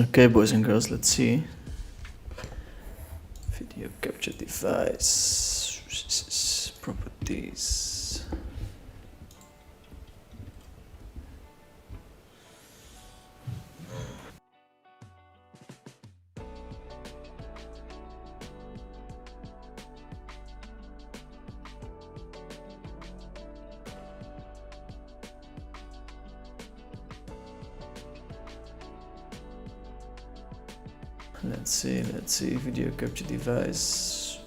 Okay, boys and girls, let's see. Video capture device, properties. Let's see, video capture device.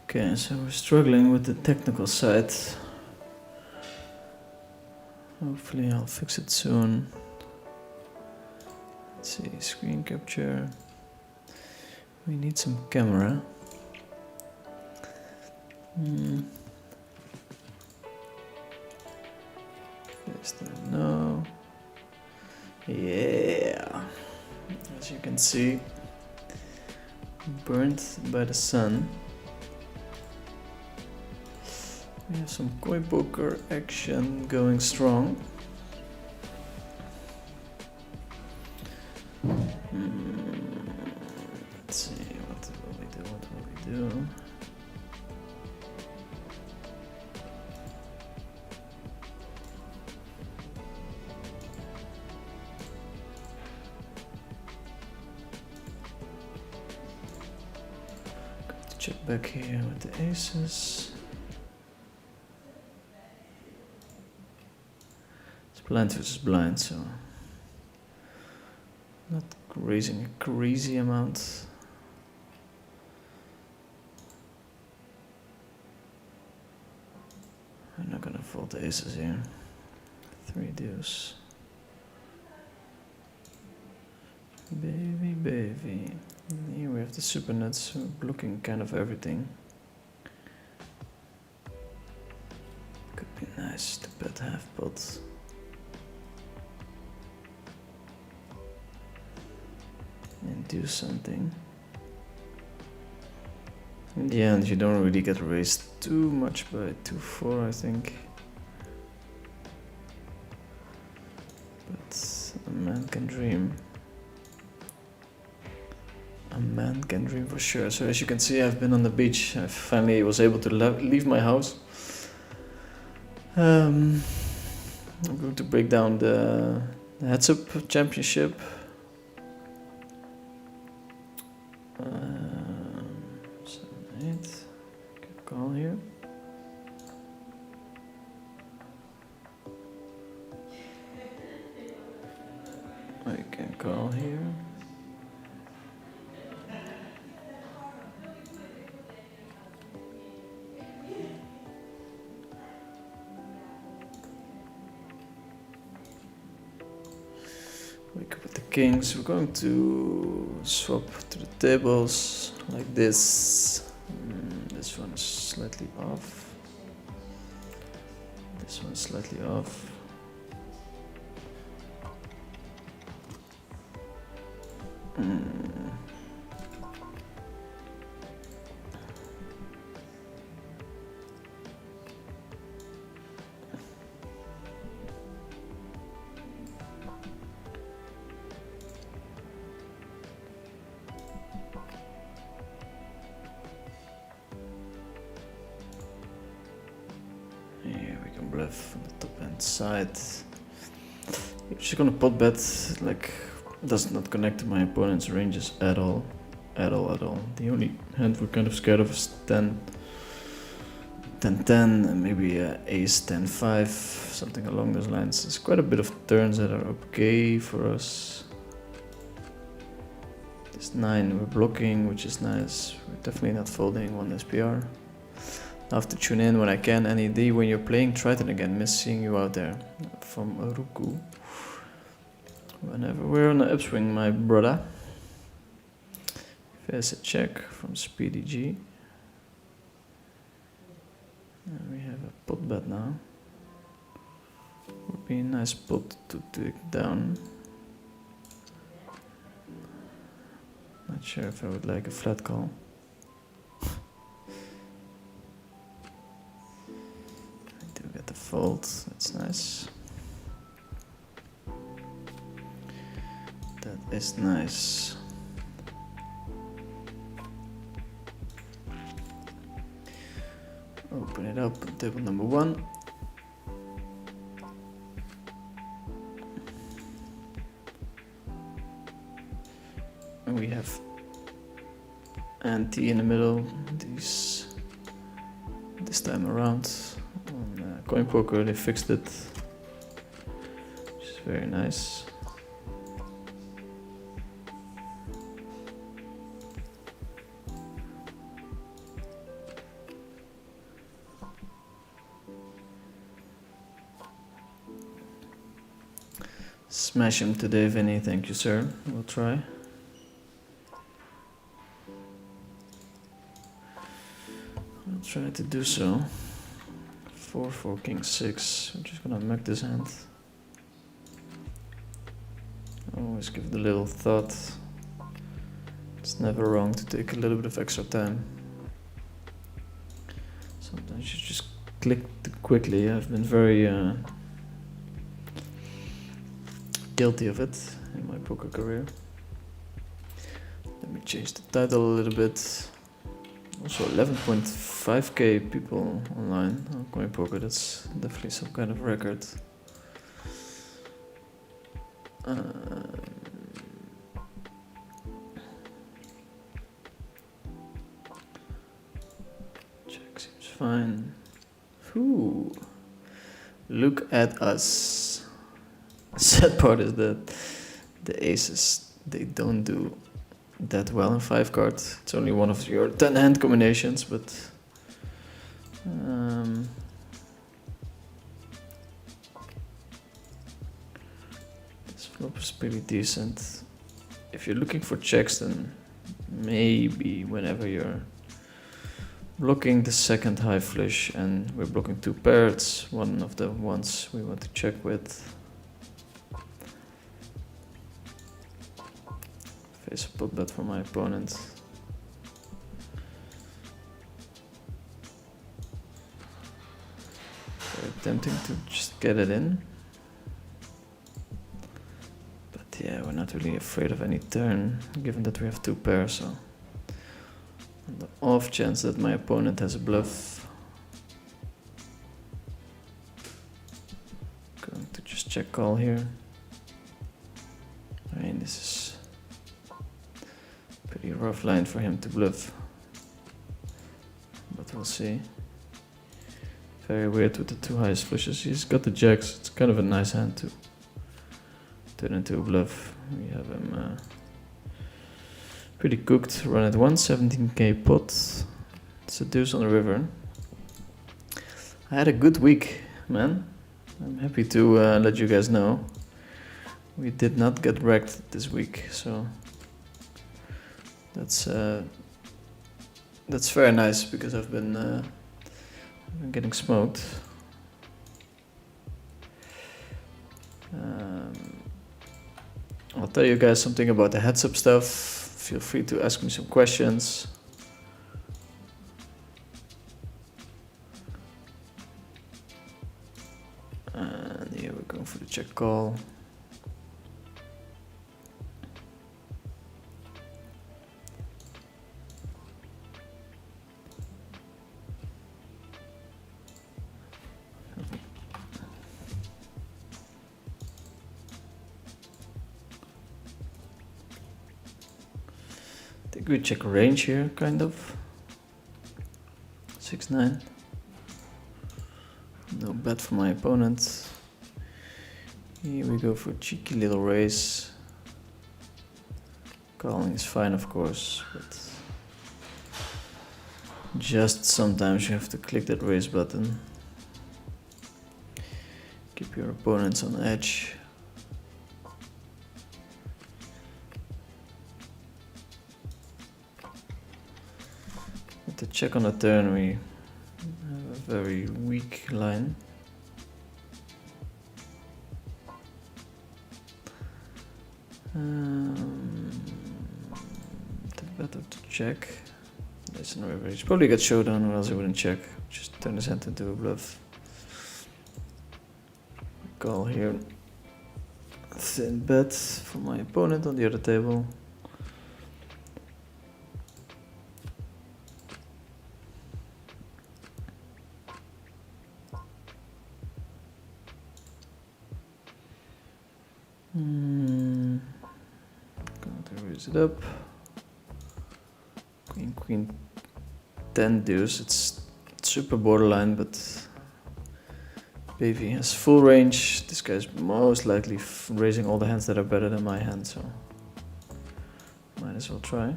Okay, so we're struggling with the technical side. Hopefully I'll fix it soon. Let's see, screen capture. We need some camera. Yes, no. Yeah. As you can see, burnt by the sun. We have some koi poker action going strong. Let's see, what will we do? Got to check back here with the aces. Blind versus blind, so not raising a crazy amount. I'm not gonna fold the aces here. 3 deuce. Baby. And here we have the super nuts, so we're blocking kind of everything. Could be nice to bet half pot. And do something. In the end, you don't really get raised too much by 2-4, I think. But a man can dream. A man can dream for sure. So as you can see, I've been on the beach. I finally was able to leave my house. I'm going to break down the Heads Up Championship. 7-8. Call here. I can call here. Wake up with the kings. We're going to swap to the tables like this. This one is slightly off. This one is slightly off. Here we can bluff on the top hand side. We're just gonna pot bet, like, does not connect to my opponent's ranges at all. At all. The only hand we're kind of scared of is 10, and maybe ace 10-5, something along those lines. There's quite a bit of turns that are okay for us. This 9 we're blocking, which is nice. We're definitely not folding one SPR. I have to tune in when I can. NED, when you're playing Triton again, miss seeing you out there. From Ruku. Whenever we're on the upswing, my brother. There's a check from Speedy G. And we have a pot bet now. Would be a nice pot to take down. Not sure if I would like a flat call. I do get the fold, that's nice. That is nice. Open it up on table number 1. And we have NT in the middle, this time around. On Coin Poker they fixed it, which is very nice. Smash him today, Vinny, thank you sir, we'll try. I'll try to do so. 4-4 king 6. I'm just gonna make this hand. Always give it a little thought. It's never wrong to take a little bit of extra time. Sometimes you just click too quickly. I've been very guilty of it in my poker career. Let me change the title a little bit. Also 11.5k people online on Coin Poker, that's definitely some kind of record. Check seems fine. Ooh, look at us. The sad part is that the aces, they don't do that well in 5 cards. It's only one of your 10 hand combinations, but this flop is pretty decent. If you're looking for checks, then maybe whenever you're blocking the second high flush and we're blocking 2 pairs, one of the ones we want to check with. Face a pot bet for my opponent. Very tempting to just get it in. But yeah, we're not really afraid of any turn, given that we have 2 pairs, so on the off chance that my opponent has a bluff, going to just check call here. I mean, this is pretty rough line for him to bluff, but we'll see. Very weird with the 2 highest flushes. He's got the jacks. It's kind of a nice hand to turn into a bluff. We have him pretty cooked. Run at 117k pot. It's a deuce on the river. I had a good week, man. I'm happy to let you guys know. We did not get wrecked this week, so that's very nice, because I've been getting smoked. I'll tell you guys something about the heads up stuff. Feel free to ask me some questions. And here we're going for the check call. I think we check range here, kind of. 6-9. No bet for my opponent. Here we go for a cheeky little raise. Calling is fine, of course, but just sometimes you have to click that raise button. Keep your opponents on edge. To check on the turn, we have a very weak line. Better to check. There's no average. Probably got showdown, or else I wouldn't check. Just turn his hand into a bluff. Call here. Thin bet for my opponent on the other table. Going to raise it up. Queen, queen, 10 deuce. It's super borderline, but Baby has full range. This guy's most likely raising all the hands that are better than my hand, so might as well try.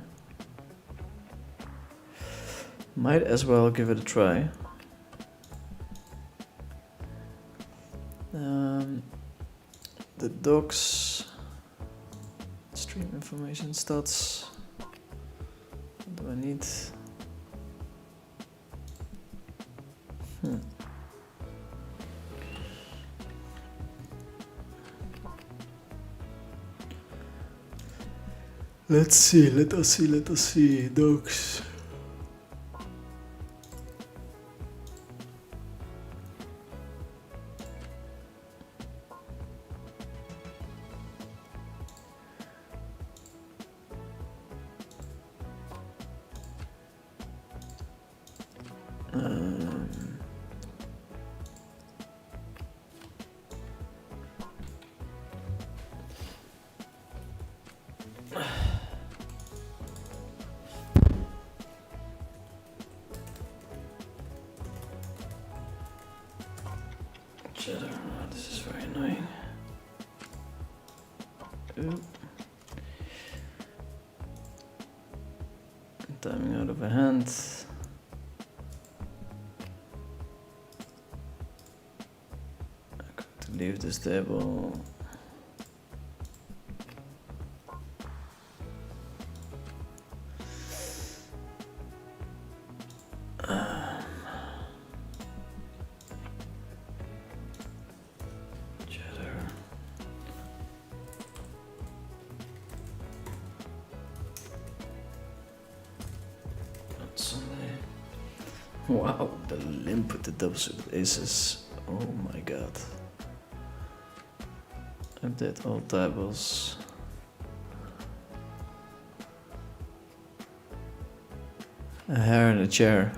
Might as well give it a try. The docs, stream information, stats. What do I need? Let's see, let us see, docs. This is very annoying. Ooh. Timing out of a hand. I'm going to leave this table. Wow, the limp with the double suited aces. Oh my god. Update all tables. A hair in a chair.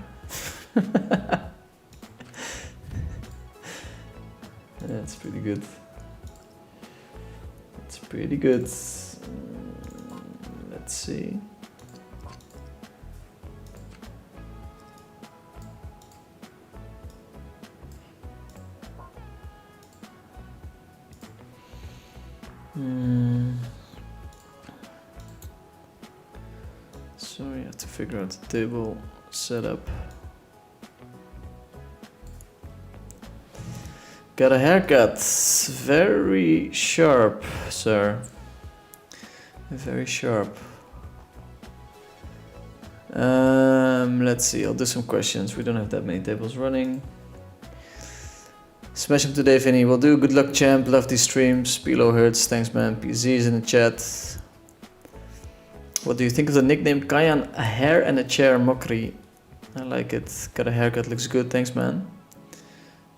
That's pretty good. It's pretty good. Let's see. So you have to figure out the table setup. Got a haircut. Very sharp, sir. Very sharp. Let's see, I'll do some questions. We don't have that many tables running. Smash him today, Vinny. Will do. Good luck, champ. Love these streams. Below hurts. Thanks, man. PZ's in the chat. What do you think of the nickname Kayan? A hair and a chair mockery. I like it. Got a haircut. Looks good. Thanks, man.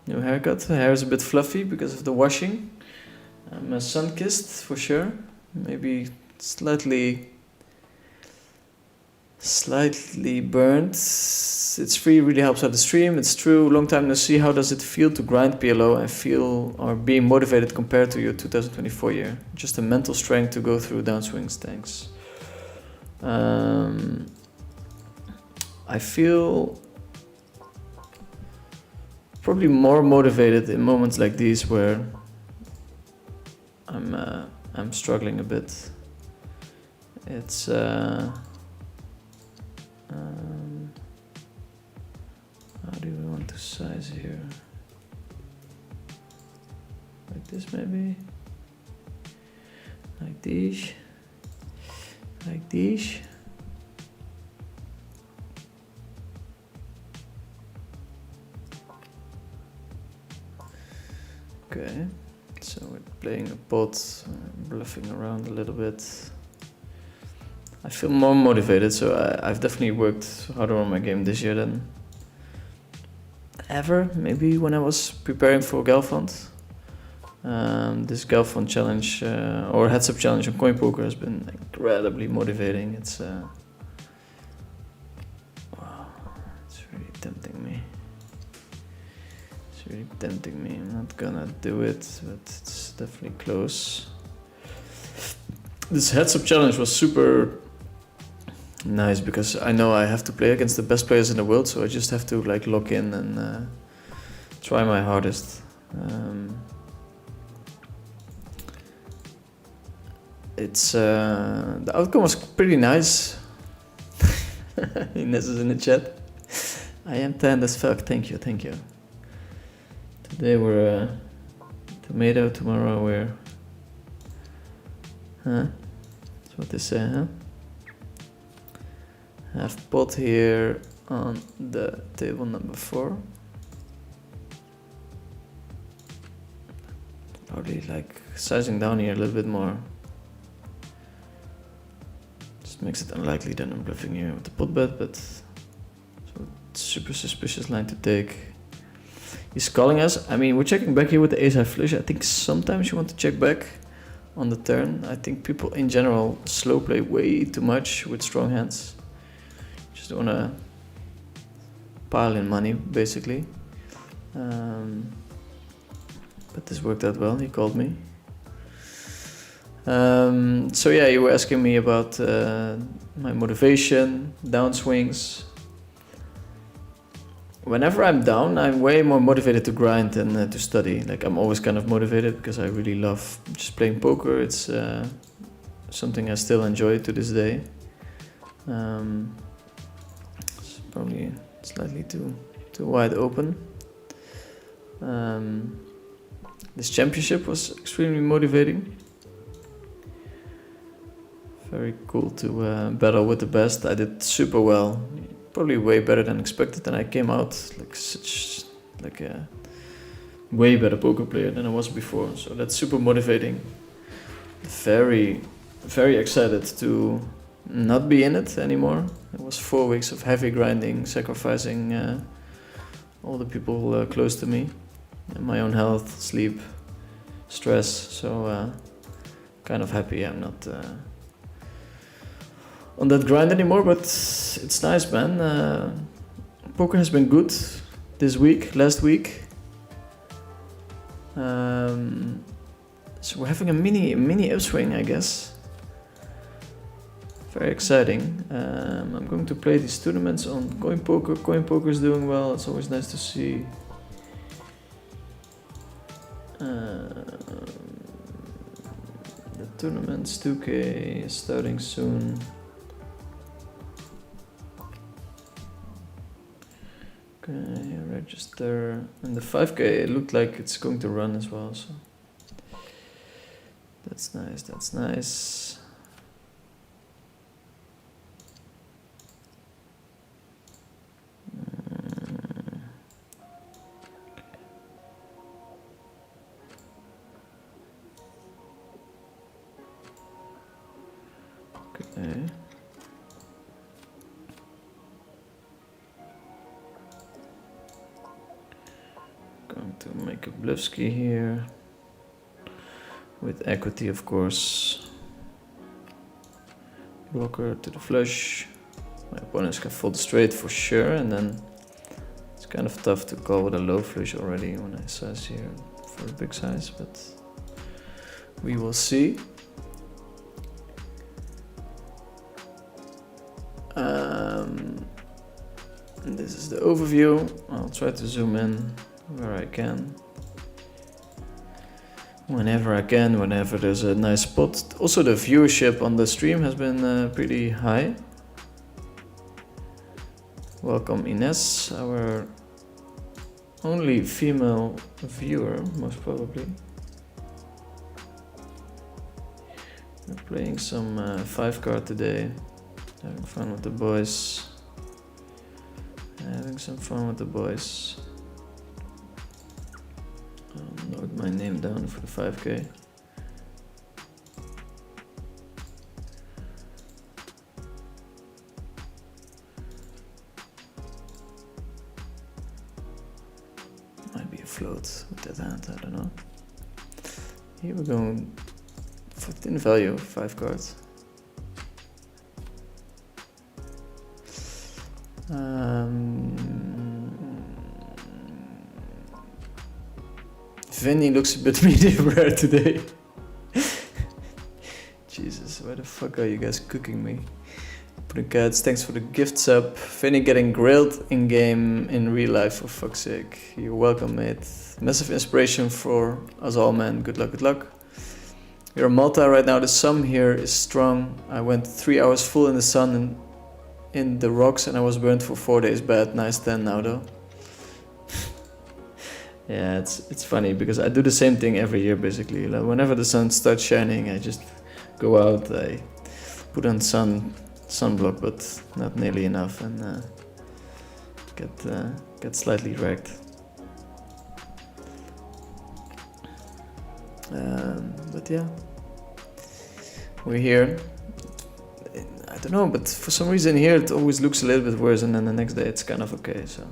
New haircut. The hair is a bit fluffy because of the washing. I'm sun-kissed for sure. Maybe slightly burnt. It's free, really helps out the stream. It's true. Long time no see. How does it feel to grind PLO and feel or be motivated compared to your 2024 year? Just a mental strength to go through downswings. Thanks. I feel probably more motivated in moments like these where I'm struggling a bit. It's how do we want to size here? Like this maybe? Like these? Like these? Okay, so we're playing a pot, bluffing around a little bit. I feel more motivated, so I've definitely worked harder on my game this year than ever. Maybe when I was preparing for Galfond. This Galfond challenge or heads up challenge on coin poker has been incredibly motivating. It's really tempting me. It's really tempting me. I'm not gonna do it, but it's definitely close. This heads up challenge was super nice because I know I have to play against the best players in the world, so I just have to like lock in and try my hardest. It's the outcome was pretty nice. Ines is in the chat. I am tanned as fuck. Thank you. Today we're tomato. Tomorrow we're that's what they say, huh? Have pot here on the table number 4. Probably like sizing down here a little bit more. Just makes it unlikely that I'm bluffing here with the pot bet, but so it's super suspicious line to take. He's calling us. I mean, we're checking back here with the ace high flush. I think sometimes you want to check back on the turn. I think people in general slow play way too much with strong hands. Just want to pile in money, basically. But this worked out well. He called me. So yeah, you were asking me about my motivation, downswings. Whenever I'm down, I'm way more motivated to grind than to study. Like I'm always kind of motivated because I really love just playing poker. It's something I still enjoy to this day. It's probably slightly too wide open. This championship was extremely motivating. Very cool to battle with the best. I did super well. Probably way better than expected, and I came out like a way better poker player than I was before. So that's super motivating. Very, very excited to not be in it anymore. It was 4 weeks of heavy grinding, sacrificing all the people close to me, and my own health, sleep, stress. So kind of happy I'm not on that grind anymore, but it's nice, man. Poker has been good this week, last week. So we're having a mini upswing, I guess. Very exciting. I'm going to play these tournaments on coin poker. Coin poker is doing well. It's always nice to see. The tournaments 2K is starting soon. Okay, register. And the 5K, it looked like it's going to run as well, so that's nice, that's nice. Okay. Going to make a bluffski here with equity, of course. Blocker to the flush. My opponents can fold straight for sure, and then it's kind of tough to call with a low flush already when I size here for a big size, but we will see. This is the overview. I'll try to zoom in where I can. Whenever I can, whenever there's a nice spot. Also the viewership on the stream has been pretty high. Welcome Ines, our only female viewer, most probably. We're playing some 5-card today. Having fun with the boys. Having some fun with the boys. Load my name down for the 5k. Might be a float with that hand, I don't know. Here we're going for thin value, 5 cards. Vinny looks a bit medium rare today. Jesus, where the fuck are you guys cooking me? Putting cats, thanks for the gift sub. Vinny getting grilled in game, in real life, for fuck's sake. You're welcome, mate. Massive inspiration for us all, man. Good luck, good luck. We're in Malta right now. The sun here is strong. I went 3 hours full in the sun and in the rocks and I was burnt for 4 days. Bad, nice 10 now though. Yeah, it's funny because I do the same thing every year basically. Like whenever the sun starts shining, I just go out, I put on sunblock, but not nearly enough, and get slightly wrecked. But yeah, we're here. I don't know, but for some reason here it always looks a little bit worse, and then the next day it's kind of okay. So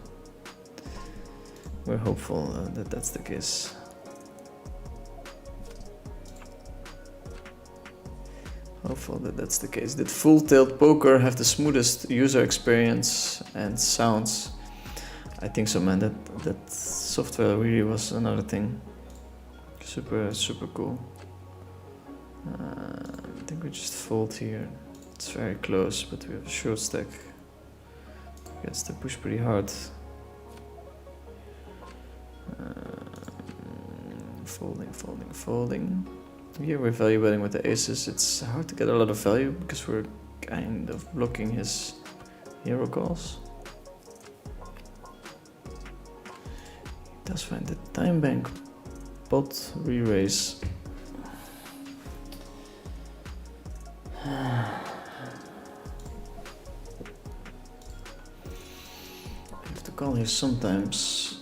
we're hopeful that that's the case. Hopeful that that's the case. Did full-tilt poker have the smoothest user experience and sounds? I think so, man. That software really was another thing. Super cool. I think we just fold here. It's very close, but we have a short stack. I guess they push pretty hard. Folding. Here we're value betting with the aces. It's hard to get a lot of value because we're kind of blocking his hero calls. He does find the time bank. Pot, re-raise. I have to call here sometimes.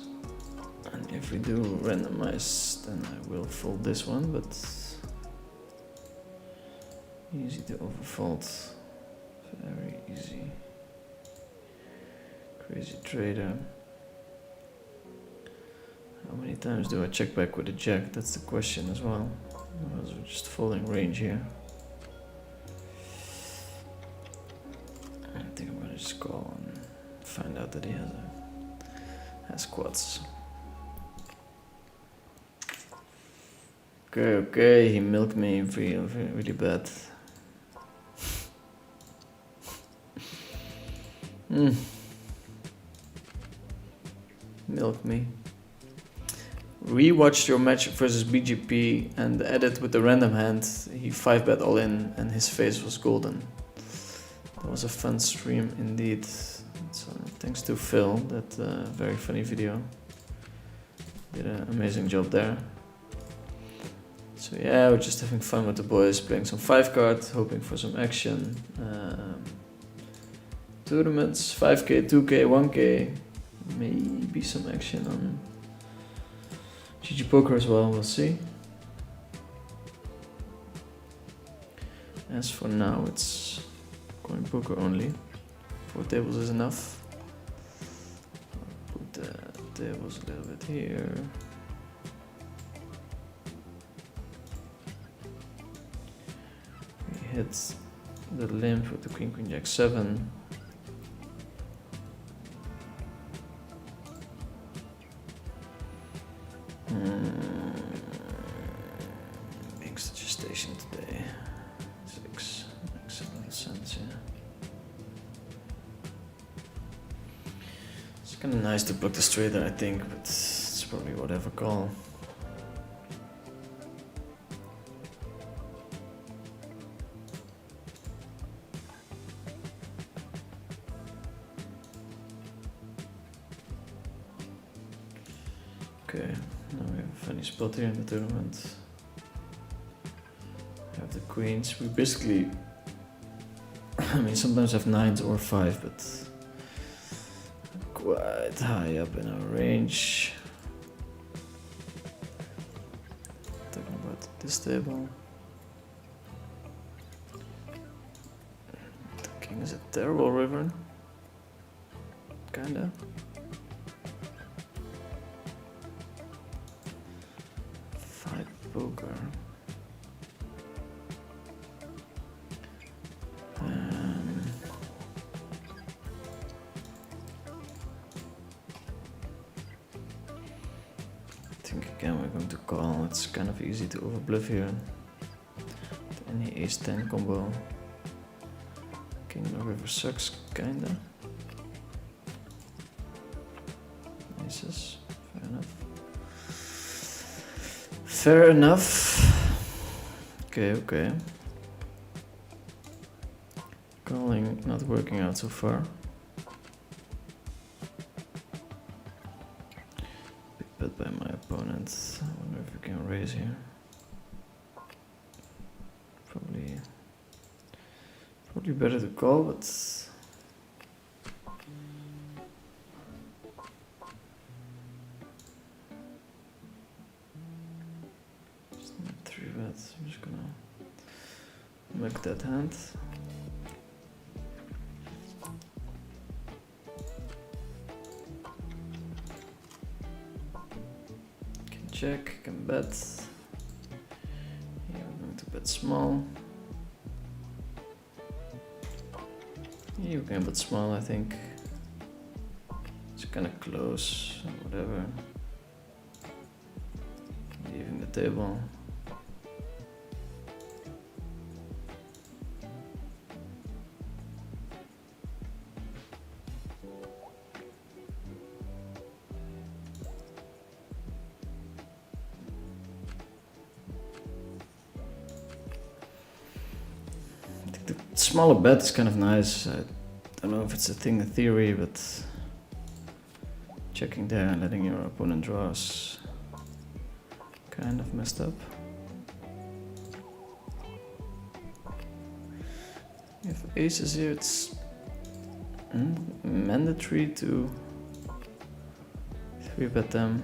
And if we do randomize, then I will fold this one, but easy to overfold. Very easy. Crazy trader. How many times do I check back with a jack? That's the question as well. Otherwise we're just folding range here. I think I'm gonna just call and find out that he has quads. Okay, he milked me really bad. Milked me. Rewatched your match versus BGP and edit with the random hand. He 5-bet all in and his face was golden. That was a fun stream indeed. So thanks to Phil, that very funny video. Did an amazing job there. So yeah, we're just having fun with the boys, playing some 5-card, hoping for some action. Tournaments, 5k, 2k, 1k. Maybe some action on GG Poker as well, we'll see. As for now, it's coin poker only. 4 tables is enough. I'll put the tables a little bit here. We hit the limp with the Queen Queen Jack 7. Makes the gestation today 6 makes a little sense, yeah. It's kind of nice to block the straighter, I think, but it's probably whatever call. Okay, now we have a funny spot here in the tournament. We have the queens. We basically, I mean, sometimes have 9s or 5, but quite high up in our range. this table. The king is a terrible river. Kinda. Five poker. I think again we're going to call. It's kind of easy to overbluff here. Any ace-10 combo. King no river sucks, kinda. Aces, fair enough. Fair enough. Okay, okay. Calling not working out so far. Big bet by my opponent. I wonder if we can raise here. Probably better to call, but it's not 3-bet. I'm just gonna make that hand. Can check, can bet. Here we're going to bet small. You can bet small, I think. It's kind of close, whatever. Leaving the table. I think the smaller bet is kind of nice. I don't know if it's a thing in theory, but checking there and letting your opponent draw is kind of messed up. You have aces here, it's mandatory to 3-bet them.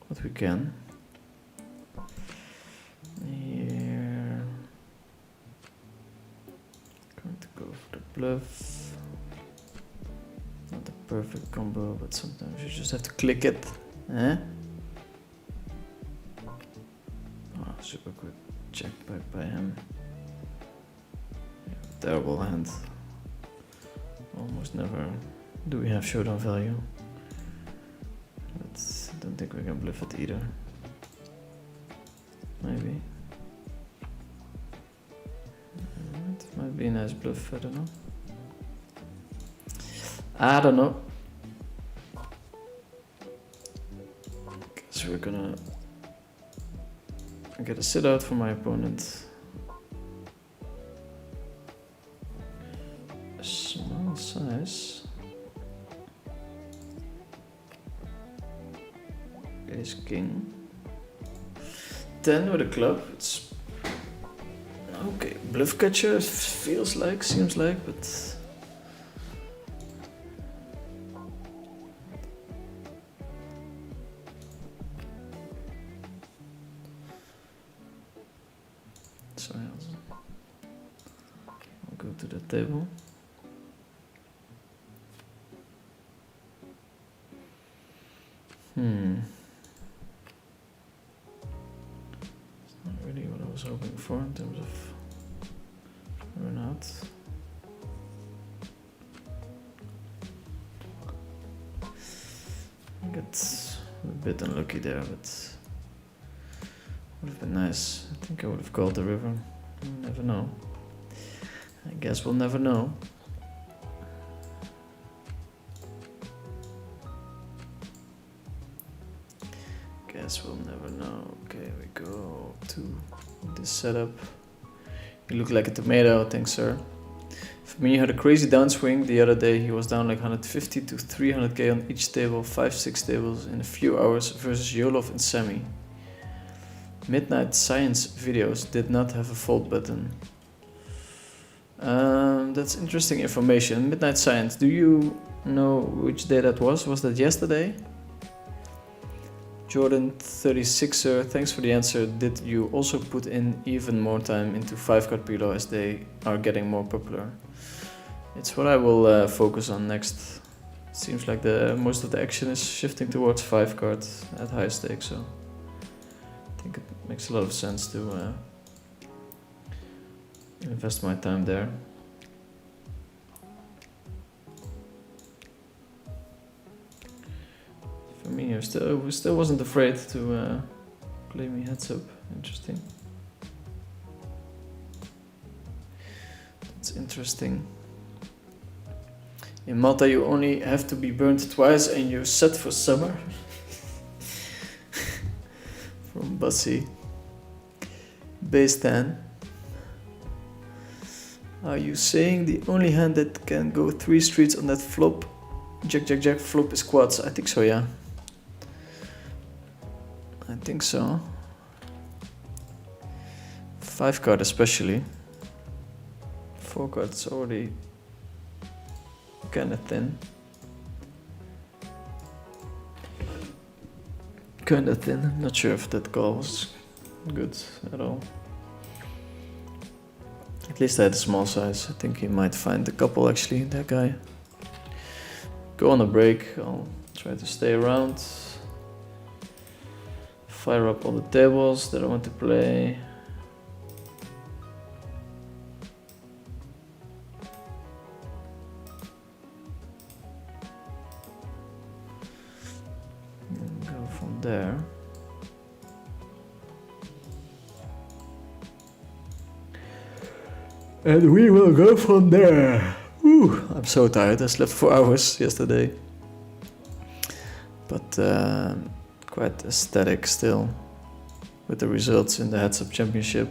But we can. Here. Going to go for the bluff. Not the perfect combo, but sometimes you just have to click it. Eh? Oh, super quick check back by him. Yeah, terrible hand. Almost never do we have showdown value. I don't think we can bluff it either. Maybe. It might be a nice bluff, I don't know. I don't know. So we're gonna get a sit out for my opponent. A small size. Ace king. 10 with a club. It's okay. Bluff catcher feels like, seems like, but sorry, I'll go to the table. Really what I was hoping for in terms of run out. I got a bit unlucky there, but would have been nice. I think I would have called the river. We'll never know. I guess we'll never know. Guess we'll never know. Okay, we go to this setup. You look like a tomato, thanks sir. For me, you had a crazy downswing the other day. He was down like 150 to 300k on each table, 5-6 tables in a few hours versus Yolov and Semi. Midnight Science videos did not have a fold button. That's interesting information. Midnight Science, do you know which day that was? Was that yesterday? Jordan 36er, thanks for the answer. Did you also put in even more time into 5-card Prelo as they are getting more popular? It's what I will focus on next. Seems like most of the action is shifting towards 5-card at high stakes, so I think it makes a lot of sense to invest my time there. For me, I still wasn't afraid to play me heads up. Interesting. That's interesting. In Malta, you only have to be burned twice and you're set for summer. From Bussy. Base 10. Are you saying the only hand that can go 3 streets on that flop, Jack, Jack, Jack flop is quads? I think so, yeah. I think so. 5-card especially. 4-card is already kinda thin. I'm not sure if that call was good at all. At least I had a small size. I think he might find a couple actually, that guy. Go on a break. I'll try to stay around. Fire up all the tables that I want to play. And go from there. And we will go from there. Ooh, I'm so tired. I slept 4 hours yesterday. But quite ecstatic still with the results in the Heads Up Championship.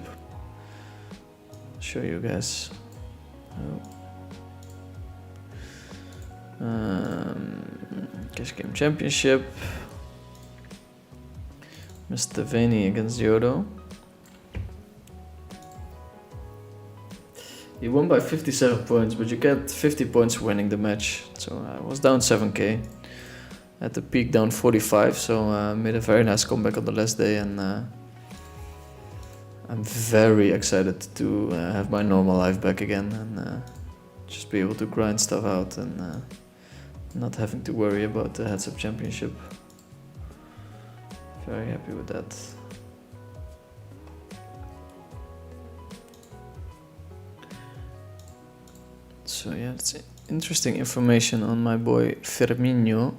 I'll show you guys. Cash Game Championship. Mr. Vaney against Yodo. He won by 57 points, but you get 50 points winning the match. So I was down 7k. At the peak down 45, so made a very nice comeback on the last day, and I'm very excited to have my normal life back again and just be able to grind stuff out and not having to worry about the Heads Up Championship. Very happy with that. So yeah, it's interesting information on my boy Firmino.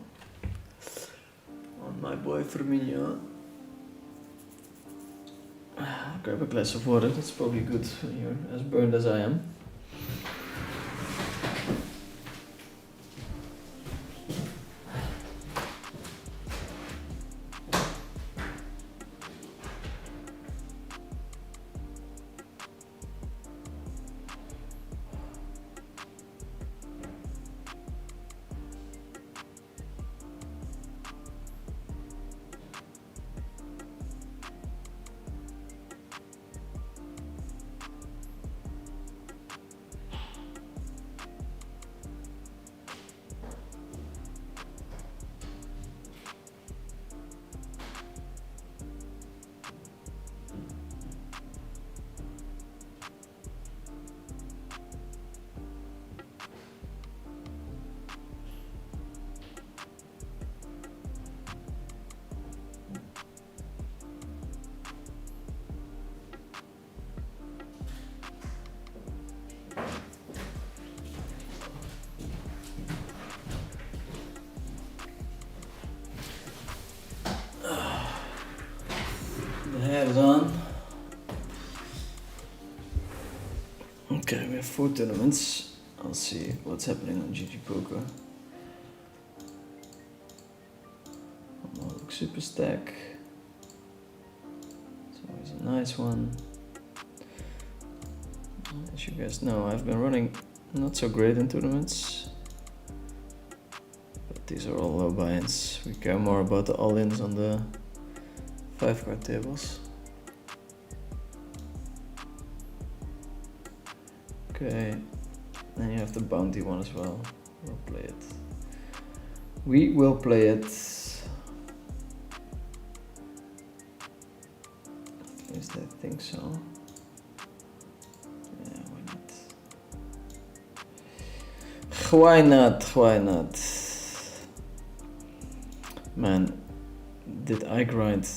Grab a glass of water, that's probably good when you're as burned as I am. Hat is on. Okay, we have 4 tournaments. I'll see what's happening on GG Poker. Super stack. It's always a nice one. As you guys know, I've been running not so great in tournaments. But these are all low buy-ins. We care more about the all-ins on the 5-card tables. Okay, and you have the bounty one as well. We'll play it. We will play it. At least I think so. Yeah, why not? Why not? Why not? Man, did I grind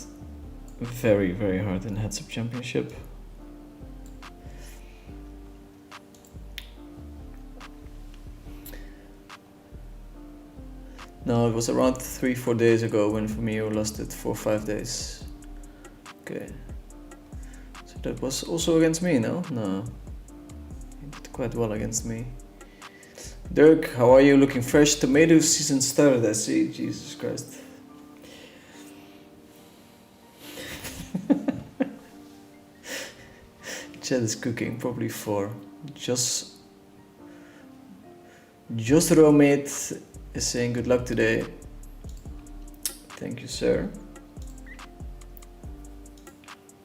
very, very hard in Heads Up Championship? No, it was around 3-4 days ago when Firmino lost it for 5 days. Okay. So that was also against me, no? No. He did quite well against me. Dirk, how are you? Looking fresh. Tomato season started, I see. Jesus Christ. Chad is cooking, probably 4. Just Romate is saying good luck today. Thank you, sir.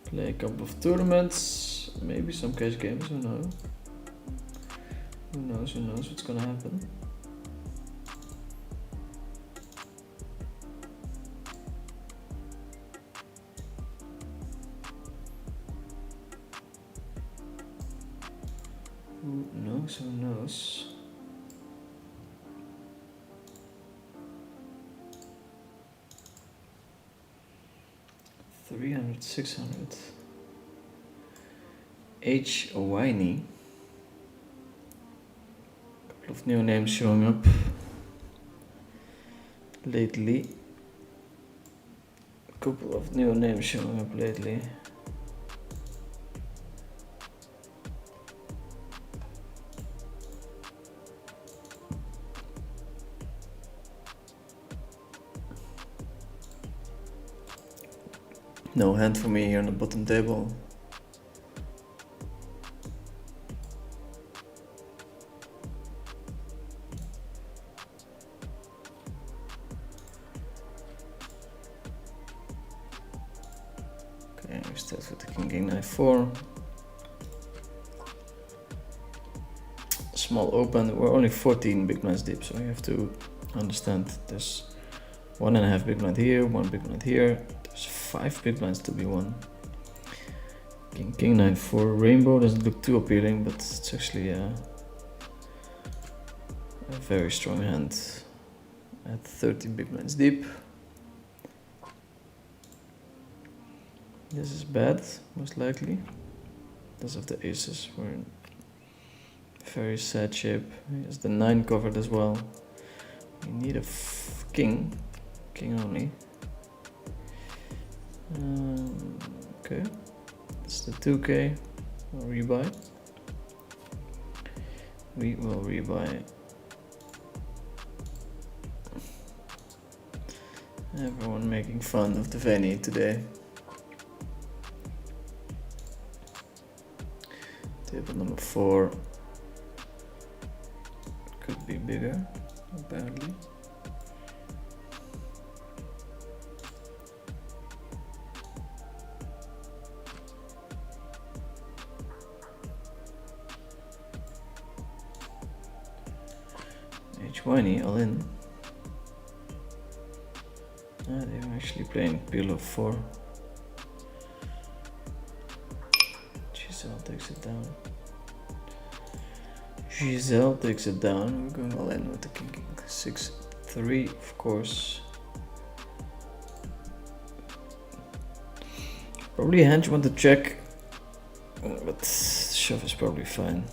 Play a couple of tournaments, maybe some cash games, who knows? Who knows what's gonna happen. Who knows? 300, 600. H. Owini. Couple of new names showing up lately. No hand for me here on the bottom table. Okay, we start with the King 9-4. Small open. We're only 14 big blinds deep, so you have to understand there's 1.5 big blind here, 1 big blind here. There's 5 big blinds to be won. King 9-4. Rainbow doesn't look too appealing, but it's actually a very strong hand at 13 big blinds deep. This is bad, most likely. Because of the aces, we're in very sad shape. He has the 9 covered as well. We need a king only. Okay, that's the 2k. We'll rebuy. We will rebuy. Everyone making fun of the Vanny today. Table number 4 could be bigger, apparently. H20 all in. They're actually playing pillow 4. Giselle takes it down. We're going all in with the king 6-3, of course. Probably a hand you want to check, but shove is probably fine.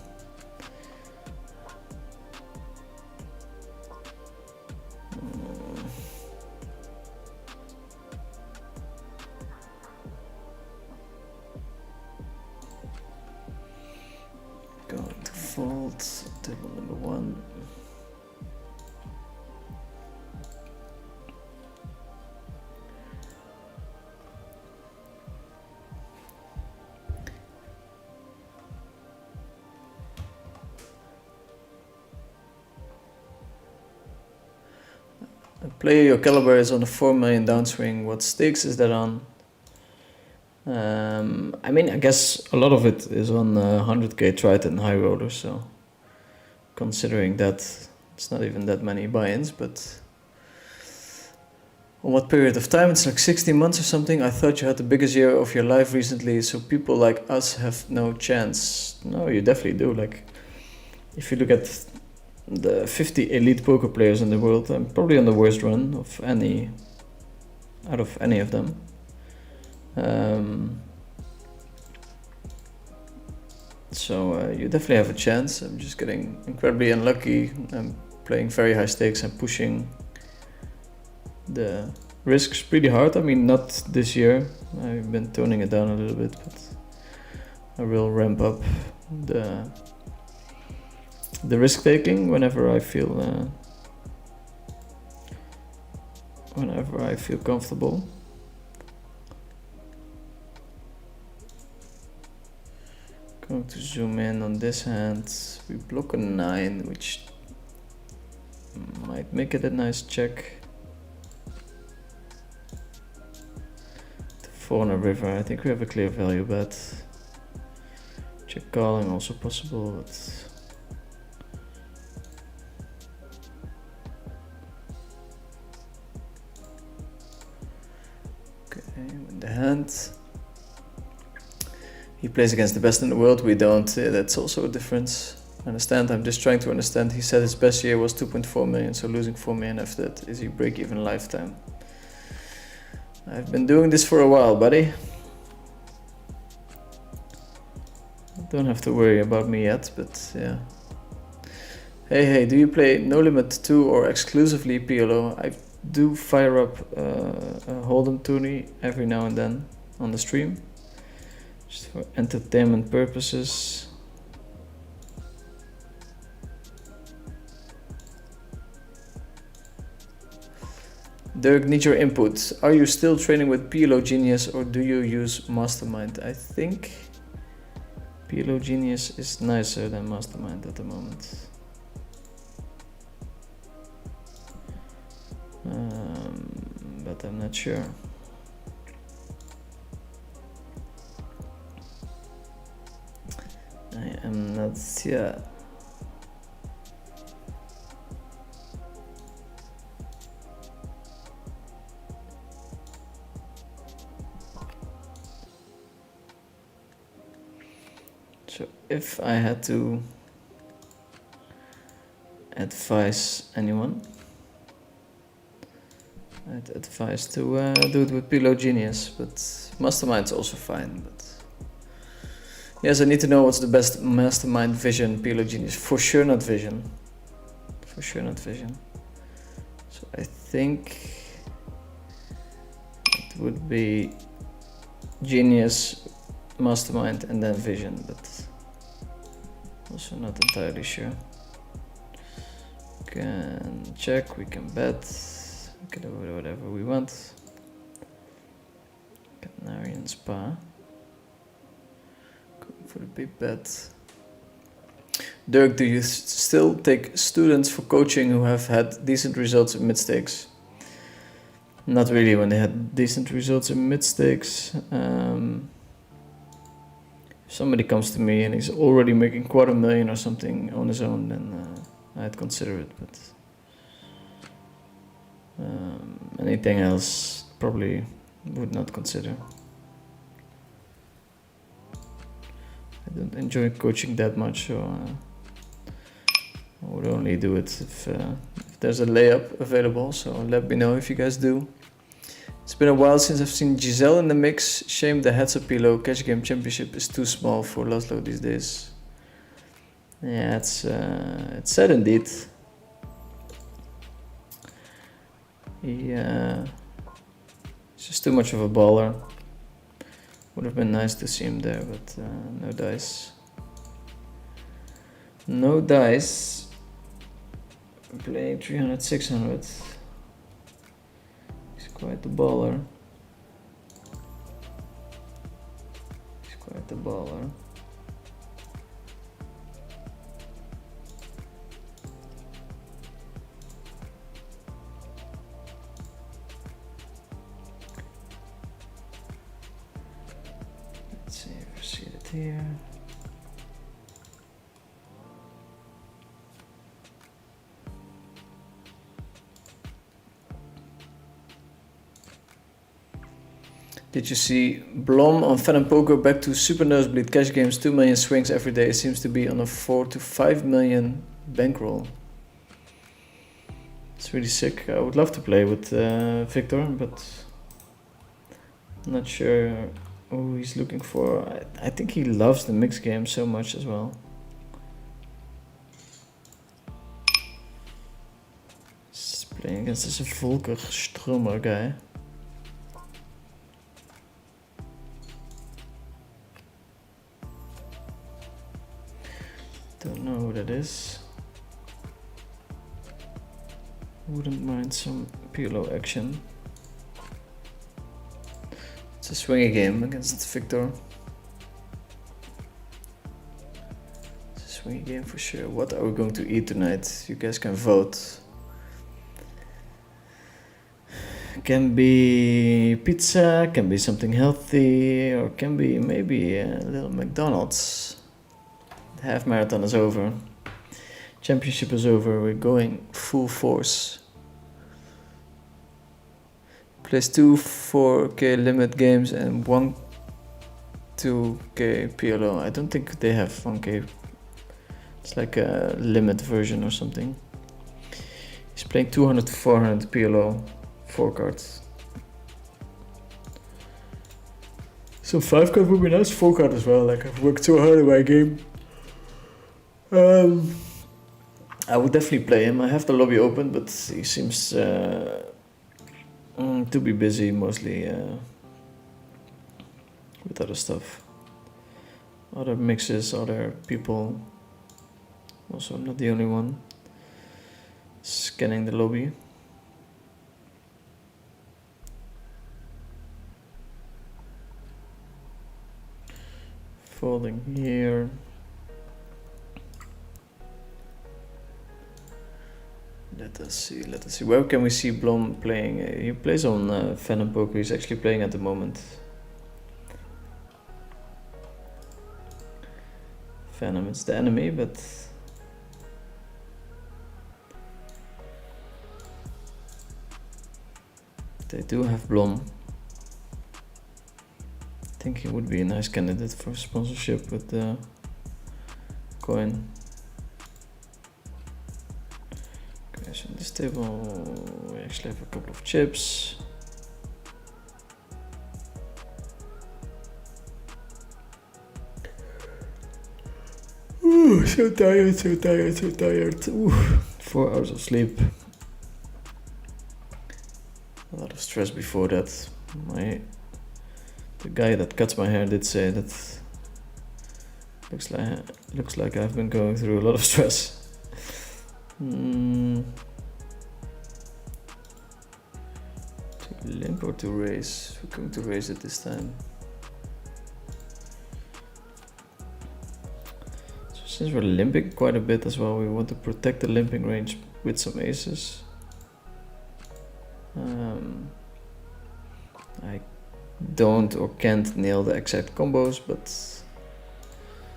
Going to fold, table number 1. Player, your caliber is on a 4 million downswing. What stakes is that on? I mean, I guess a lot of it is on 100k Triton high roller, so considering that it's not even that many buy-ins, but on what period of time? It's like 16 months or something. I thought you had the biggest year of your life recently, so people like us have no chance. No, you definitely do. Like, if you look at the 50 elite poker players in the world, I'm probably on the worst run of any, out of any of them. So you definitely have a chance. I'm just getting incredibly unlucky. I'm playing very high stakes and pushing the risks pretty hard. I mean, not this year. I've been toning it down a little bit, but I will ramp up the risk taking whenever I feel comfortable. Going to zoom in on this hand. We block a 9, which might make it a nice check. The 4 on a river. I think we have a clear value bet. Check calling also possible, but in the hand. He plays against the best in the world, we don't. That's also a difference. I understand, I'm just trying to understand. He said his best year was 2.4 million, so losing 4 million after that, is he break even lifetime? I've been doing this for a while, buddy. Don't have to worry about me yet, but yeah. Hey, do you play No Limit 2 or exclusively PLO? I do fire up a Hold'em tourney every now and then on the stream, just for entertainment purposes. Dirk, need your input. Are you still training with PLO Genius or do you use Mastermind? I think PLO Genius is nicer than Mastermind at the moment. But I'm not sure. I am not sure. So if I had to advise anyone, I'd advise to do it with PLO Genius, but Mastermind's also fine. But yes, I need to know what's the best Mastermind Vision, PLO Genius. For sure not Vision. For sure not Vision. So I think it would be Genius, Mastermind, and then Vision, but also not entirely sure. Can check, we can bet. We can do whatever we want. Canarian Spa. Going for the big bet. Dirk, do you still take students for coaching who have had decent results in mid-stakes? Not really when they had decent results in mid-stakes. If somebody comes to me and he's already making $250,000 or something on his own, then I'd consider it, but anything else probably would not consider. I don't enjoy coaching that much, so I would only do it if there's a layup available, so let me know if you guys do. It's been a while since I've seen Giselle in the mix. Shame the Heads Up PLO Cash Game Championship is too small for Laszlo these days. Yeah, it's sad indeed. He's just too much of a baller. Would have been nice to see him there, but no dice. No dice. Playing 300, 600. He's quite the baller. He's quite the baller. here. Did you see Blom on Fan and Poker back to super nosebleed cash games, 2 million swings every day, seems to be on a 4 to 5 million bankroll. It's really sick. I would love to play with Victor, but I'm not sure who he's looking for. I think he loves the mixed game so much as well. He's playing against this Volker Stromer guy. Don't know who that is. Wouldn't mind some PLO action. It's a swingy game against Victor. It's a swingy game for sure. What are we going to eat tonight? You guys can vote. Can be pizza, can be something healthy, or can be maybe a little McDonald's. The half marathon is over. Championship is over. We're going full force. Plays 2 4K limit games and 1 2K PLO. I don't think they have 1K. It's like a limit version or something. He's playing 200 to 400 PLO. 4 cards. So 5 card would be nice. 4 card as well. Like, I've worked so hard in my game. I would definitely play him. I have the lobby open, but he seems to be busy mostly with other stuff. Other mixes, other people. Also, I'm not the only one scanning the lobby. Folding here. Let us see. Where can we see Blom playing? He plays on Fan and Poker. He's actually playing at the moment. Venom is the enemy, but they do have Blom. I think he would be a nice candidate for sponsorship with the coin. Okay, so on this table we actually have a couple of chips. Ooh, so tired. Ooh, 4 hours of sleep. A lot of stress before that. The guy that cuts my hair did say that looks like I've been going through a lot of stress. To limp or to raise? We're going to raise it this time. So since we're limping quite a bit as well, we want to protect the limping range with some aces. I don't or can't nail the exact combos, but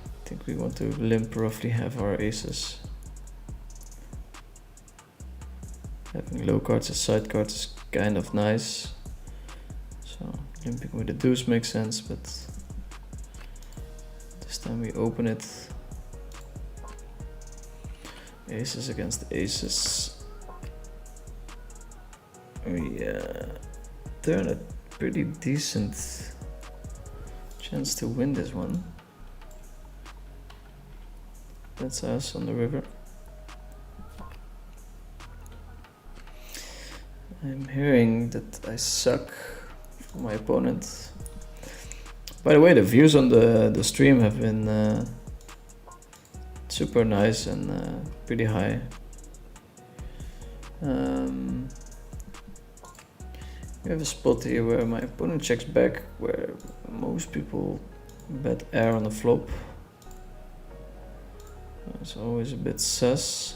I think we want to limp roughly half our aces. Having low cards as side cards is kind of nice, so limping with a deuce makes sense, but this time we open it. Aces against aces. We turn a pretty decent chance to win this one. That's us on the river. I'm hearing that I suck from my opponent. By the way, the views on the stream have been super nice and pretty high. We have a spot here where my opponent checks back, where most people bet air on the flop. It's always a bit sus.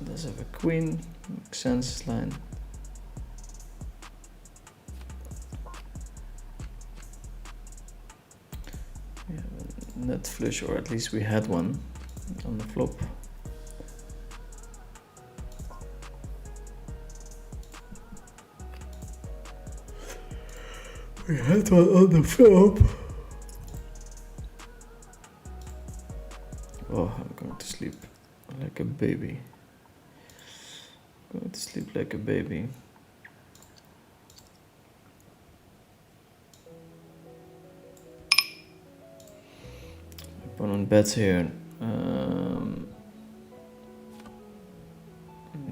Does have a queen, makes sense, line. nut flush, or at least we had one on the flop. We had one on the flop. Oh, I'm going to sleep like a baby. Going to sleep like a baby. Opponent bets here.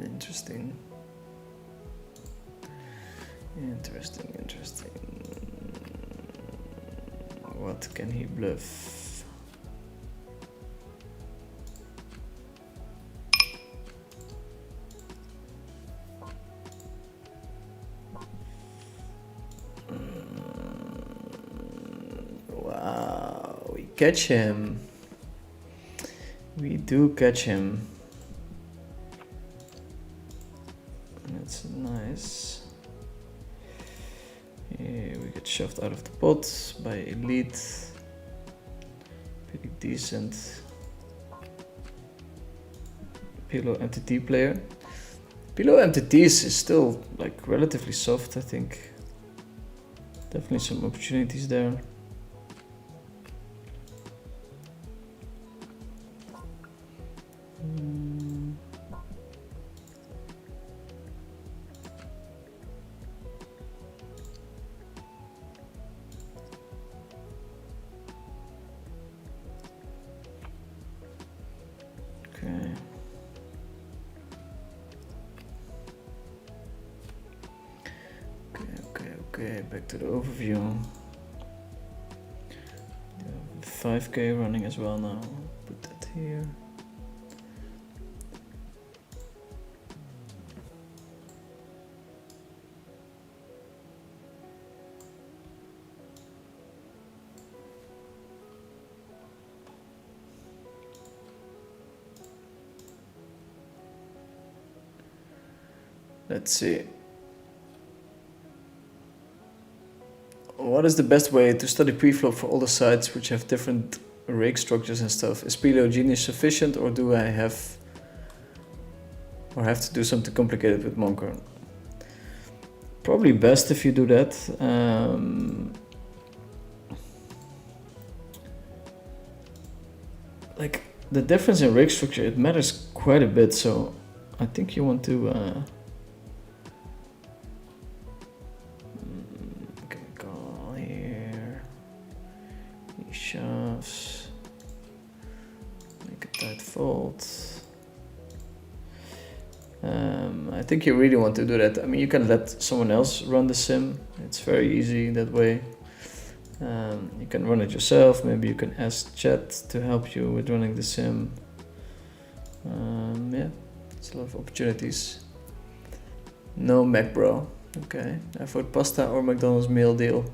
Interesting. Interesting. What can he bluff? Wow, we catch him. We do catch him. That's nice. Yeah, we get shoved out of the pot by Elite. Pretty decent. Pillow MTT player. Pillow MTTs is still like relatively soft, I think. Definitely some opportunities there. Okay, back to the overview. 5k running as well now. Put that here. Let's see. What is the best way to study preflop for all the sites which have different rake structures and stuff? Is Paleo Genius sufficient, or do I have to do something complicated with Monker? Probably best if you do that. Like the difference in rake structure, it matters quite a bit. So I think you want to. Shoves, make a tight fold. I think you really want to do that. I mean, you can let someone else run the sim. It's very easy that way. You can run it yourself. Maybe you can ask chat to help you with running the sim. Yeah, it's a lot of opportunities. No Mac bro. Okay, I vote pasta or McDonald's meal deal.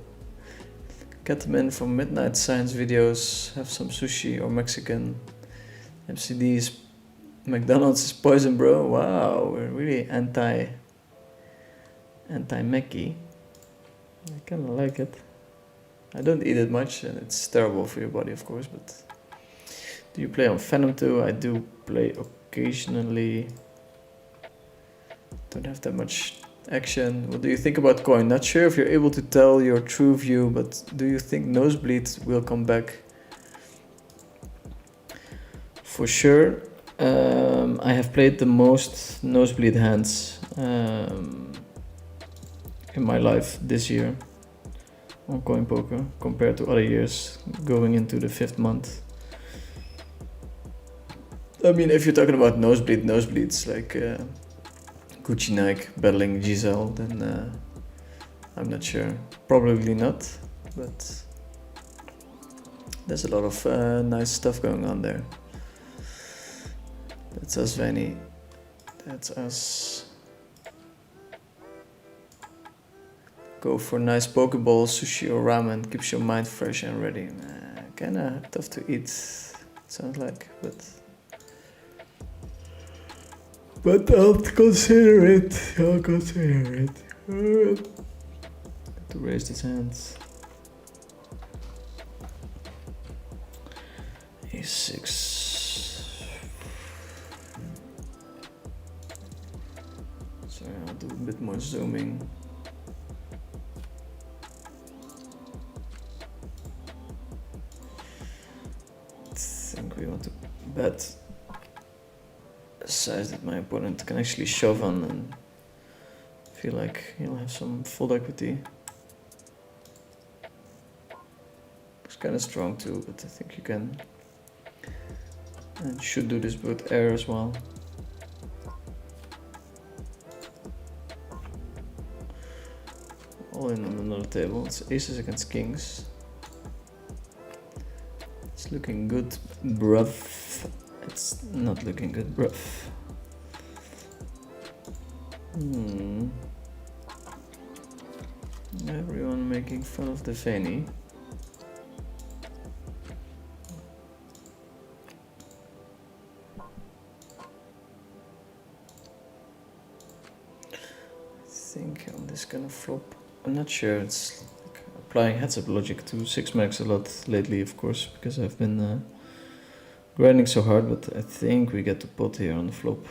Get them in from midnight science videos, have some sushi or Mexican. MCDs, McDonald's is poison bro. Wow, we're really anti-Mackie. I kinda like it. I don't eat it much and it's terrible for your body of course, but do you play on Phantom 2? I do play occasionally. Don't have that much action. What do you think about coin? Not sure if you're able to tell your true view, but do you think nosebleed will come back? For sure. I have played the most nosebleed hands in my life this year on coin poker compared to other years going into the 5th month. I mean, if you're talking about nosebleeds like Gucci Nike battling Giselle, then I'm not sure. Probably not, but there's a lot of nice stuff going on there. That's us, Vanny. That's us. Go for nice Pokeball, sushi or ramen. Keeps your mind fresh and ready. Kinda tough to eat, sounds like, but I'll consider it. To raise his hands. A6. Sorry, I'll do a bit more zooming. I think we want to bet a size that my opponent can actually shove on and feel like he'll have some fold equity. It's kind of strong too, but I think you can and should do this with air as well. All in on another table. It's aces against kings. It's looking good, bruv. It's not looking good, bruv. Everyone making fun of the Fanny. I think on this kind of flop, I'm not sure. It's like applying heads-up logic to 6-max a lot lately, of course, because I've been grinding so hard, but I think we get to pot here on the flop.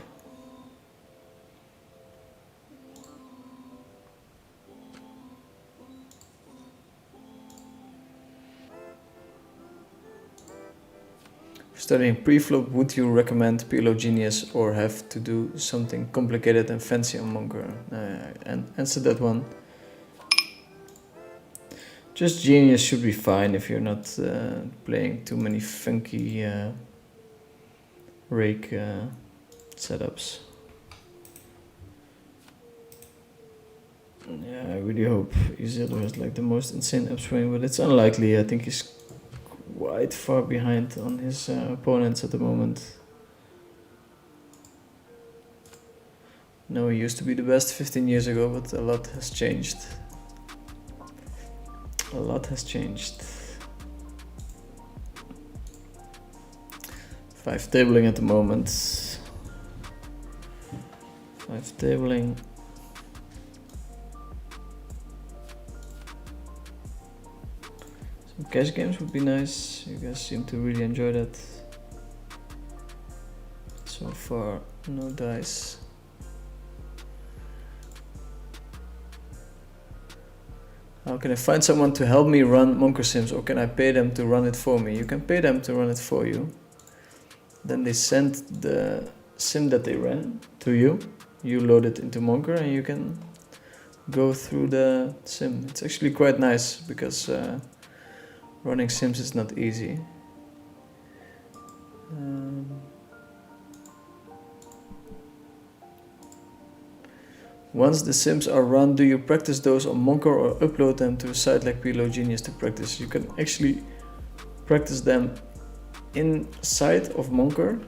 Studying pre-flop, would you recommend PLO Genius or have to do something complicated and fancy on Monker? And answer that one. Just Genius should be fine if you're not playing too many funky rake setups. Yeah, I really hope Isildur has like the most insane upswing, but it's unlikely. I think he's quite far behind on his opponents at the moment. No, he used to be the best 15 years ago, but a lot has changed. A lot has changed. 5 tabling at the moment. 5 tabling. Some cash games would be nice. You guys seem to really enjoy that. So far, no dice. How can I find someone to help me run Monker Sims, or can I pay them to run it for me? You can pay them to run it for you. Then they send the sim that they ran to you. You load it into Monker and you can go through the sim. It's actually quite nice because running sims is not easy. Once the sims are run, do you practice those on Monker or upload them to a site like PLO Genius to practice? You can actually practice them inside of Monker.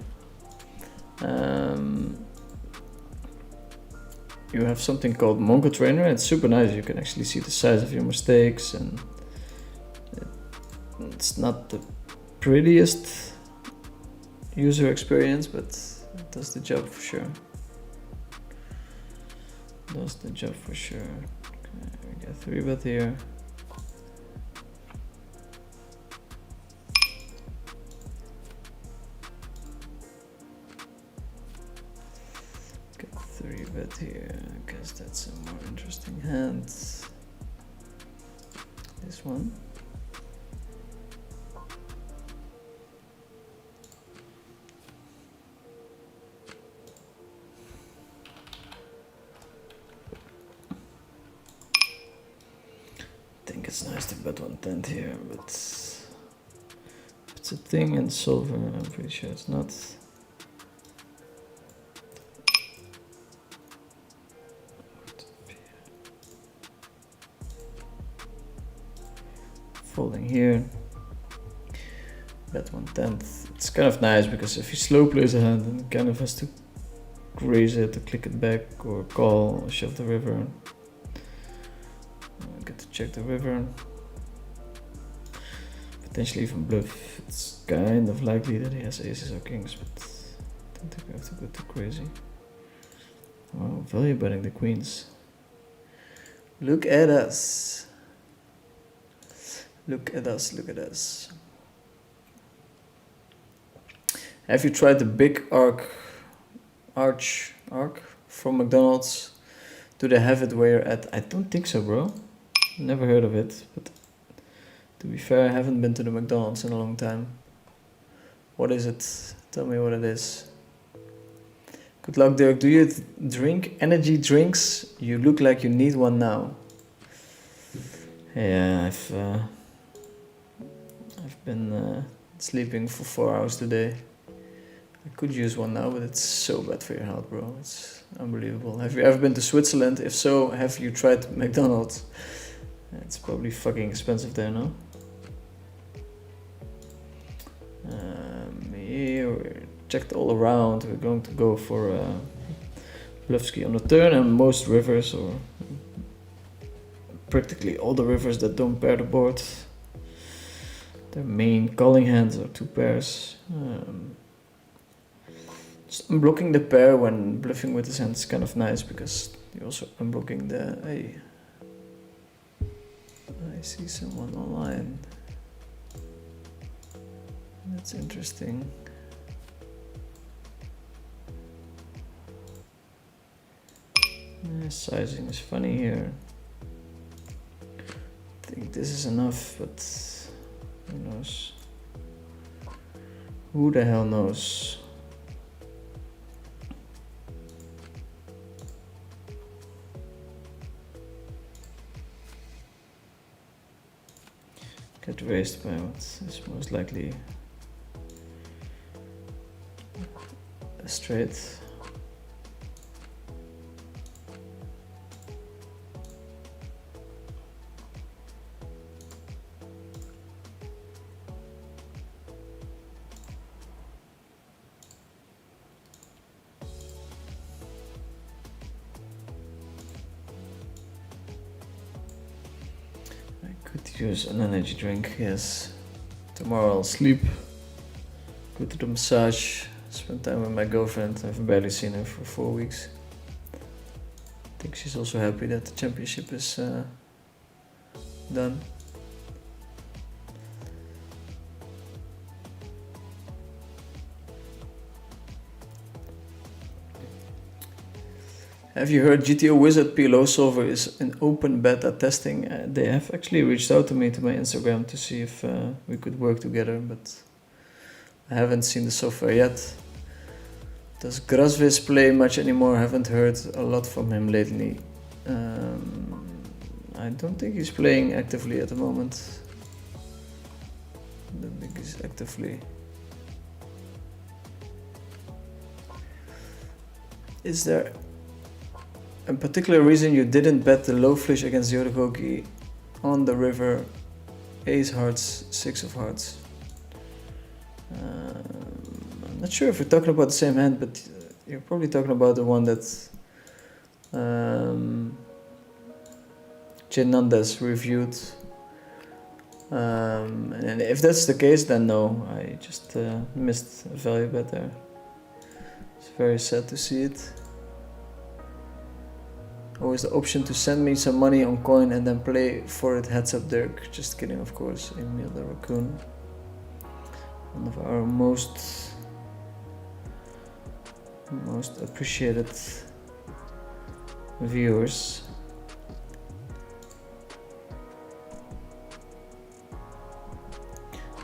You have something called Monker Trainer. It's super nice. You can actually see the size of your mistakes, and it's not the prettiest user experience, but it does the job for sure. Does the job for sure. Okay, we got 3-bet here. Got 3-bet here. I guess that's a more interesting hand. This one. I think it's nice to bet 110 here, but it's a thing in silver. I'm pretty sure it's not. Folding here. Bet 110. It's kind of nice because if he slow plays a hand, then he kind of has to raise it to click it back or call or shove the river. Get to check the river. Potentially even bluff. It's kind of likely that he has aces or kings, but I don't think we have to go too crazy. Wow, value betting the queens. Look at us. Look at us, look at us. Have you tried the big arch from McDonald's? Do they have it where you're at? I don't think so, bro. Never heard of it, but to be fair, I haven't been to the McDonald's in a long time. What is it? Tell me what it is. Good luck, Dirk. Do you drink energy drinks? You look like you need one now. Yeah, I've been sleeping for 4 hours today. I could use one now, but it's so bad for your health, bro. It's unbelievable. Have you ever been to Switzerland? If so, have you tried McDonald's? It's probably fucking expensive there, no? Here we're checked all around. We're going to go for Bluffski on the turn, and most rivers, or practically all the rivers that don't pair the board. Their main calling hands are 2 pairs. Just unblocking the pair when bluffing with his hand is kind of nice, because you're also unblocking the... Hey, I see someone online. That's interesting. Sizing is funny here. I think this is enough, but who knows? Who the hell knows? Get raised by what is most likely a straight. Use an energy drink, yes. Tomorrow I'll sleep, go to the massage, spend time with my girlfriend. I've barely seen her for 4 weeks. I think she's also happy that the championship is done. Have you heard GTO Wizard PLO Solver is in open beta testing? They have actually reached out to me to my Instagram to see if we could work together, but I haven't seen the software yet. Does Grasvis play much anymore? I haven't heard a lot from him lately. I don't think he's playing actively at the moment. I don't think he's actively. Is there a particular reason you didn't bet the low flush against Yodagoki on the river? Ace hearts, 6 of hearts. I'm not sure if we're talking about the same hand, but you're probably talking about the one that Chenandas reviewed. And if that's the case, then no, I just missed a value bet there. It's very sad to see it. Always the option to send me some money on coin and then play for it. Heads up, Dirk. Just kidding, of course. Emil the Raccoon, one of our most appreciated viewers.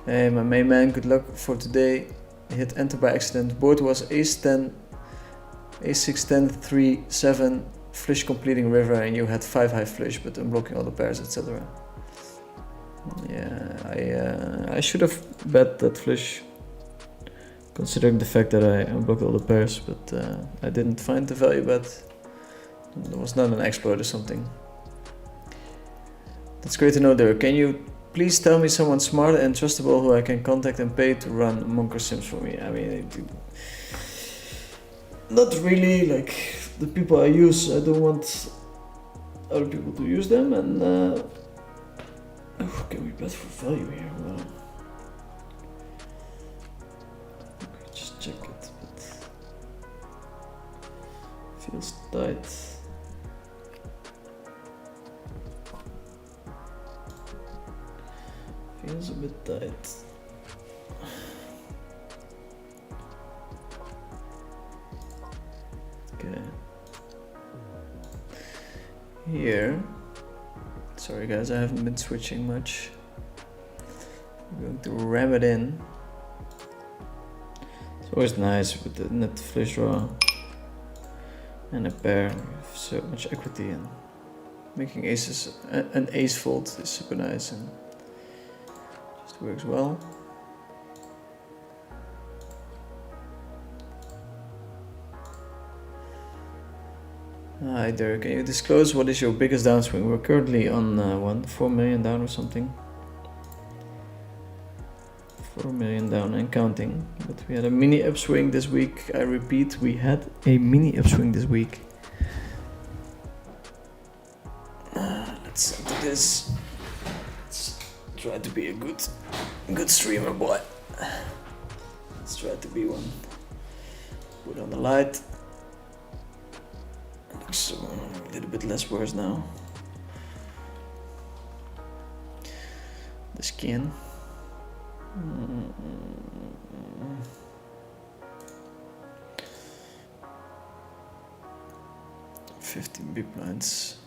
Hey, my main man, good luck for today. I hit enter by accident. Board was ace 10, ace 6, 10, 3, 7. Flush completing river, and you had 5 high flush but unblocking all the pairs, etc. Yeah, I should have bet that flush, considering the fact that I unblocked all the pairs, but I didn't find the value bet. There was not an exploit or something. That's great to know there. Can you please tell me someone smart and trustable who I can contact and pay to run Monker Sims for me? I mean, not really, like the people I use, I don't want other people to use them, and can we bet for value here? Well, okay, just check it, but feels tight. Feels a bit tight. Okay. Here. Sorry guys, I haven't been switching much. I'm going to ram it in. It's always nice with the net flush draw and a pair with so much equity, and making aces an ace fold is super nice and just works well. Hi Derek, can you disclose what is your biggest downswing? We're currently on 4 million down or something. 4 million down and counting, but we had a mini upswing this week. I repeat, we had a mini upswing this week. Let's enter this. Let's try to be a good streamer, boy. Let's try to be one. Put on the light. Looks a little bit less worse now. The skin. 15 big blinds.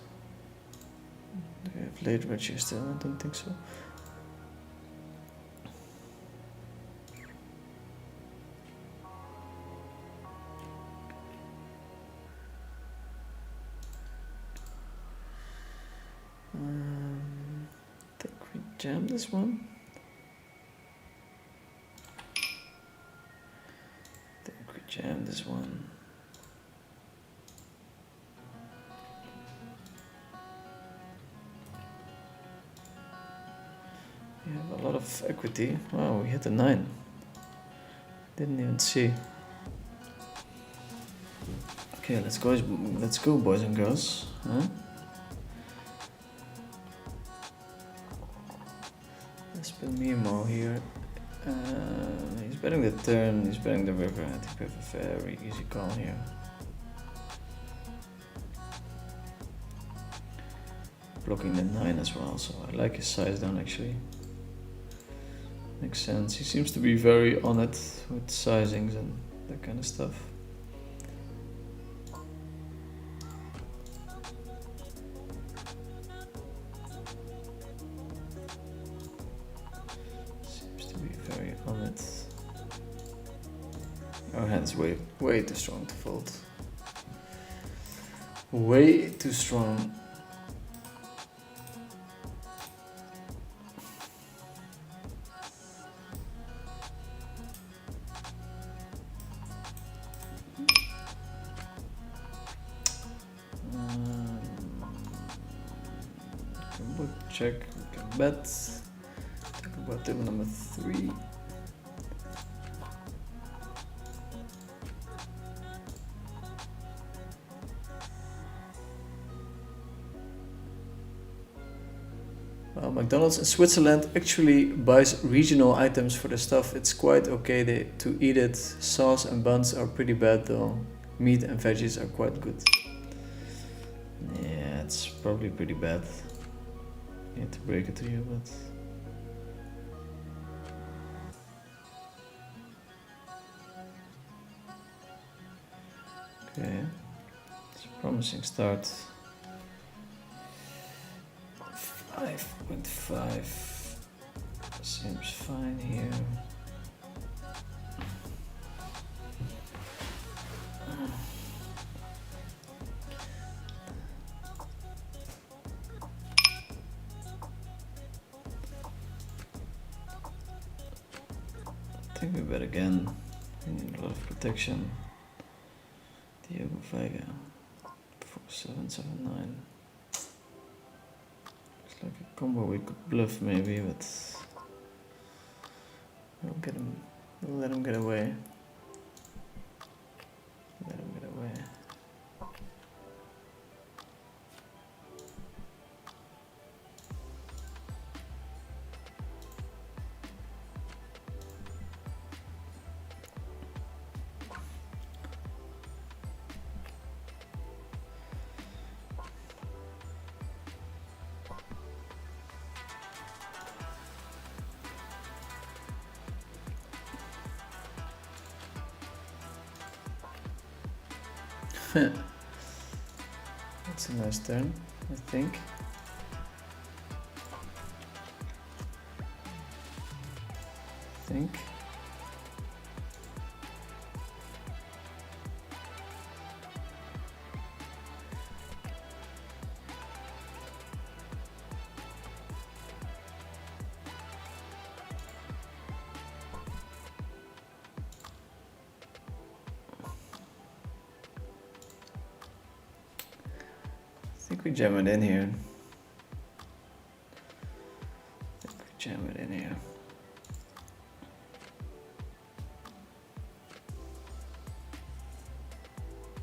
Do we have late reg here still? I don't think so. Think we jam this one. Jam this one. We have a lot of equity. Wow, we hit a 9. Didn't even see. Okay, let's go boys and girls. Huh? Let's put Mimo here. He's betting the turn, he's betting the river. I think we have a very easy call here. Blocking the 9 as well, so I like his size down actually. Makes sense. He seems to be very on it with sizings and that kind of stuff. On it. Our hand's way too strong to fold. Way too strong. We can check, we can bet. Talk about table number 3. McDonald's in Switzerland actually buys regional items for the stuff. It's quite okay to eat it. Sauce and buns are pretty bad though. Meat and veggies are quite good. Yeah, it's probably pretty bad. I hate to break it to you, but... Okay, it's a promising start. 5.5 seems fine here. I think we bet again. We need a lot of protection. Diego Vega 4779. Like a combo we could bluff maybe, but we'll let him get away. Let him get away. That's a nice turn, I think. I think we jam it in here.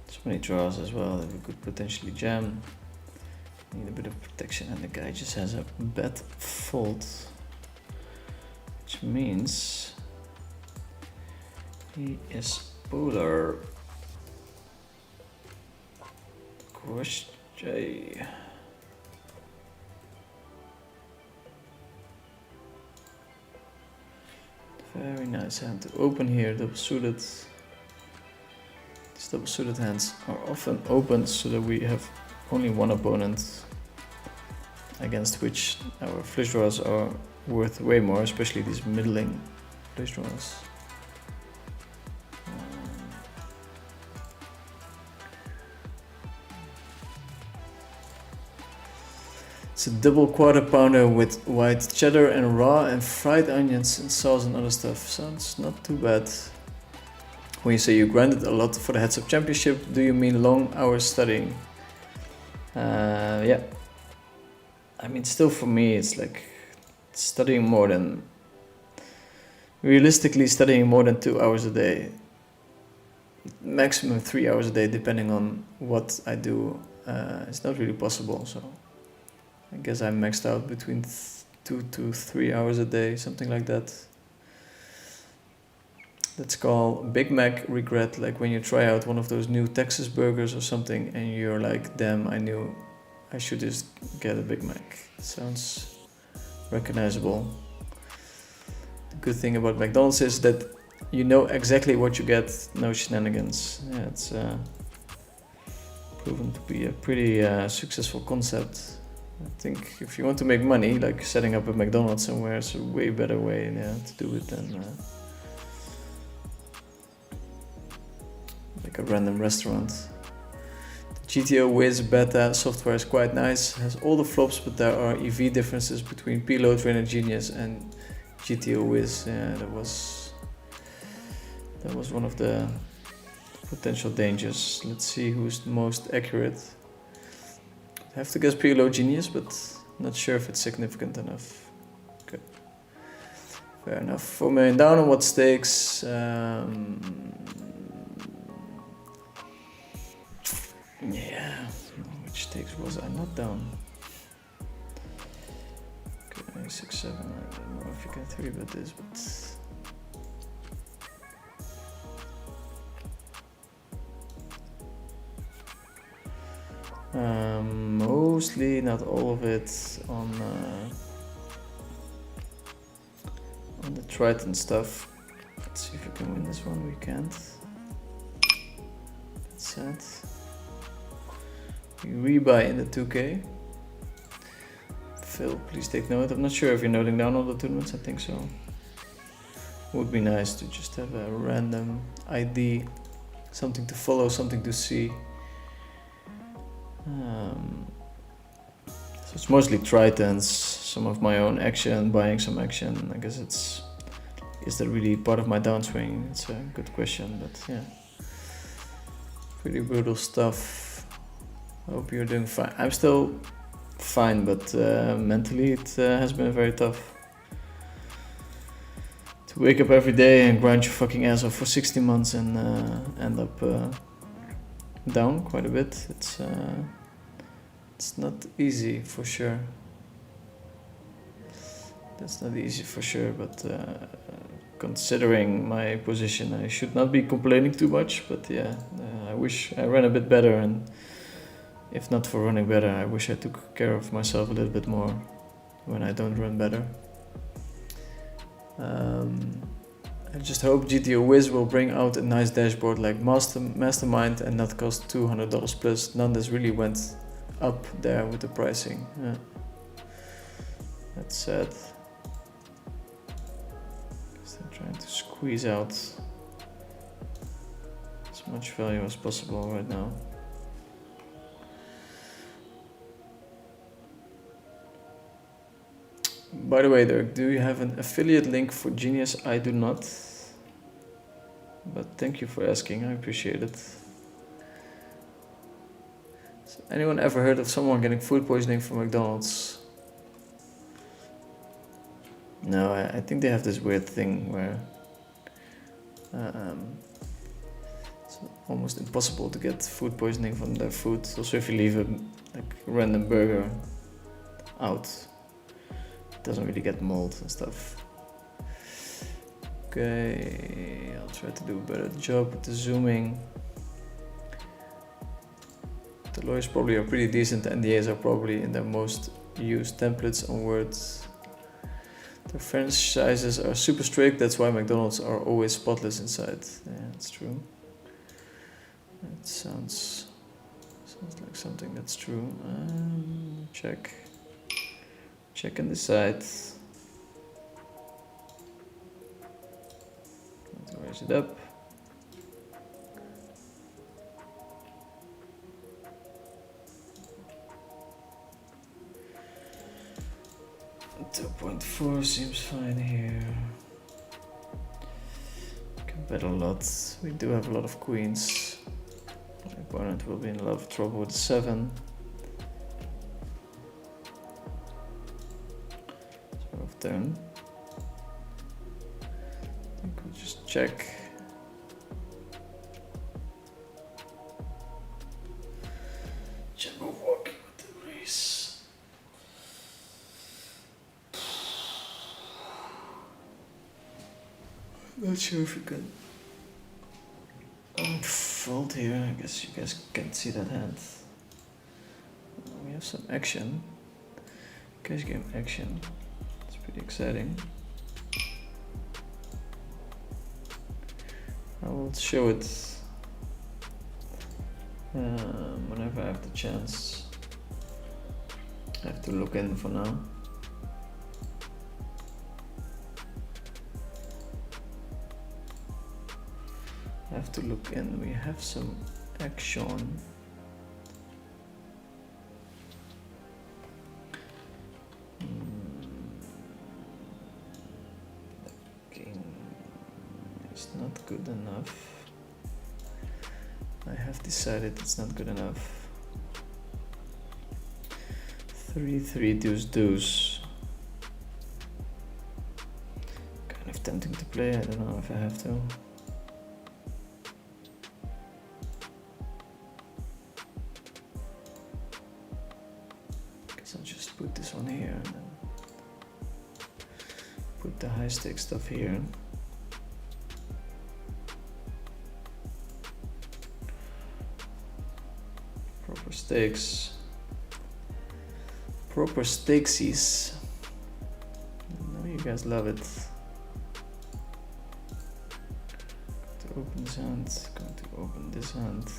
So many draws as well that we could potentially jam. Need a bit of protection, and the guy just has a bad fold, which means he is polar. Question. Very nice hand to open here, double suited. These double suited hands are often opened so that we have only one opponent against which our flush draws are worth way more, especially these middling flush draws. It's a double quarter pounder with white cheddar and raw and fried onions and sauce and other stuff. Sounds not too bad. When you say you grinded a lot for the Heads Up Championship, do you mean long hours studying? Yeah. I mean, still for me, it's like studying more than, realistically studying more than 2 hours a day. Maximum 3 hours a day, depending on what I do. It's not really possible, so I guess I'm maxed out between 2 to 3 hours a day, something like that. That's called Big Mac regret, like when you try out one of those new Texas burgers or something and you're like, damn, I knew I should just get a Big Mac. It sounds recognizable. The good thing about McDonald's is that you know exactly what you get, no shenanigans. Yeah, it's proven to be a pretty successful concept. I think if you want to make money, like setting up a McDonald's somewhere is a way better way to do it than like a random restaurant. The GTO Wiz beta software is quite nice, has all the flops, but there are EV differences between P-Load Trainer Genius and GTO Wiz. Yeah, that was one of the potential dangers. Let's see who's the most accurate. I have to guess Preload Genius, but not sure if it's significant enough. Good. Fair enough. 4 million down on what stakes? Yeah. Which stakes was I not down? Okay, 6, 7. I don't know if you can 3-bet this, but. Mostly, not all of it, on the Triton stuff. Let's see if we can win this one. We can't. That's sad. We rebuy in the 2K. Phil, please take note. I'm not sure if you're noting down all the tournaments. I think so. Would be nice to just have a random ID, something to follow, something to see. So it's mostly Tritons, some of my own action, buying some action. I guess is that really part of my downswing? It's a good question, but yeah. Pretty brutal stuff. I hope you're doing fine. I'm still fine, but mentally it has been very tough. To wake up every day and grind your fucking ass off for 60 months and end up down quite a bit. It's not easy for sure. That's not easy for sure, but considering my position, I should not be complaining too much. But yeah, I wish I ran a bit better, and if not for running better, I wish I took care of myself a little bit more when I don't run better. I just hope GTO Wiz will bring out a nice dashboard like Mastermind and not cost $200 plus. None that's really went up there with the pricing. Yeah. That's sad. I'm trying to squeeze out as much value as possible right now. By the way, Dirk, do you have an affiliate link for Genius? I do not. But thank you for asking, I appreciate it. Has anyone ever heard of someone getting food poisoning from McDonald's? No, I think they have this weird thing where it's almost impossible to get food poisoning from their food. Also, if you leave a random burger out, it doesn't really get mold and stuff. Okay, I'll try to do a better job with the zooming. The lawyers probably are pretty decent. NDAs are probably in their most used templates on Word. The franchises are super strict, that's why McDonald's are always spotless inside. Yeah, that's true. That sounds like something that's true. Check and decide. Let's raise it up. .4 seems fine here. Can bet a lot. We do have a lot of queens. My opponent will be in a lot of trouble with 7. So off turn. I think we'll just check. We're walking with the race. Not sure if you can fold here. I guess you guys can't see that hand. We have some action. Cash game action. It's pretty exciting. I will show it whenever I have the chance. I have to look in for now. Have to look in. We have some action. The king is not good enough. I have decided it's not good enough. 3-3 deuce deuce. Kind of tempting to play. I don't know if I have to. I'll just put this on here and then put the high stakes stuff here. Proper stakes. Proper stakesies. I know you guys love it. Going to open this hand. Going to open this hand.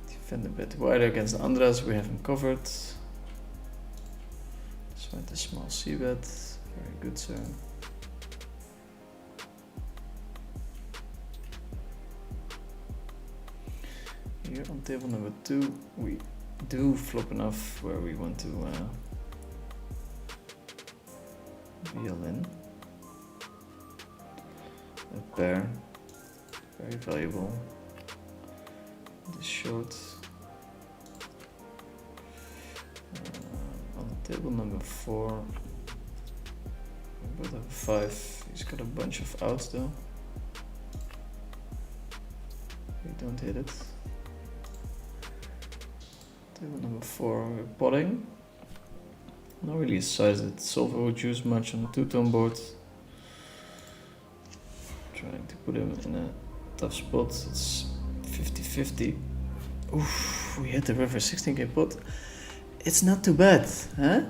Defend a bit wider against Andras, we have him covered. Let's find a small c-bet. Very good, sir. Here on table number 2, we do flop enough where we want to wheel in. A pair, very valuable. This short. On table number 4, we both have a 5. He's got a bunch of outs though. We don't hit it. Table number 4, we're potting. Not really a size that solver would use much on the two-tone board. Trying to put him in a tough spot. It's 50-50. Oof, we hit the river 16k pot. It's not too bad, huh?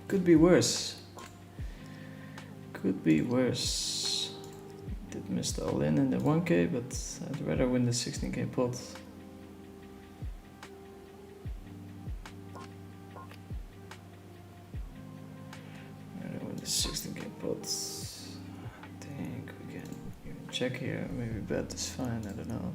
Could be worse. Could be worse. Did miss the all in the 1k, but I'd rather win the 16k pot. Rather win the 16k pot. I think we can even check here. Maybe bet is fine. I don't know.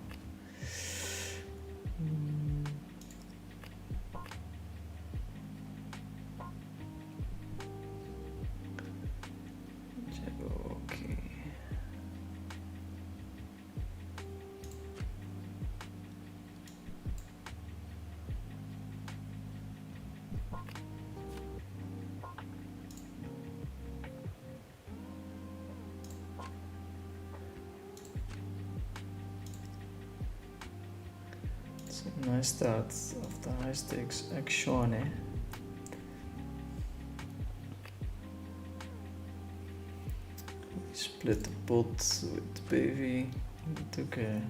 Nice start of the high stakes action, eh? We split the pot with baby. We took a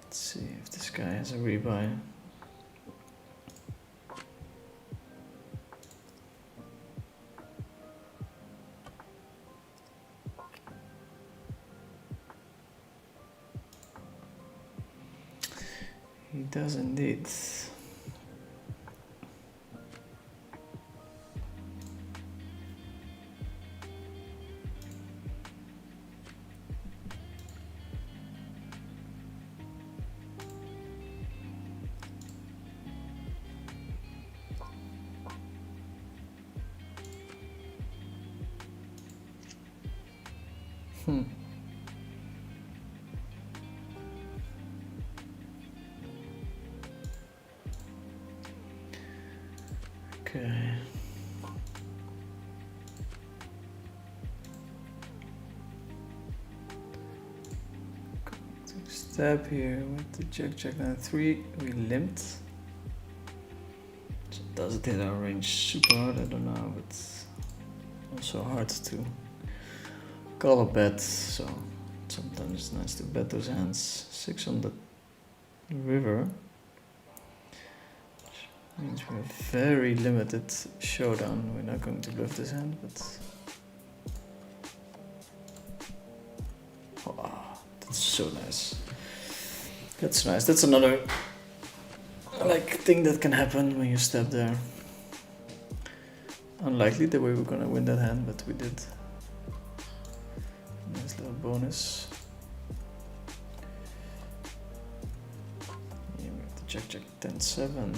let's see if this guy has a rebuy. He does indeed. Okay. Take a step here with the jack 9-3. We limped. So does it hit our range super hard? I don't know, but also hard to call a bet. So sometimes it's nice to bet those hands. 6 on the river. Means we have very limited showdown. We're not going to bluff this hand, but oh, that's so nice. That's nice. That's another like thing that can happen when you step there. Unlikely the way we're gonna win that hand, but we did. Nice little bonus. Yeah, we have to check 10-7.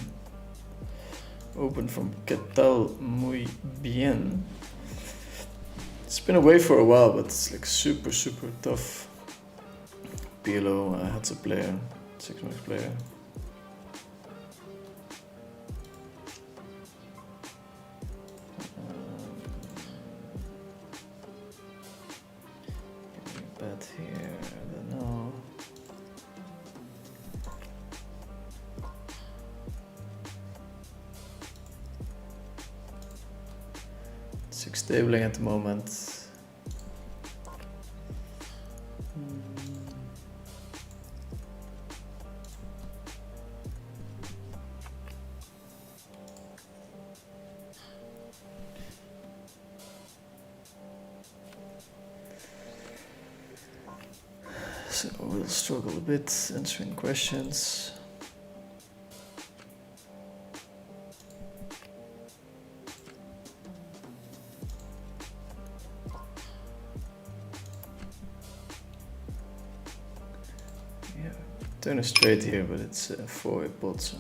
Open from Que tal muy bien. It's been away for a while, but it's like super tough. PLO heads up player, 6-max player. Bet here, I don't know. Six stabling at the moment. So we'll struggle a bit answering questions. Yeah, turn it straight here, but it's a 4-way pot, so.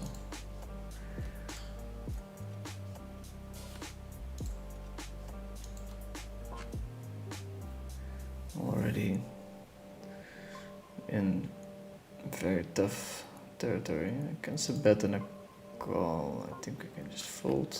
Already in very tough territory. Against a bet and a call, I think we can just fold.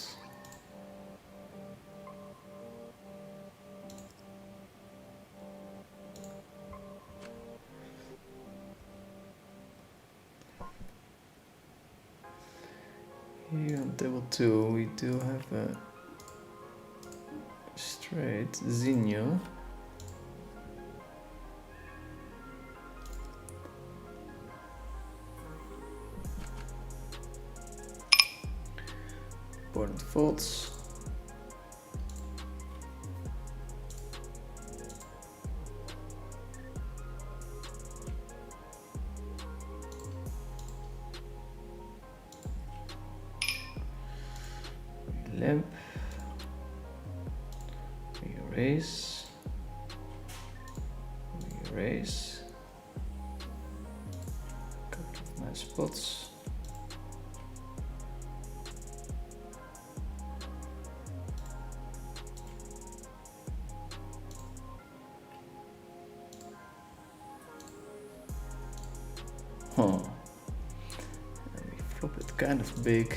Here on table 2 we do have a Straight, Zinho. Important faults. Limp. Erase. Erase. Couple of nice spots. Huh. And we flop it kind of big.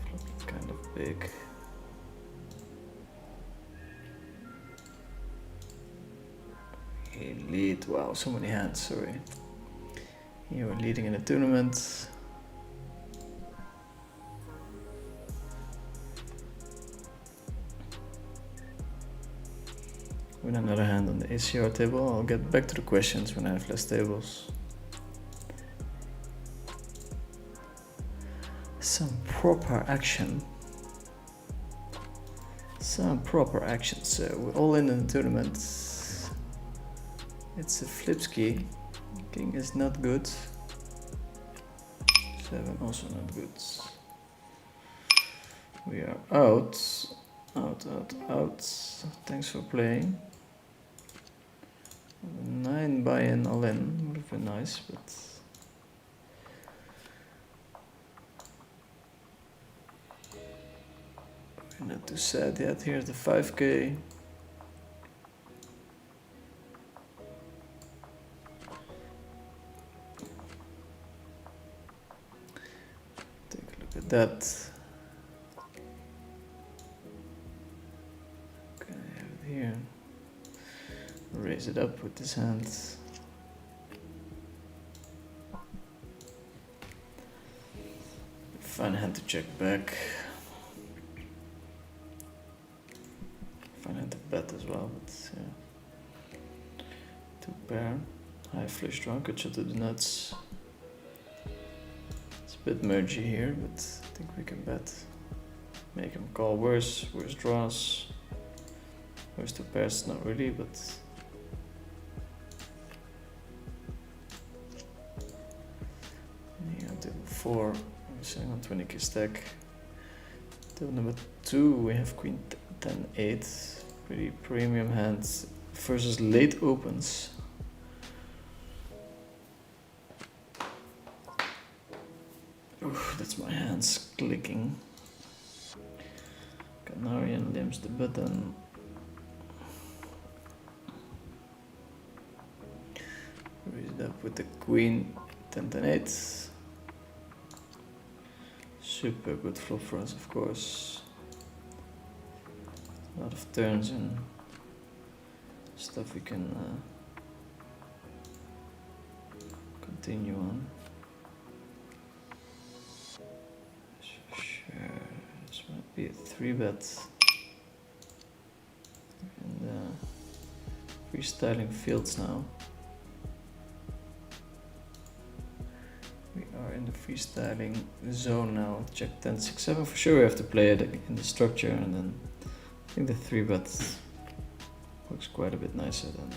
Flop it kind of big. We lead. Wow, so many hands, sorry. Here we're leading in the tournament. With another hand on the ACR table. I'll get back to the questions when I have less tables. Some proper action. Some proper action. So we're all in the tournament. It's a flipski. King is not good. 7 also not good. We are out. Out. Thanks for playing. 9 buy-in all in would have been nice, but we're not too sad yet. Here's the 5k. Take a look at that. Okay, I have it here. Raise it up with this hand. Fine hand to check back. Fine hand to bet as well, but yeah. 2 pair. High flush draw, could shot to the nuts. It's a bit mergy here, but I think we can bet. Make him call worse draws. Worse 2 pairs, not really, but table 4, we're sitting on 20k stack. Table number 2, we have queen 10 8, pretty premium hands versus late opens. Oof, that's my hands clicking. Canarian limps the button. Raise it up with the queen 10 10 8. Super good flop for us, of course. A lot of turns and stuff we can continue on. Sure, this might be a 3-bet. And freestyling fields now. In the freestyling zone now. Check 10 6 7. For sure we have to play it in the structure, and then I think the 3-bet works quite a bit nicer than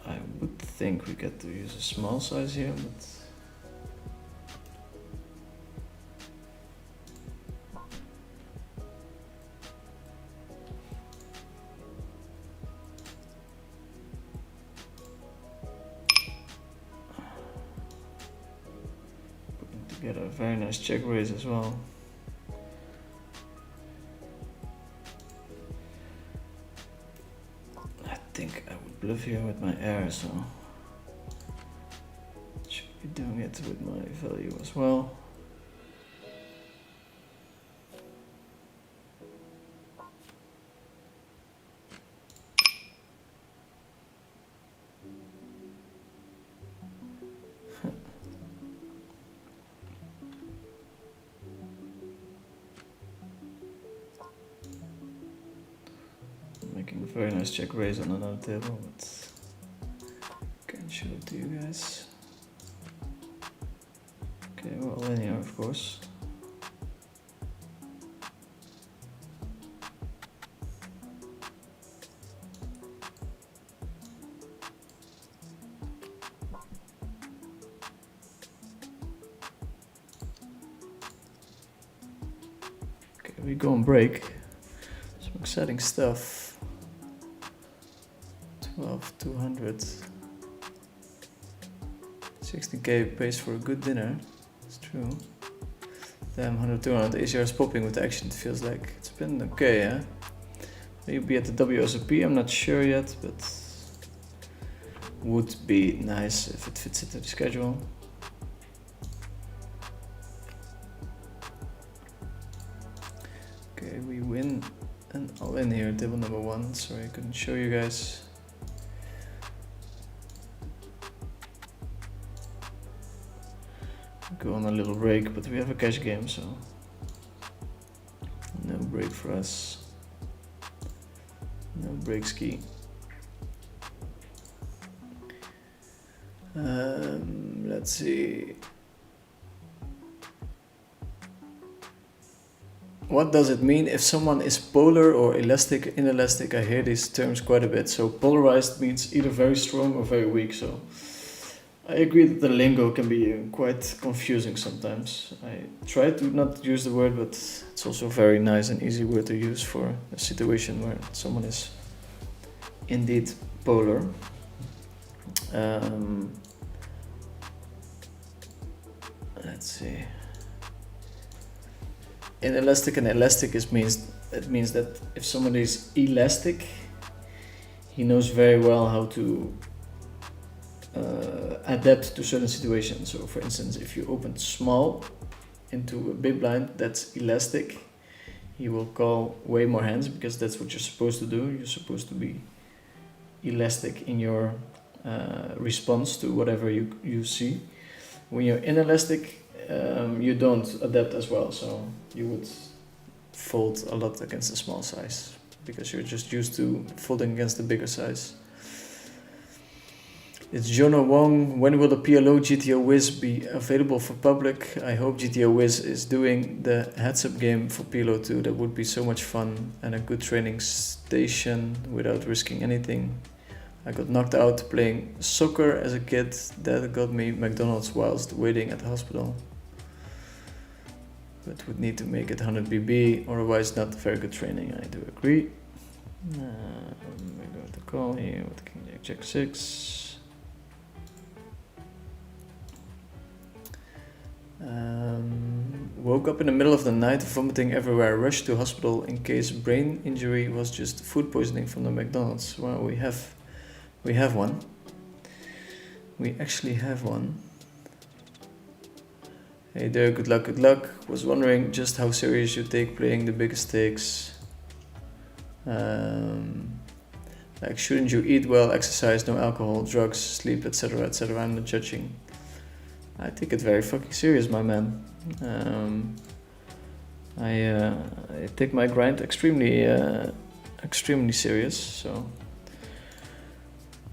I would think we get to use a small size here, but get a very nice check raise as well. I think I would bluff here with my air, so should be doing it with my value as well. very nice check raise on another table, but can't show it to you guys. Okay, well, linear, of course. Okay, we go on break. Some exciting stuff. 12,200. 16k pays for a good dinner. It's true. Damn, 100, 200. ACR is popping with action. It feels like it's been okay, yeah? Maybe at the WSOP, I'm not sure yet, but would be nice if it fits into the schedule. Okay, we win and all in here, table number 1. Sorry I couldn't show you guys. Go on a little break, but we have a cash game, so no break for us. No break ski. Let's see. What does it mean if someone is polar or elastic, inelastic? I hear these terms quite a bit. So polarized means either very strong or very weak. So I agree that the lingo can be quite confusing sometimes. I try to not use the word, but it's also a very nice and easy word to use for a situation where someone is indeed polar. Let's see. Inelastic and elastic means that if someone is elastic, he knows very well how to adapt to certain situations. So for instance, if you open small into a big blind that's elastic, he will call way more hands because that's what you're supposed to do. You're supposed to be elastic in your response to whatever you see. When you're inelastic, you don't adapt as well, so you would fold a lot against a small size because you're just used to folding against the bigger size. It's Jono Wong. When will the PLO GTO Wiz be available for public? I hope GTO Wiz is doing the heads-up game for PLO 2. That would be so much fun and a good training station without risking anything. I got knocked out playing soccer as a kid. That got me McDonald's whilst waiting at the hospital. But would need to make it 100 BB, otherwise not very good training. I do agree. We're going to call here with King Jack 6. Woke up in the middle of the night, vomiting everywhere. Rushed to hospital in case brain injury was just food poisoning from the McDonald's. Well, we have one. We actually have one. Hey there, good luck, good luck. Was wondering just how serious you take playing the biggest stakes. Like, shouldn't you eat well, exercise, no alcohol, drugs, sleep, etc., etc. I'm not judging. I take it very fucking serious, my man. I take my grind extremely serious. So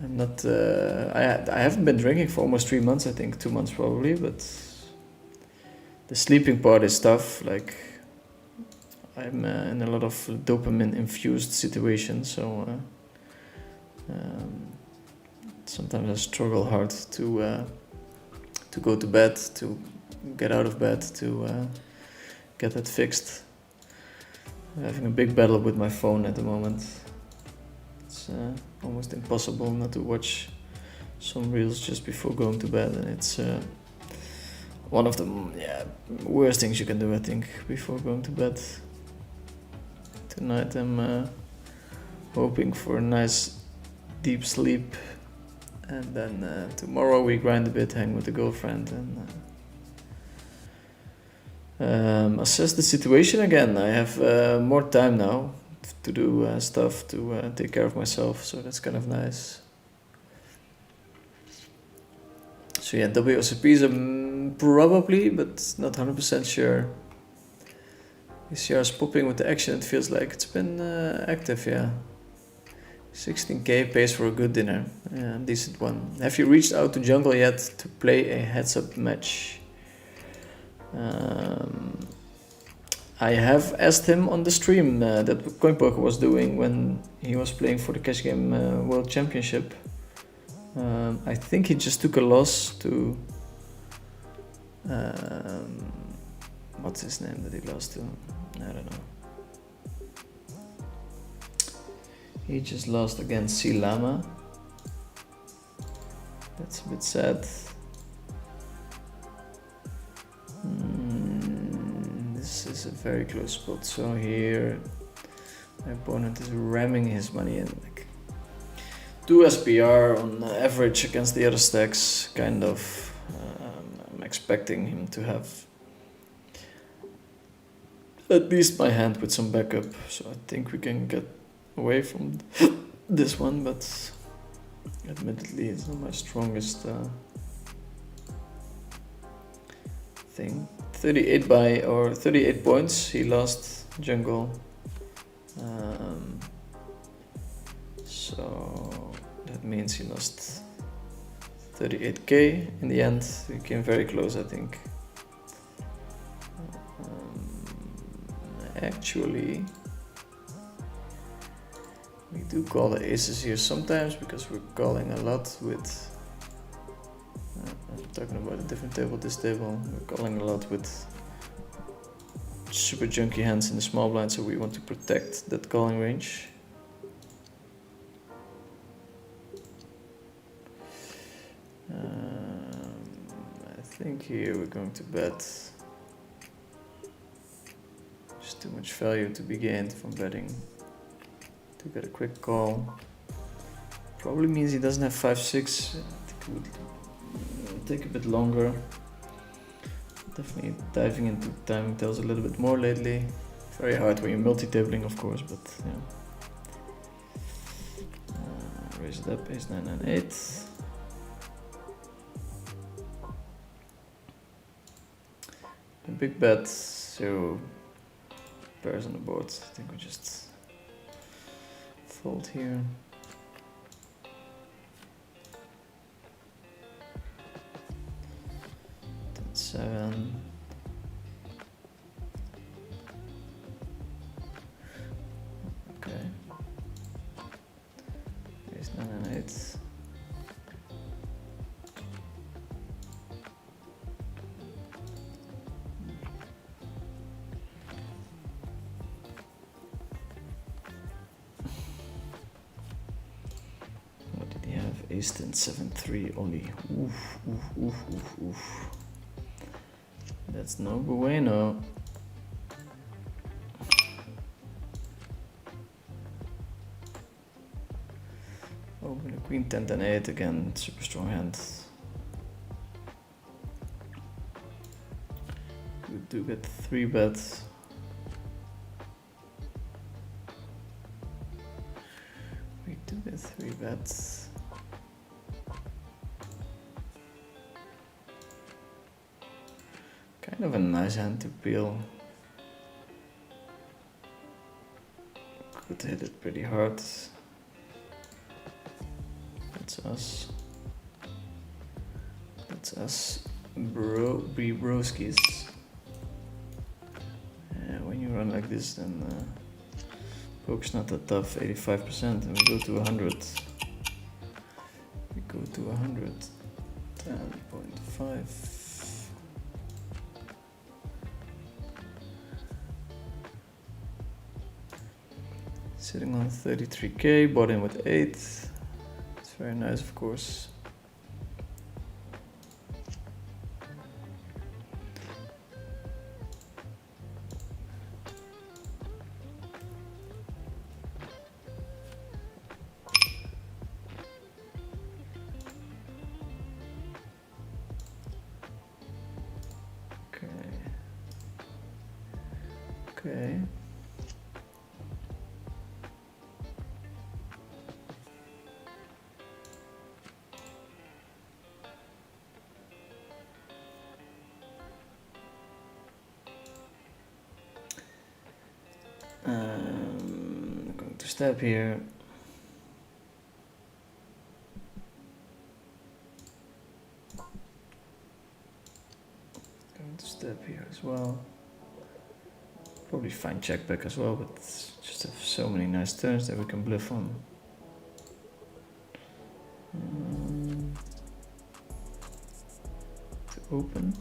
I'm not. I haven't been drinking for almost 3 months. I think 2 months probably, but the sleeping part is tough. Like, I'm in a lot of dopamine infused situations, so sometimes I struggle hard to go to bed, to get out of bed, to get that fixed. I'm having a big battle with my phone at the moment. It's almost impossible not to watch some reels just before going to bed, and it's one of the worst things you can do, I think, before going to bed. Tonight I'm hoping for a nice deep sleep, and then tomorrow we grind a bit, hang with the girlfriend, and assess the situation again. I have more time now to do stuff, to take care of myself, so that's kind of nice. So yeah, WSOPs probably, but not 100% sure. ECR is popping with the action. It feels like it's been active, yeah. 16k pays for a good dinner. Yeah, decent one. Have you reached out to jungle yet to play a heads-up match? I have asked him on the stream that CoinPoker was doing when he was playing for the Cash Game World Championship. I think he just took a loss to... what's his name that he lost to? I don't know. He just lost against C Lama. That's a bit sad. This is a very close spot. So here, my opponent is ramming his money in. Like 2 SPR on average against the other stacks. Kind of. I'm expecting him to have at least my hand with some backup. So I think we can get away from this one, but admittedly it's not my strongest thing. 38 by or 38 points he lost jungle, so that means he lost 38k in the end. He came very close, I think. Actually, we do call the aces here sometimes because we're calling a lot with I'm talking about a different table, this table. We're calling a lot with super junky hands in the small blind, so we want to protect that calling range. I think here we're going to bet. Just too much value to be gained from betting. To get a quick call. Probably means he doesn't have 5-6. I think it would take a bit longer. Definitely diving into timing tells a little bit more lately. Very hard when you're multi-tabling, of course, but yeah. Raise it up, ace 9, 9, 8. A big bet, 0 pairs on the board. I think we just fold here. 7. Okay. Ace 9 and 8. What did he have? Ace 10 7-3 only. Oof, oof, oof, oof, oof. That's no bueno. Open a queen 10 10 8 again, super strong hand. We do get 3 bets. We do get 3 bets. Kind of a nice hand to peel. Could hit it pretty hard. That's us. That's us, broskies. When you run like this, then poke's not that tough. 85%, and we go to 100. We go to 100. 10.5. Sitting on 33k, bought in with 8. It's very nice, of course. Okay. I'm going to step here. step here as well. Probably fine check back as well, but just have so many nice turns that we can bluff on. To open.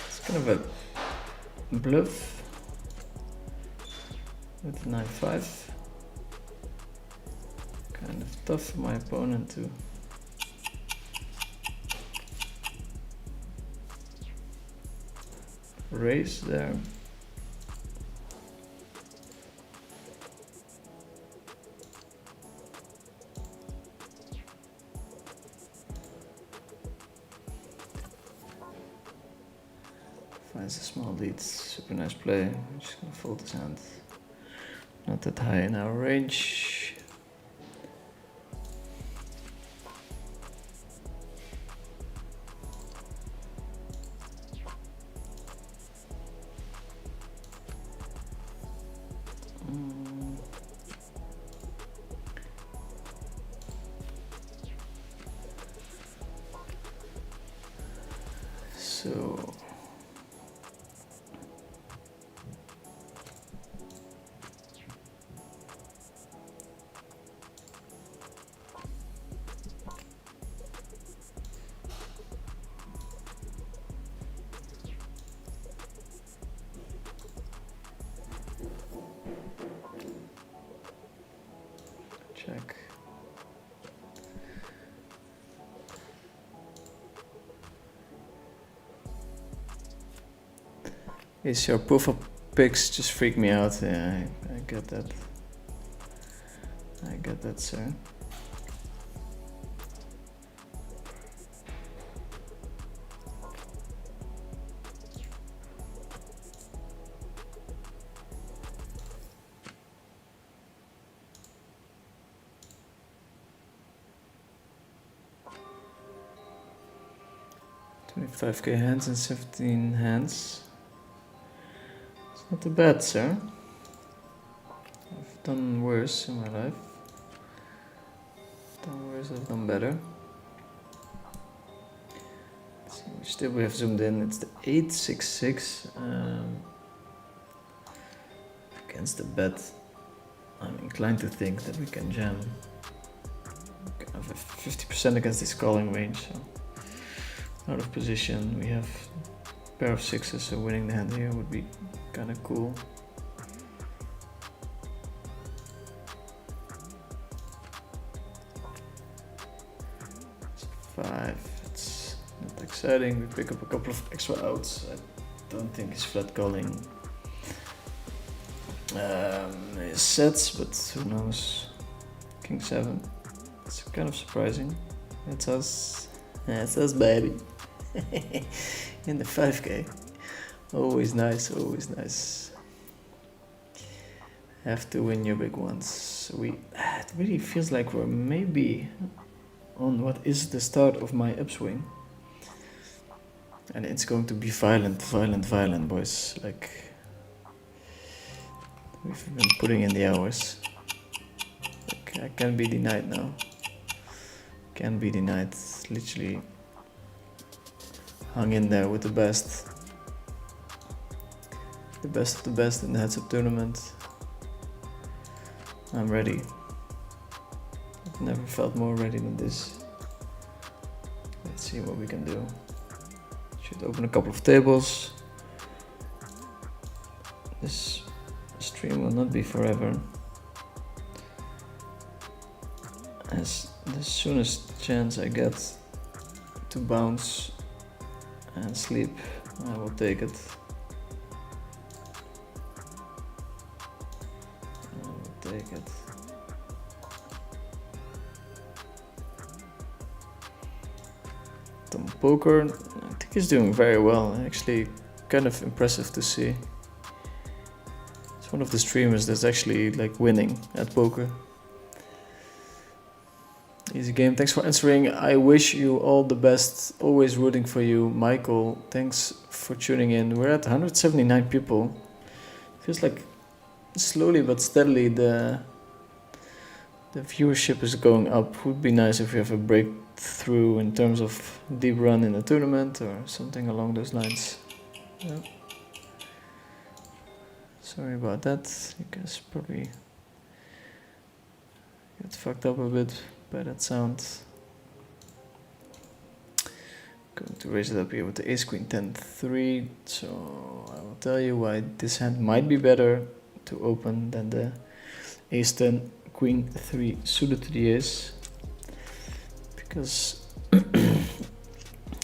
It's kind of a bluff with 9-5. Kind of tough for my opponent to raise there. Finds a small lead, super nice play. I'm just gonna fold his hand. Not that high in our range. So check. Is your puffer picks just freak me out? Yeah, I get that. I get that, sir. $25K hands and 17 hands. Not too bad, sir. I've done worse in my life. Done worse, I've done better. Let's see which table we have zoomed in. It's the 866. Against the bet, I'm inclined to think that we can jam. We have a 50% against this calling range. So out of position, we have a pair of sixes, so winning the hand here would be kind of cool. It's 5. It's not exciting. We pick up a couple of extra outs. I don't think he's flat calling his sets, but who knows? King 7. It's kind of surprising. It's us. Yeah, it's us, baby. In the 5K. Always nice, always nice. Have to win your big ones. It really feels like we're maybe on what is the start of my upswing. And it's going to be violent, violent, violent, boys. Like, we've been putting in the hours. Like, I can't be denied now. Can't be denied. Literally hung in there with the best. The best of the best in the heads-up tournament. I'm ready. I've never felt more ready than this. Let's see what we can do. Should open a couple of tables. This stream will not be forever. As the soonest chance I get to bounce and sleep, I will take it. Take it. Tom Poker, I think he's doing very well. Actually, kind of impressive to see. It's one of the streamers that's actually like winning at poker. Easy game. Thanks for answering. I wish you all the best. Always rooting for you, Michael. Thanks for tuning in. We're at 179 people. Feels like slowly but steadily the the viewership is going up. Would be nice if we have a breakthrough in terms of deep run in the tournament or something along those lines. Yeah. Sorry about that. You guys probably got fucked up a bit by that sound. Going to raise it up here with the ace queen 10-3. So I will tell you why this hand might be better to open than the ace 10 queen 3 suited to the ace, because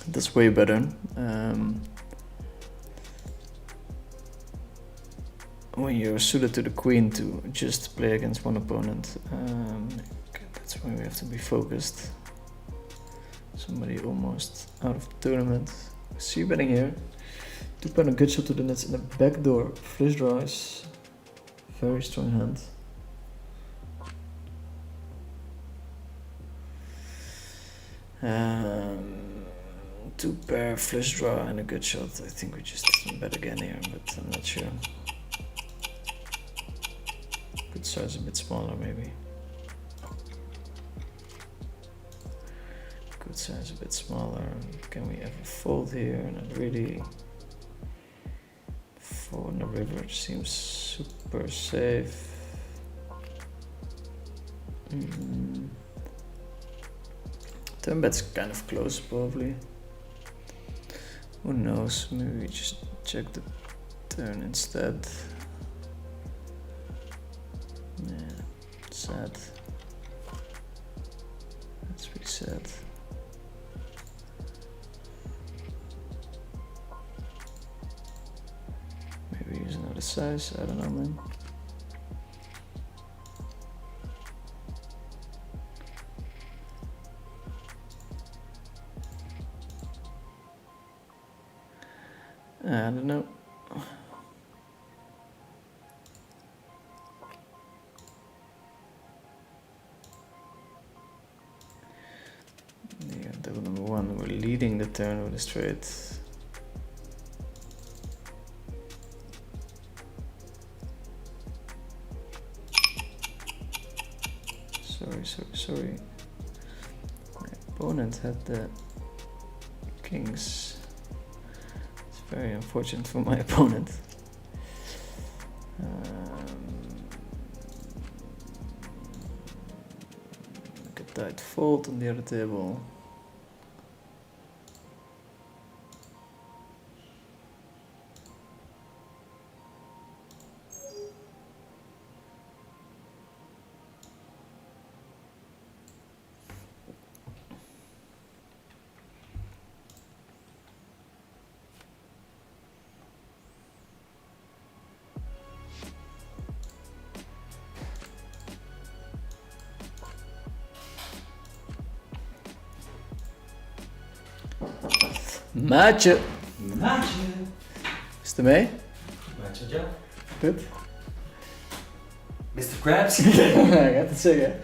that's way better. When you're suited to the queen to just play against one opponent, that's when we have to be focused. Somebody almost out of the tournament. See betting here. 2 a good shot to the nets in the backdoor. Flush draw is very strong hand. Two pair flush draw and a good shot. I think we just bet again here, but I'm not sure. Good size a bit smaller maybe. Good size a bit smaller. Can we ever fold here? Not really. 4 on the river seems super safe. Turn bet's kind of close probably. Who knows? Maybe we just check the turn instead. Yeah, sad. That's pretty sad. Maybe use another size, I don't know, man. I don't know. Yeah, double number 1, we're leading the turn with a straight. Sorry. My opponent had the kings. It's very unfortunate for my opponent. Like a tight fold on the other table. Maatje! Maatje! Is het ermee? Maatje, ja. Goed. Mr. Krabs? Ja, ik ga het zeggen.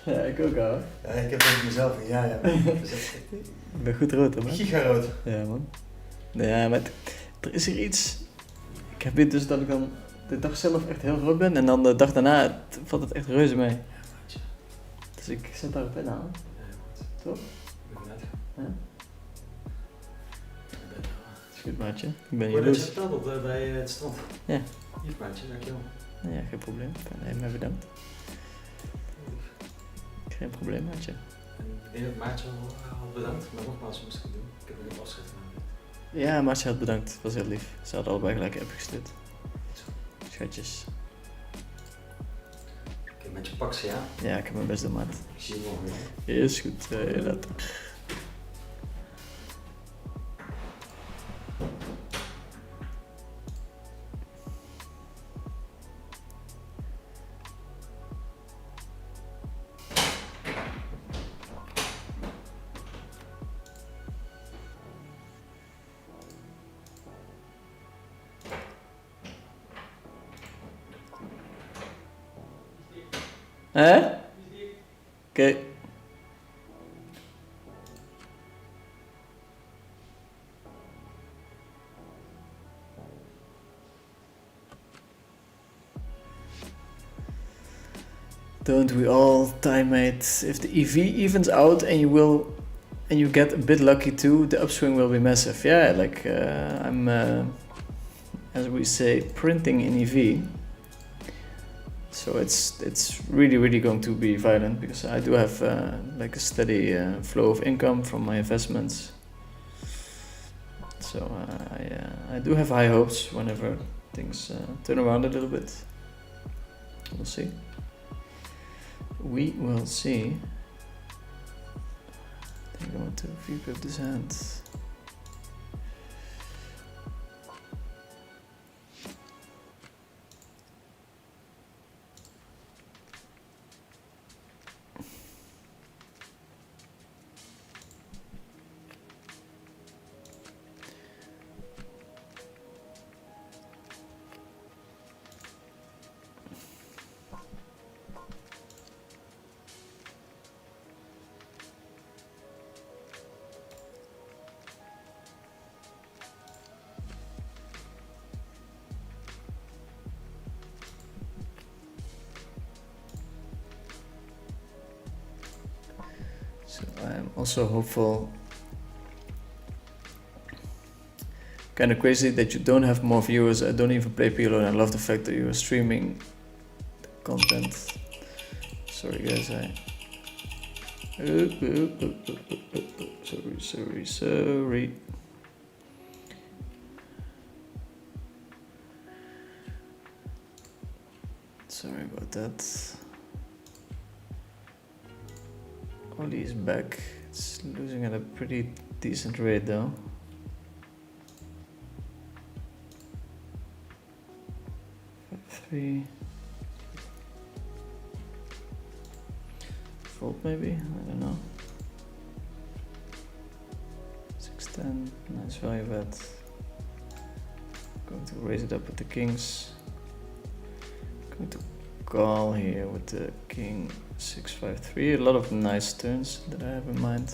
Ja, ik ook al. Ja, ik heb het mezelf in, ja. Ik ben goed rood, hoor. Gigarood. Ja, man. Ja, maar er is hier iets. Ik heb dit dus dat ik dan de dag zelf echt heel rood ben en dan de dag daarna valt het echt reuze mee. Ja, maatje. Dus ik zet daarop in aan. Ja, goed. Toch? Ik ben net. Ja. Is goed, maatje. Ik ben Word je jaloers. verteld op bij het strand? Ja. Hier, maatje, dankjewel. Ja, geen probleem. Nee, maar bedankt. Geen probleem, maatje. En ik denk dat Maatje al bedankt, maar nogmaals moest ik het doen. Ik heb er ook afscheid genomen. Ja, maatje had bedankt. Dat was heel lief. Ze hadden allebei gelijk app gestuurd. Schatjes. Oké, met je pak ze, ja? Ja, ik heb mijn best doen, maat. Ik zie je morgen weer. Is goed, later. Hè? Oké. Don't we all, tiemate? If the EV evens out and you get a bit lucky too, the upswing will be massive. Yeah, like I'm, as we say, printing in EV. So it's really going to be violent because I do have like a steady flow of income from my investments. So I do have high hopes whenever things turn around a little bit. We'll see. We will see. I'm going to flip this hand. So I'm also hopeful. Kind of crazy that you don't have more viewers. I don't even play PLO and I love the fact that you are streaming content. Sorry guys, sorry. Sorry about that. Oli is back. It's losing at a pretty decent rate though. Three. Fold maybe? I don't know. 610. Nice value bet. Going to raise it up with the kings. Going to call here with the king 653. A lot of nice turns that I have in mind.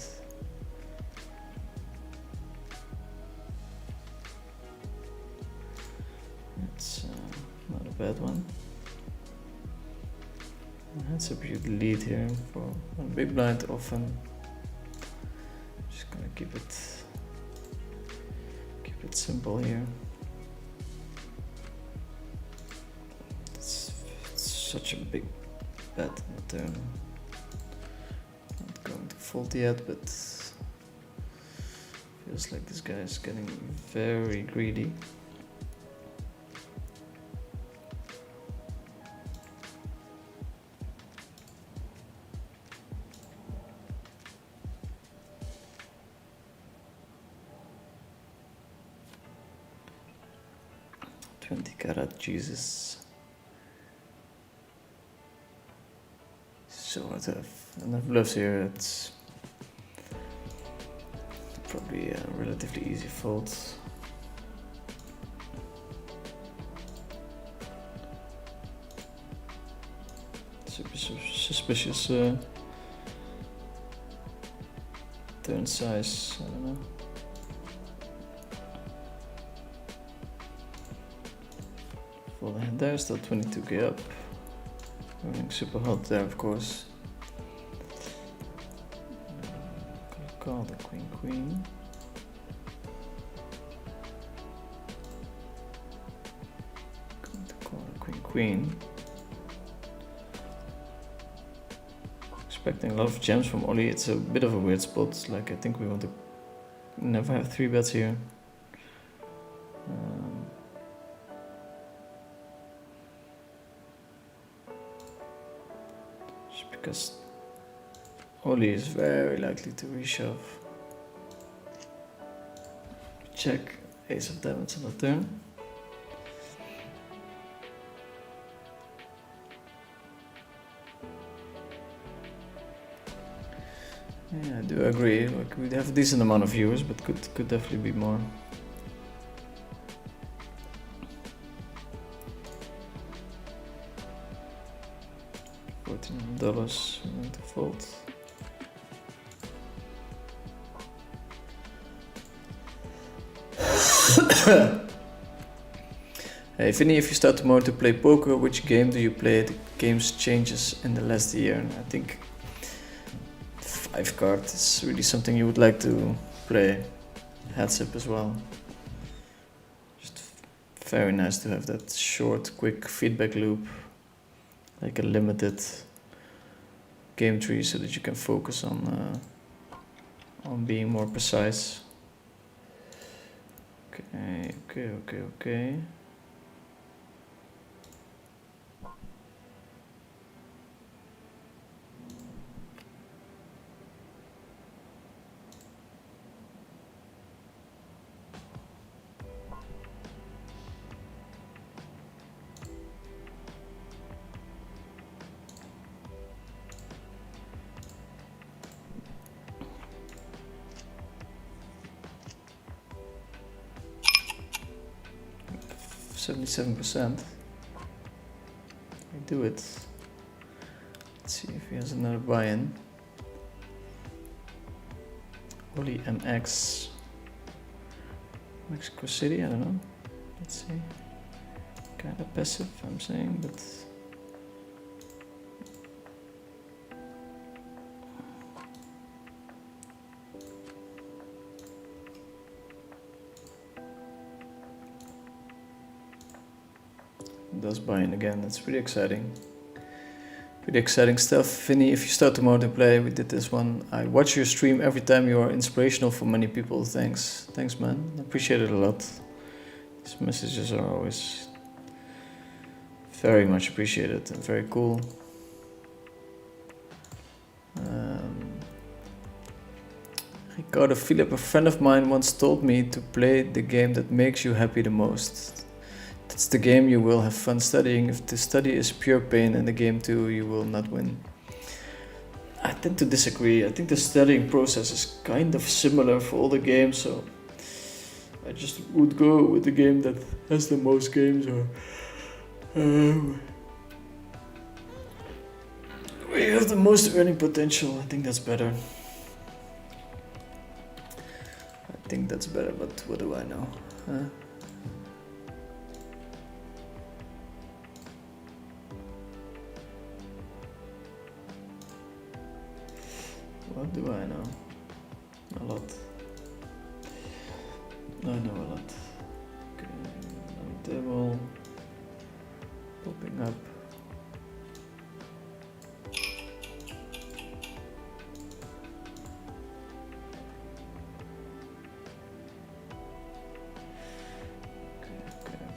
It's not a bad one. That's a good lead here for a big blind often. Just gonna keep it simple here. It's such a big bet on the turn. Not going to fold yet, but feels like this guy is getting very greedy. Jesus. So hard to have enough bluffs here. It's probably a relatively easy fold. Super suspicious turn size. I don't know. Full hand there, still 22k up. Running super hot there, of course. Gonna call the queen. Going to call the queen. Expecting a lot of jams from Oli. It's a bit of a weird spot. Like I think we want to never have 3 bets here. Because Oli is very likely to reshove. Check ace of diamonds on the turn. Yeah, I do agree. Like we have a decent amount of viewers, but could definitely be more. $14 I'm going to fold. Hey Vinny, if you start tomorrow to play poker, which game do you play? The game's changes in the last year. I think 5 card is really something you would like to play. Heads up as well. Just very nice to have that short, quick feedback loop, like a limited game tree, so that you can focus on being more precise. Okay. 77%. We do it. Let's see if he has another buy-in. Oli MX. Mexico City, I don't know. Let's see. Kinda passive, I'm saying, but does buy in again. That's pretty exciting. Pretty exciting stuff. Vinny, if you start tomorrow to play, we did this one. I watch your stream every time. You are inspirational for many people. Thanks. Thanks, man. I appreciate it a lot. These messages are always very much appreciated and very cool. Ricardo Philip, a friend of mine once told me to play the game that makes you happy the most. That's the game you will have fun studying. If the study is pure pain in the game too, you will not win. I tend to disagree. I think the studying process is kind of similar for all the games, so I just would go with the game that has the most games, or where you have the most earning potential. I think that's better. But what do I know? What do I know? A lot. I know a lot. Okay, table popping up.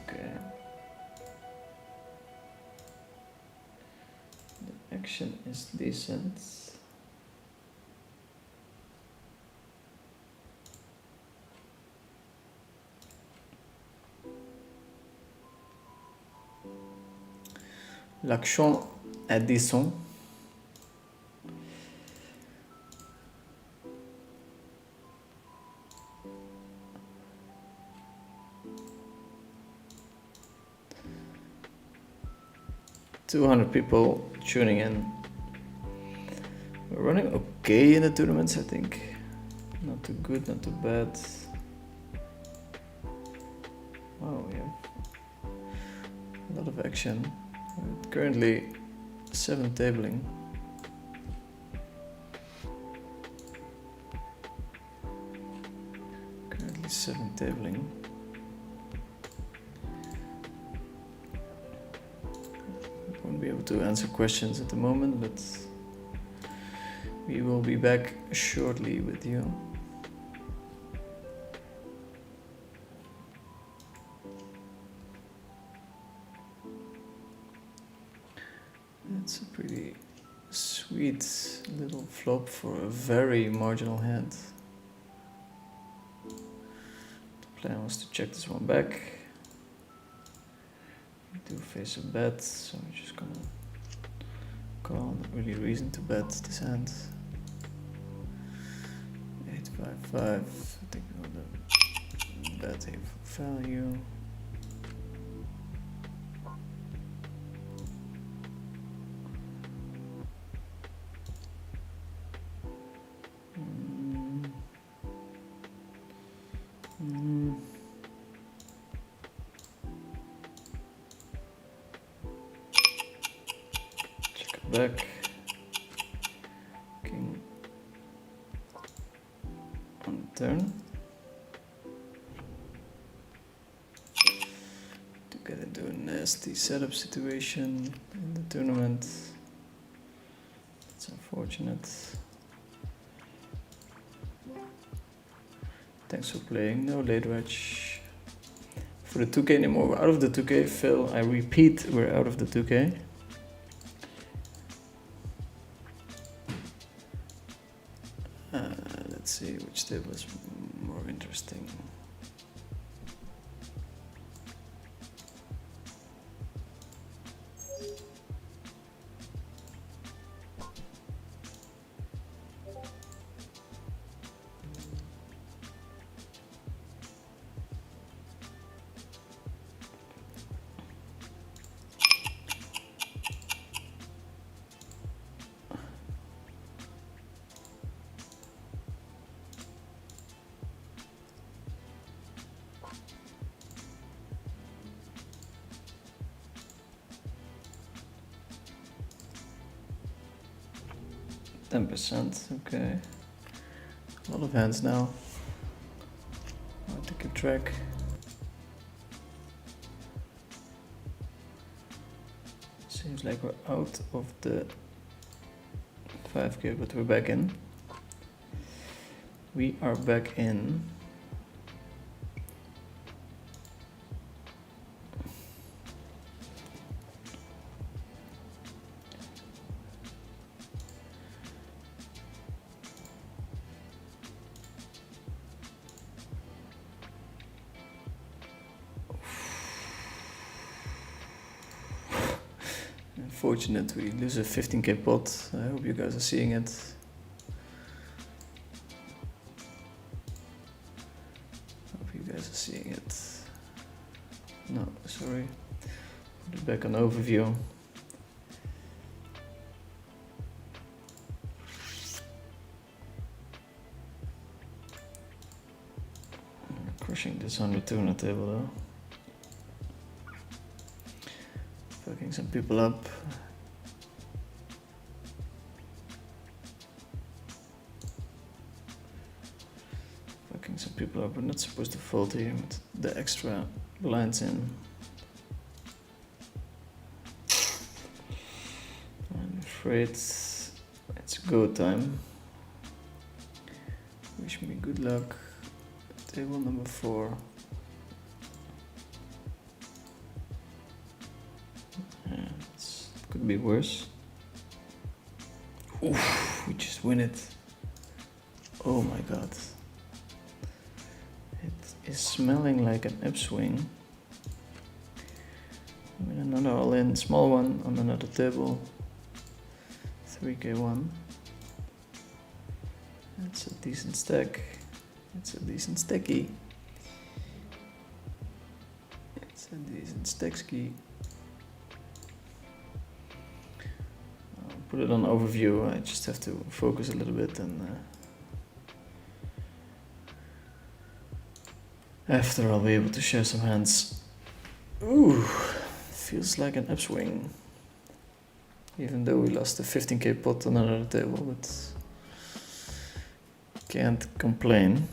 Okay. The action is decent. L'action est décent. $200 people tuning in. We're running okay in the tournaments, I think. Not too good, not too bad. Wow, we have a lot of action. Currently 7 tabling. Won't be able to answer questions at the moment, but we will be back shortly with you. That's a pretty sweet little flop for a very marginal hand. The plan was to check this one back. We do face a bet, so we're just gonna call. Not really reason to bet this hand. 8-5-5. I think we're gonna bet a value. back. King on the turn. To get into a nasty setup situation in the tournament. It's unfortunate. Thanks for playing. No late wedge. For the 2K anymore. We're out of the 2K, Phil. I repeat, we're out of the 2K. Let's see which table is more interesting. %, okay. A lot of hands now. Hard to keep track. Seems like we're out of the 5K, but we're back in. We are back in. Unfortunate, we lose a 15K pot. I hope you guys are seeing it. Hope you guys are seeing it. No, sorry. Put it back on overview. Crushing this 102 on the table though. Fucking some people up. Fucking some people up. We're not supposed to fold here with the extra blinds in. I'm afraid it's go time. Wish me good luck. Table number 4. Could be worse. Oof, we just win it. Oh my god. It is smelling like an upswing. With another all-in small one on another table. 3K1. That's a decent stack. It's a decent stacky. It's a decent stack ski. Put it on overview. I just have to focus a little bit, and after I'll be able to share some hands. Ooh, feels like an upswing. Even though we lost a 15K pot on another table, but can't complain.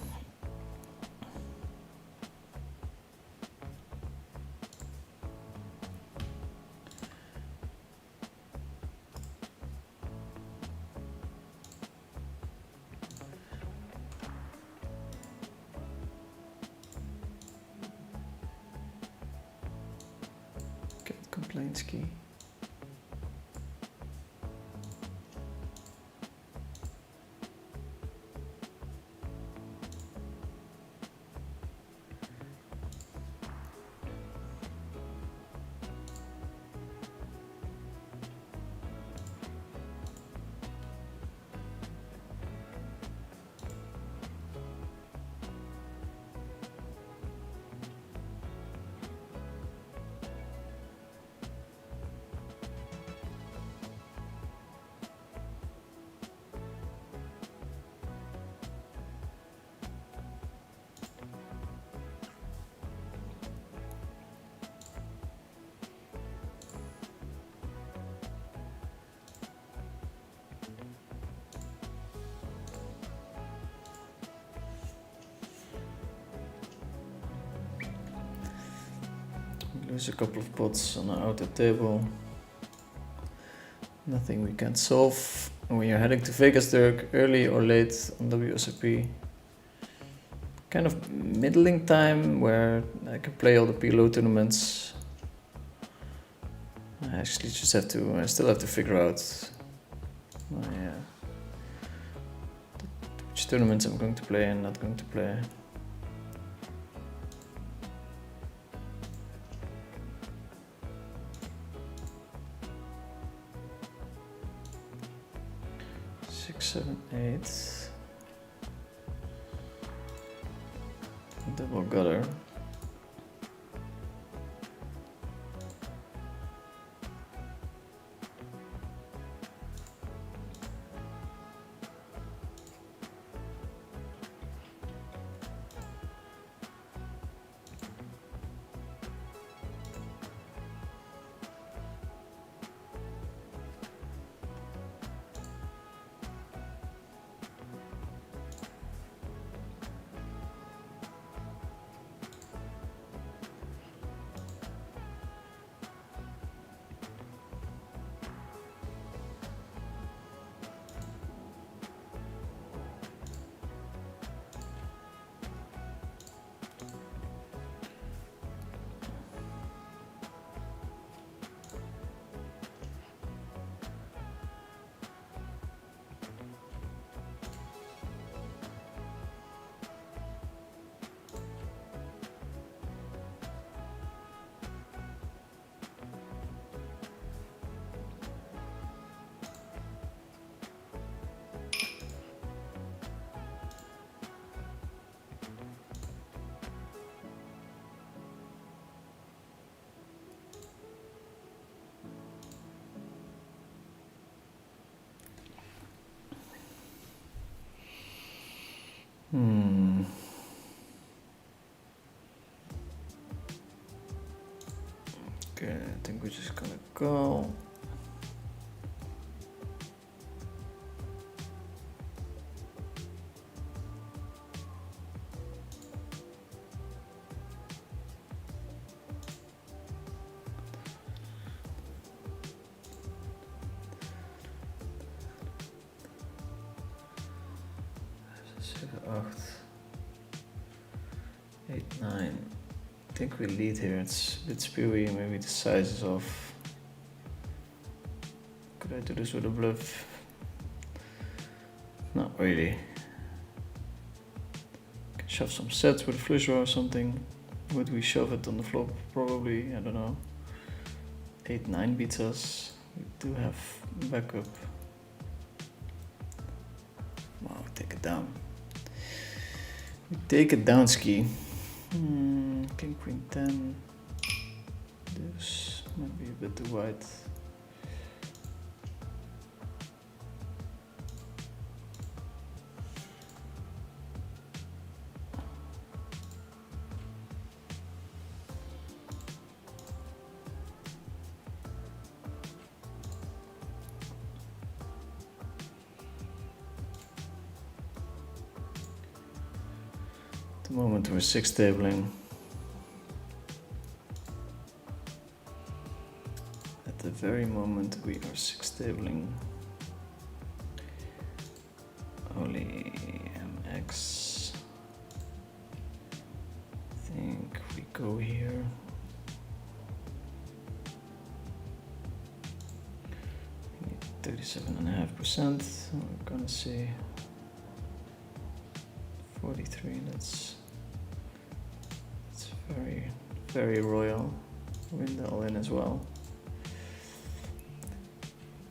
Complaint ski. lose a couple of pots on our outer table. Nothing we can't solve. We are heading to Vegas Dirk early or late on WSOP. Kind of middling time where I can play all the PLO tournaments. I actually just have to, I still have to figure out my, which tournaments I'm going to play and not going to play. Six, 7, 8. Double gutter. Okay, I think we're just gonna go. Eight, 9. I think we lead here. It's a bit spewy. Maybe the size is off. Could I do this with a bluff? Not really. Can shove some sets with a flush draw or something. Would we shove it on the flop? Probably. I don't know. 8, 9 beats us. We do have backup. Wow, take it down. We take it down ski. King, queen, 10. This might be a bit too wide. At the moment we're 6 tabling. At the very moment we are 6 tabling. Only MX. I think we go here. We need 37.5%. We're gonna say 43. That's very, very royal. Win the all in as well.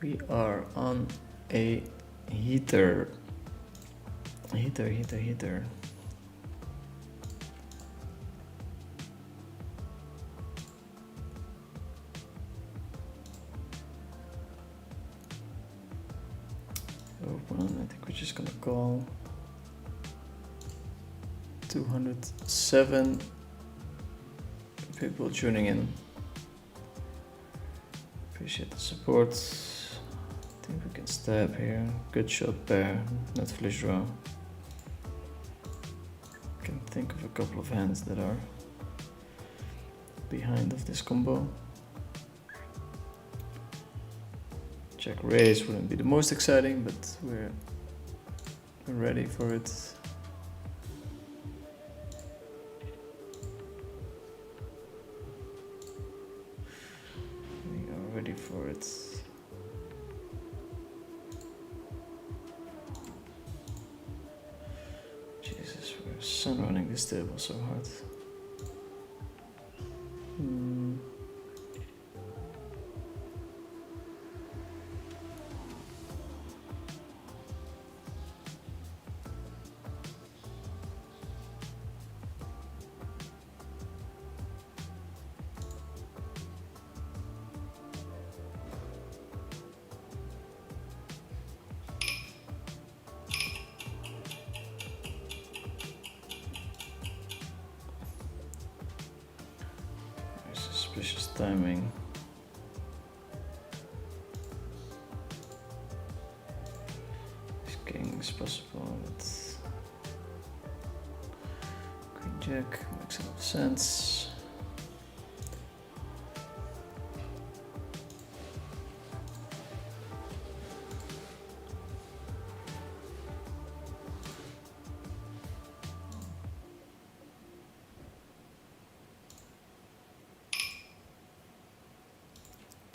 We are on a heater. Heater. Open. I think we're just gonna call. 207 people tuning in. Appreciate the support. I think we can stab here. Good shot pair, not flush draw. Can think of a couple of hands that are behind of this combo. Check raise wouldn't be the most exciting, but we're ready for it. We are ready for it. Jesus, we're sunrunning this table so hard. Suspicious timing. This king is possible, but queen jack makes a lot of sense.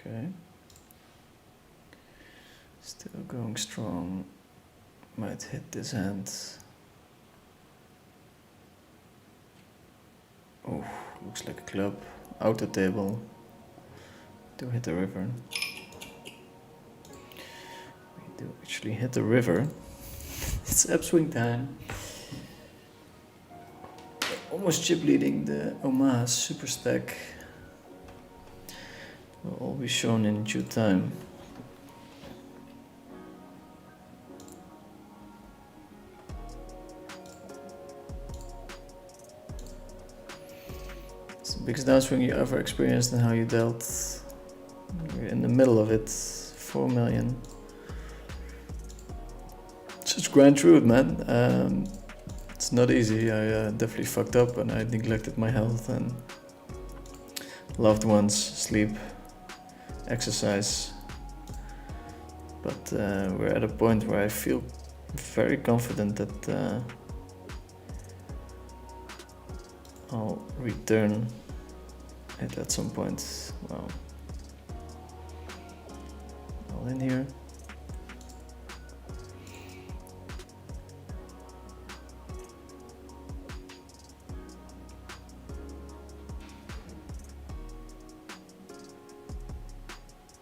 Okay. Still going strong. Might hit this hand. Oh, looks like a club. Out the table. Do hit the river. We do actually hit the river. It's upswing time. Almost chip leading the Omaha super stack. Will all be shown in due time. It's the biggest downswing you ever experienced and how you dealt. You're in the middle of it. 4 million. Just grind through it, man. It's not easy. I definitely fucked up and I neglected my health and loved ones, sleep, exercise, but we're at a point where I feel very confident that I'll return it at some point. Wow. All in here.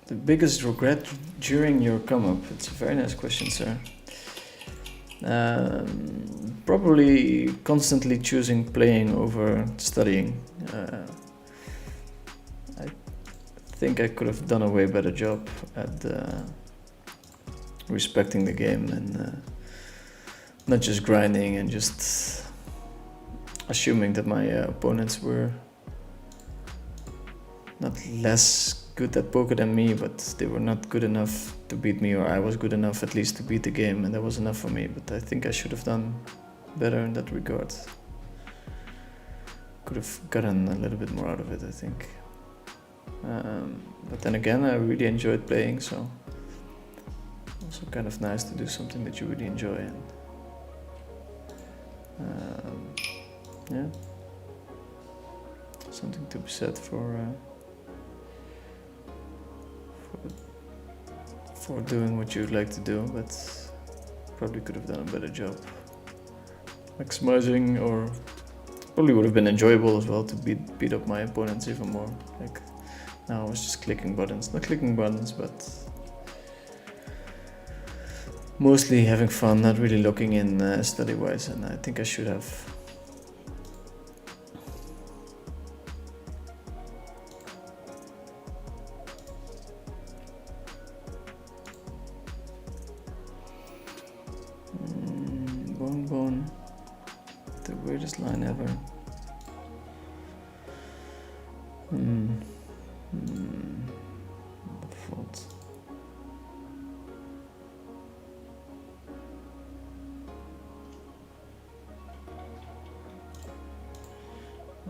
The biggest regret during your come up? It's a very nice question, sir. Probably constantly choosing playing over studying. I think I could have done a way better job at respecting the game and not just grinding and just assuming that my opponents were not less good at poker than me, but they were not good enough to beat me, or I was good enough at least to beat the game, and that was enough for me. But I think I should have done better in that regard. Could have gotten a little bit more out of it, I think. But then again, I really enjoyed playing, so also kind of nice to do something that you really enjoy. And yeah, something to be said for doing what you'd like to do, but probably could have done a better job maximizing, or probably would have been enjoyable as well to beat up my opponents even more. Like now I was just clicking buttons, not clicking buttons, but mostly having fun, not really looking in study wise, and I think I should have. Bone, the weirdest line ever. Fault.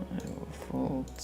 I will fault.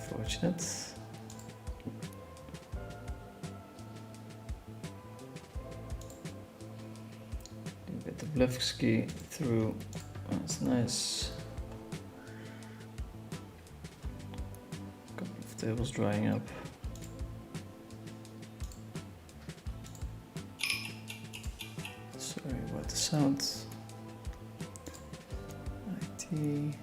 Unfortunate. You get the Blefsky through. That's nice. Couple of tables drying up. Sorry about the sound. IT.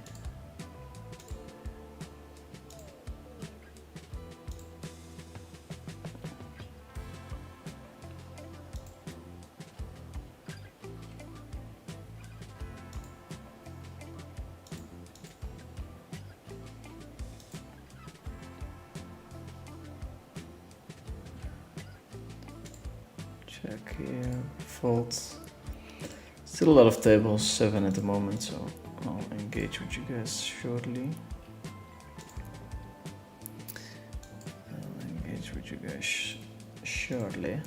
Check here, fold. Still a lot of tables, 7 at the moment, so I'll engage with you guys shortly. Shortly.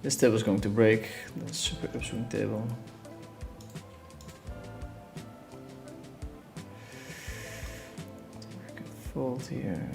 This table is going to break, the super upswing table. I can fold here.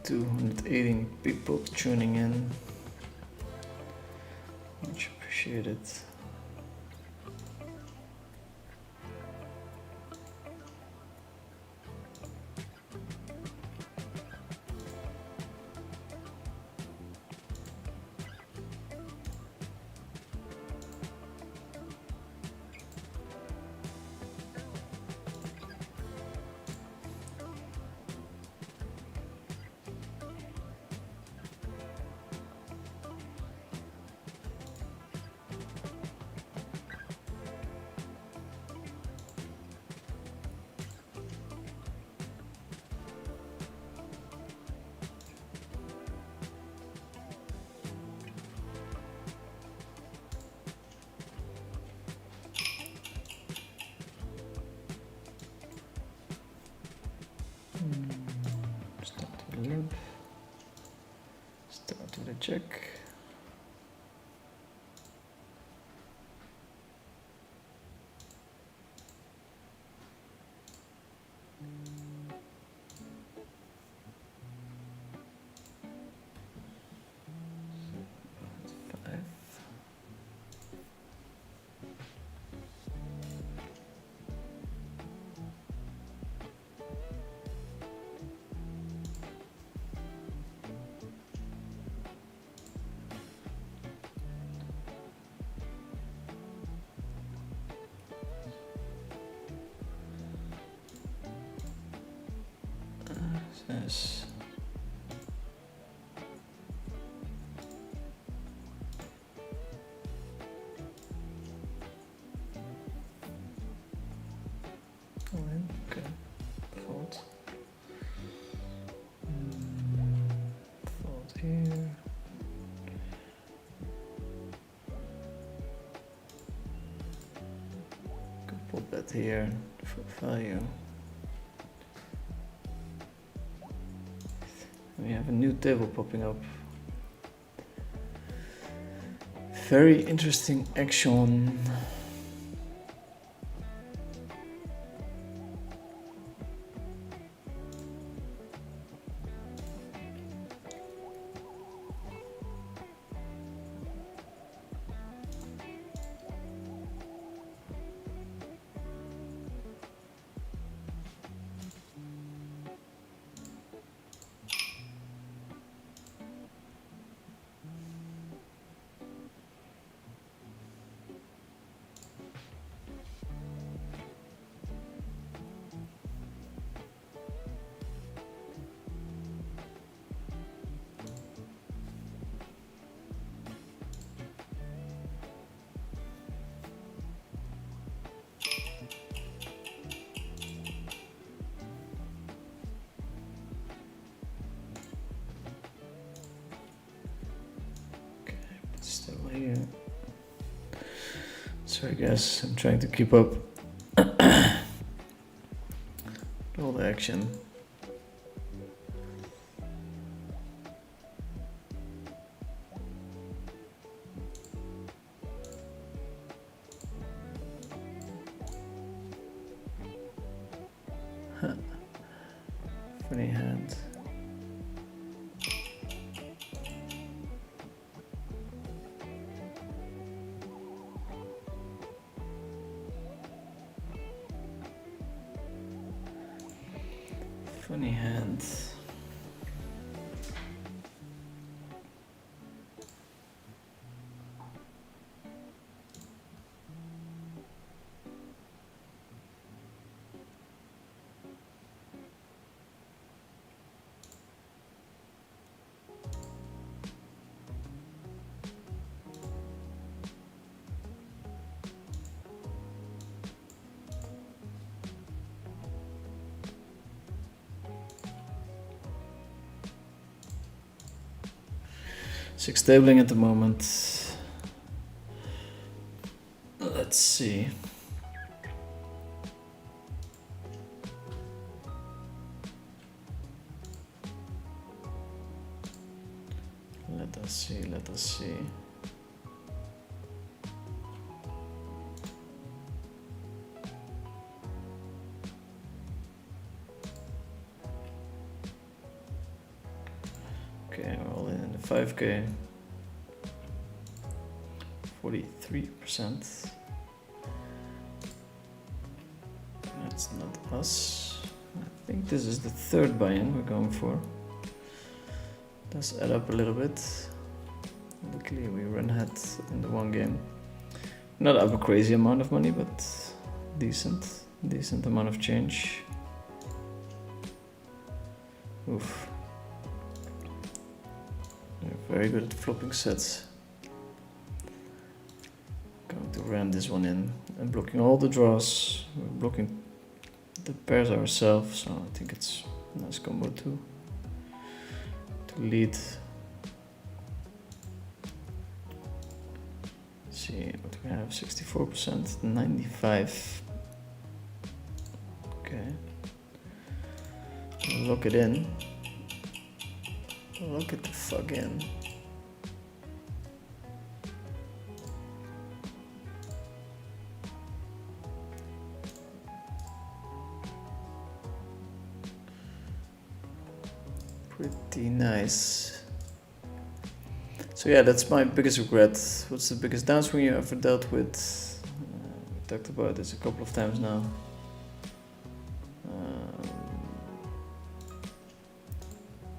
$218 people tuning in. Much appreciated. Start to the limp. Start to the check. Yes. All in. Okay. Fold. Fold here. Couple bet here for value. We have a new table popping up. Very interesting action. Sorry guys, I'm trying to keep up all the action. Huh. Funny hand. Funny hand. Six tabling at the moment. Let's see. Let us see, let us see. Okay, we're all in the 5K. 43%. That's not us. I think this is the third buy-in we're going for. Does add up a little bit. Luckily we ran ahead in the one game. Not up a crazy amount of money, but decent amount of change. Oof. We're very good at flopping sets. Going to ram this one in and blocking all the draws. We're blocking the pairs ourselves, so I think it's a nice combo to lead. Let's see what we have, 64%, 95. Okay. Lock it in. Lock it the fuck in. Pretty nice. So yeah, that's my biggest regret. What's the biggest downswing you ever dealt with? We talked about this a couple of times now.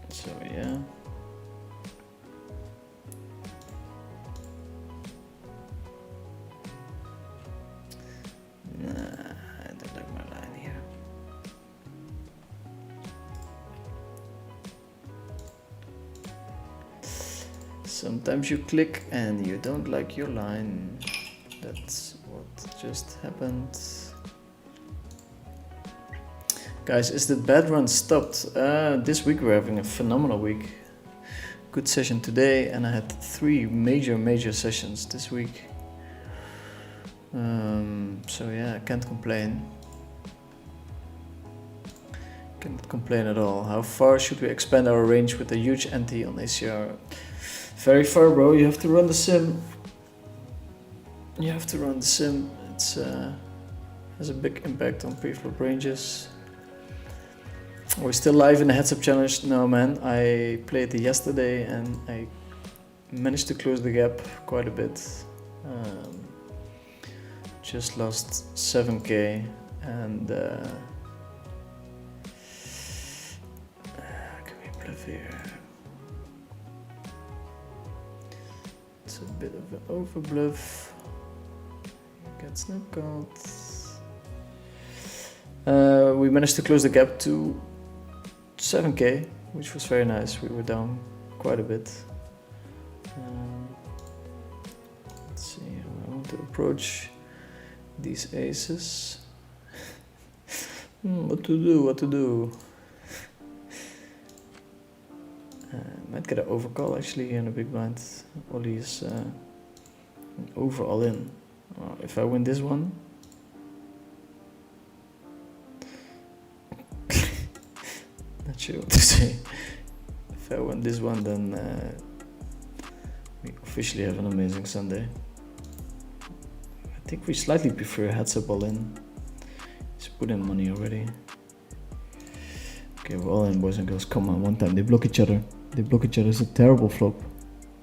So yeah. Nah, I don't like my line here. Sometimes you click and you don't like your line. That's what just happened. Guys, is the bad run stopped? This week we're having a phenomenal week. Good session today, and I had 3 major sessions this week. So yeah, I can't complain. Can't complain at all. How far should we expand our range with a huge ante on ACR? Very far, bro. You have to run the sim. You have to run the sim. It's has a big impact on preflop ranges. Are we still live in the heads up challenge? No, man. I played it yesterday and I managed to close the gap quite a bit. Just lost 7k and can we bluff here? It's a bit of an over bluff. Gets no called. We managed to close the gap to 7k, which was very nice. We were down quite a bit. Let's see how I want to approach these aces. What to do? Might get an overcall actually here in the big blind. Ollie is over all in. If I win this one, not sure what to say. If I win this one, then we officially have an amazing Sunday. I think we slightly prefer heads up all in. Let's put in money already. Okay, we're all in, boys and girls. Come on, one time. They block each other. They block each other. It's a terrible flop.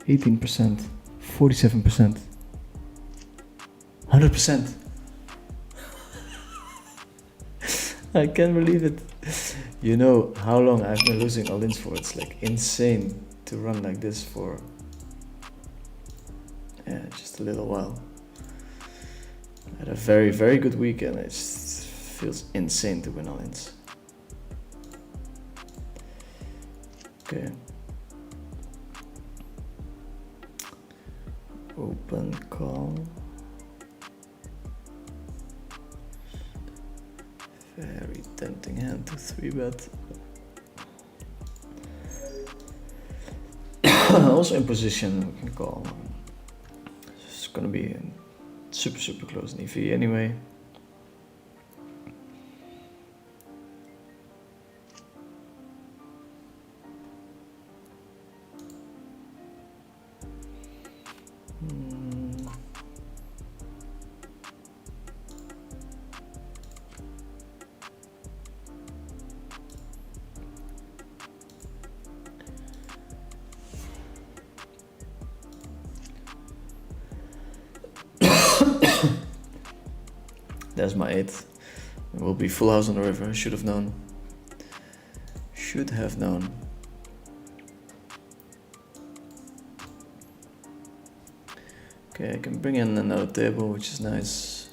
18%, 47%, 100%. I can't believe it. You know how long I've been losing all-ins for. It's like insane to run like this for just a little while. I had a very, very good weekend. It just feels insane to win all-ins. Okay. Open call. Very tempting hand to 3-bet. Also in position, we can call. It's gonna be super close in EV anyway. There's my 8. It will be full house on the river. Should have known. Should have known. Okay, I can bring in another table, which is nice.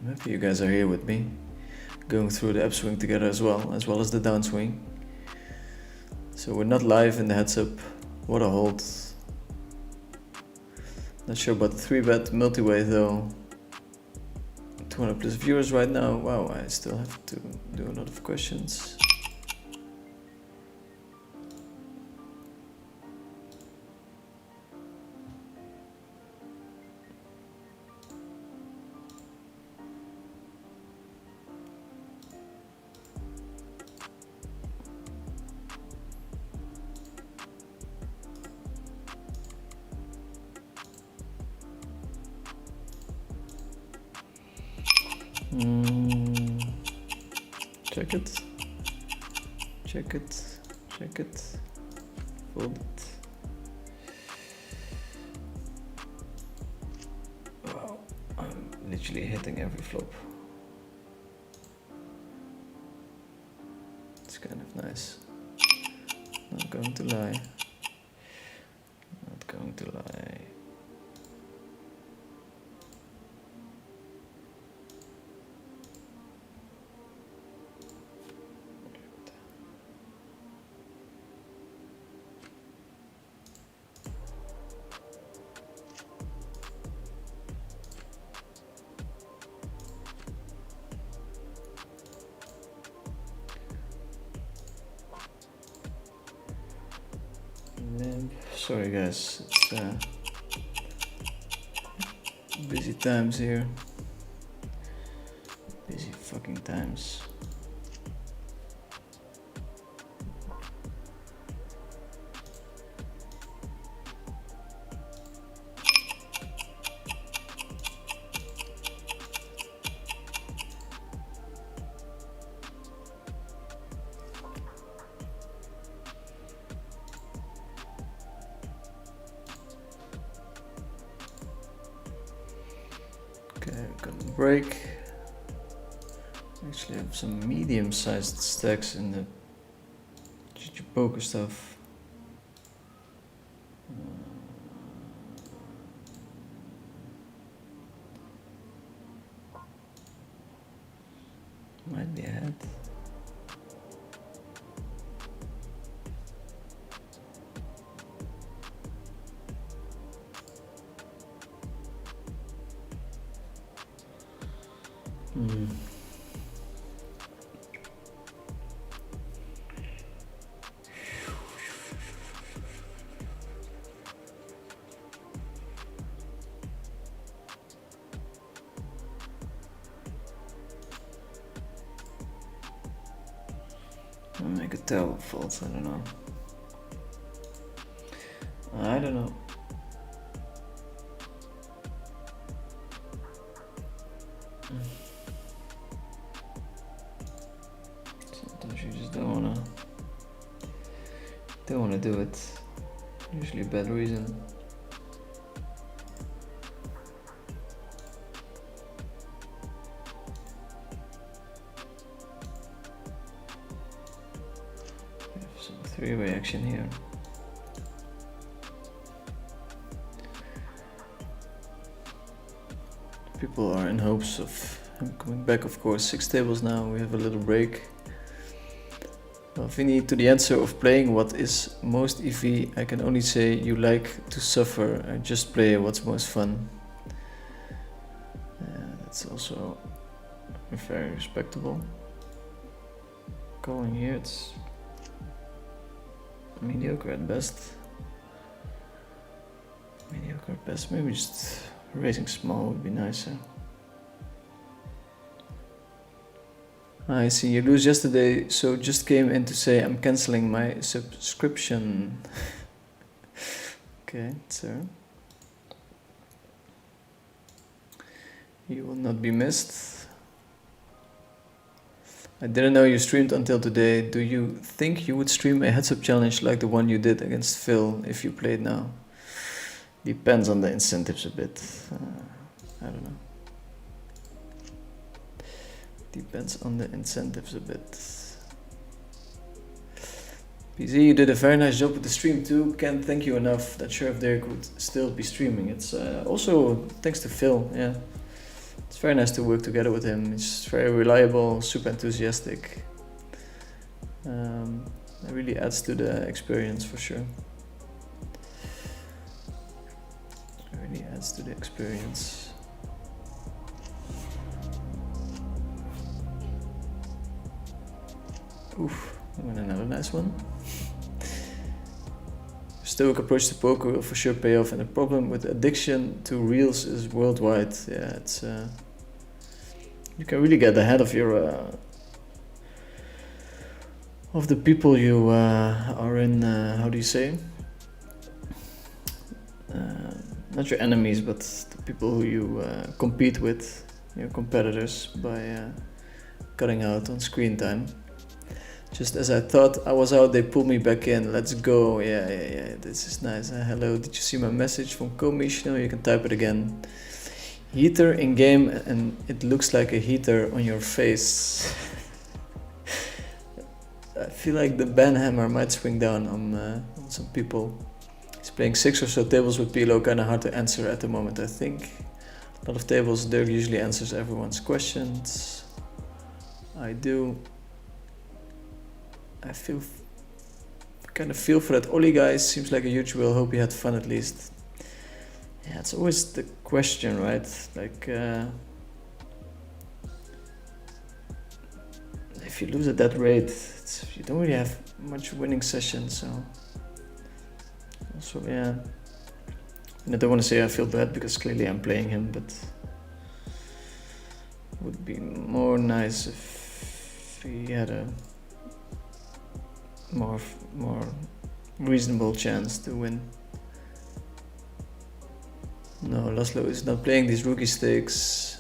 I'm happy you guys are here with me, going through the upswing together as well as the downswing. So we're not live in the heads up. What a hold. Not sure about the 3-bet multi-way though. 200 plus viewers right now. Wow, I still have to do a lot of questions. Check it. Check it. Check it. Fold it. Wow, I'm literally hitting every flop. It's kind of nice. Not going to lie. Not going to lie. Sorry guys, it's busy times here. Busy fucking times. Okay, got a break. Actually have some medium-sized stacks in the GG poker stuff. Might be ahead. Hmm. I'll make a terrible fault, I don't know. I don't know. Sometimes you just don't wanna do it. Usually a bad reason. We have some three-way action here. People are in hopes of him coming back, of course. 6 tables now, we have a little break. Well, Vinny, to the answer of playing what is most EV, I can only say you like to suffer and just play what's most fun. That's also very respectable. Calling here, it's mediocre at best. Mediocre at best, maybe just raising small would be nicer. I see you lose yesterday, so just came in to say I'm cancelling my subscription. Okay, sir. You will not be missed. I didn't know you streamed until today. Do you think you would stream a heads-up challenge like the one you did against Phil if you played now? Depends on the incentives a bit. I don't know. Depends on the incentives a bit. PZ, you did a very nice job with the stream too. Can't thank you enough. Not sure if Derek would still be streaming. It's also thanks to Phil. Yeah, it's very nice to work together with him. He's very reliable, super enthusiastic. It really adds to the experience for sure. It really adds to the experience. Oof, and another nice one. Stoic approach to poker will for sure pay off, and the problem with addiction to reels is worldwide. Yeah, it's you can really get ahead of your of the people you are in. How do you say? Not your enemies, but the people who you compete with, your competitors, by cutting out on screen time. Just as I thought I was out, they pulled me back in. Let's go. Yeah. This is nice. Hello, did you see my message from Komish? No, you can type it again. Heater in game, and it looks like a heater on your face. I feel like the ban hammer might swing down on some people. He's playing 6 or so tables with Pilo. Kind of hard to answer at the moment, I think. A lot of tables, Dirk usually answers everyone's questions. I do. I kind of feel for that Oli guy. Seems like a huge will. Hope you had fun at least. Yeah, it's always the question, right? Like, if you lose at that rate, you don't really have much winning sessions. So, also, yeah. And I don't want to say I feel bad because clearly I'm playing him, but it would be more nice if he had a more reasonable chance to win. No, Laszlo is not playing these rookie stakes.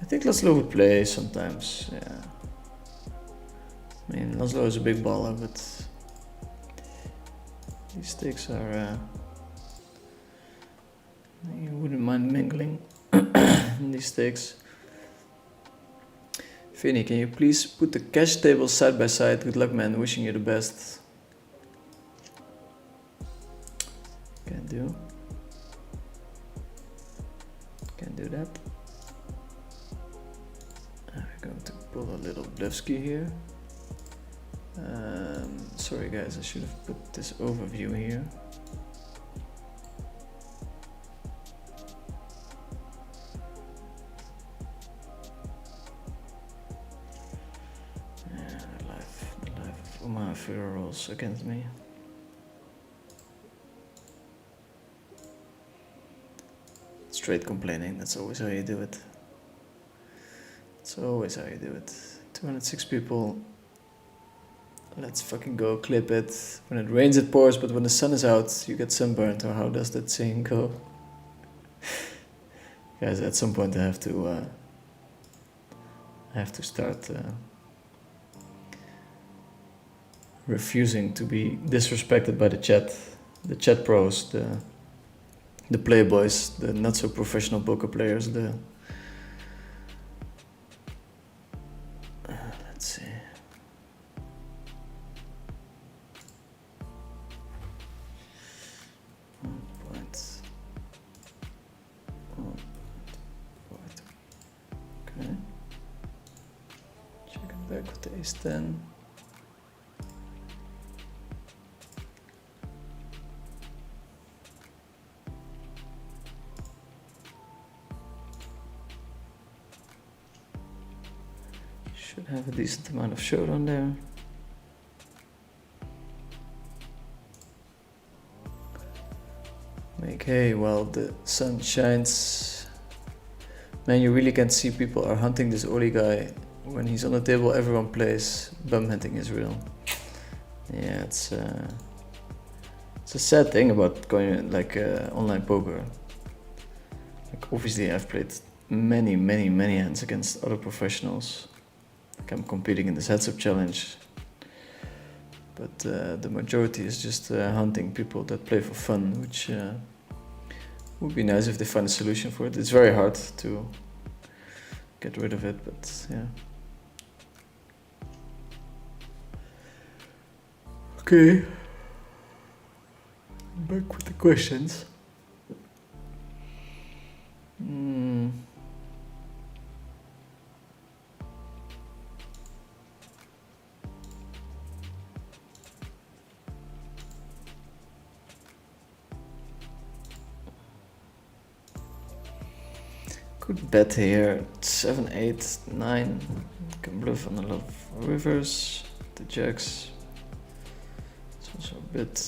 I think Laszlo would play sometimes, yeah. I mean, Laszlo is a big baller, but these stakes are... you wouldn't mind mingling in these stakes. Vinny, can you please put the cash tables side by side? Good luck, man. Wishing you the best. Can do. Can do that. We're going to pull a little Blevsky here. Sorry guys, I should have put this overview here. all my figure rolls against me. Straight complaining, that's always how you do it. It's always how you do it. 206 people. Let's fucking go, clip it. When it rains it pours, but when the sun is out you get sunburned, or how does that saying go? Guys, at some point I have to start refusing to be disrespected by the chat pros, the playboys, the not so professional poker players, let's see. Okay. Check it back with the ace-10. Should have a decent amount of showdown there. Make hay while the sun shines. Man, you really can see people are hunting this Oli guy. When he's on the table, everyone plays. Bum hunting is real. Yeah, it's a sad thing about going like online poker. Like obviously, I've played many hands against other professionals. Like I'm competing in this heads-up challenge, but the majority is just hunting people that play for fun, which would be nice if they find a solution for it. It's very hard to get rid of it, but yeah. Okay, back with the questions. Good bet here, 7, 8, 9. Can bluff on a lot of rivers. The jacks. It's also a bit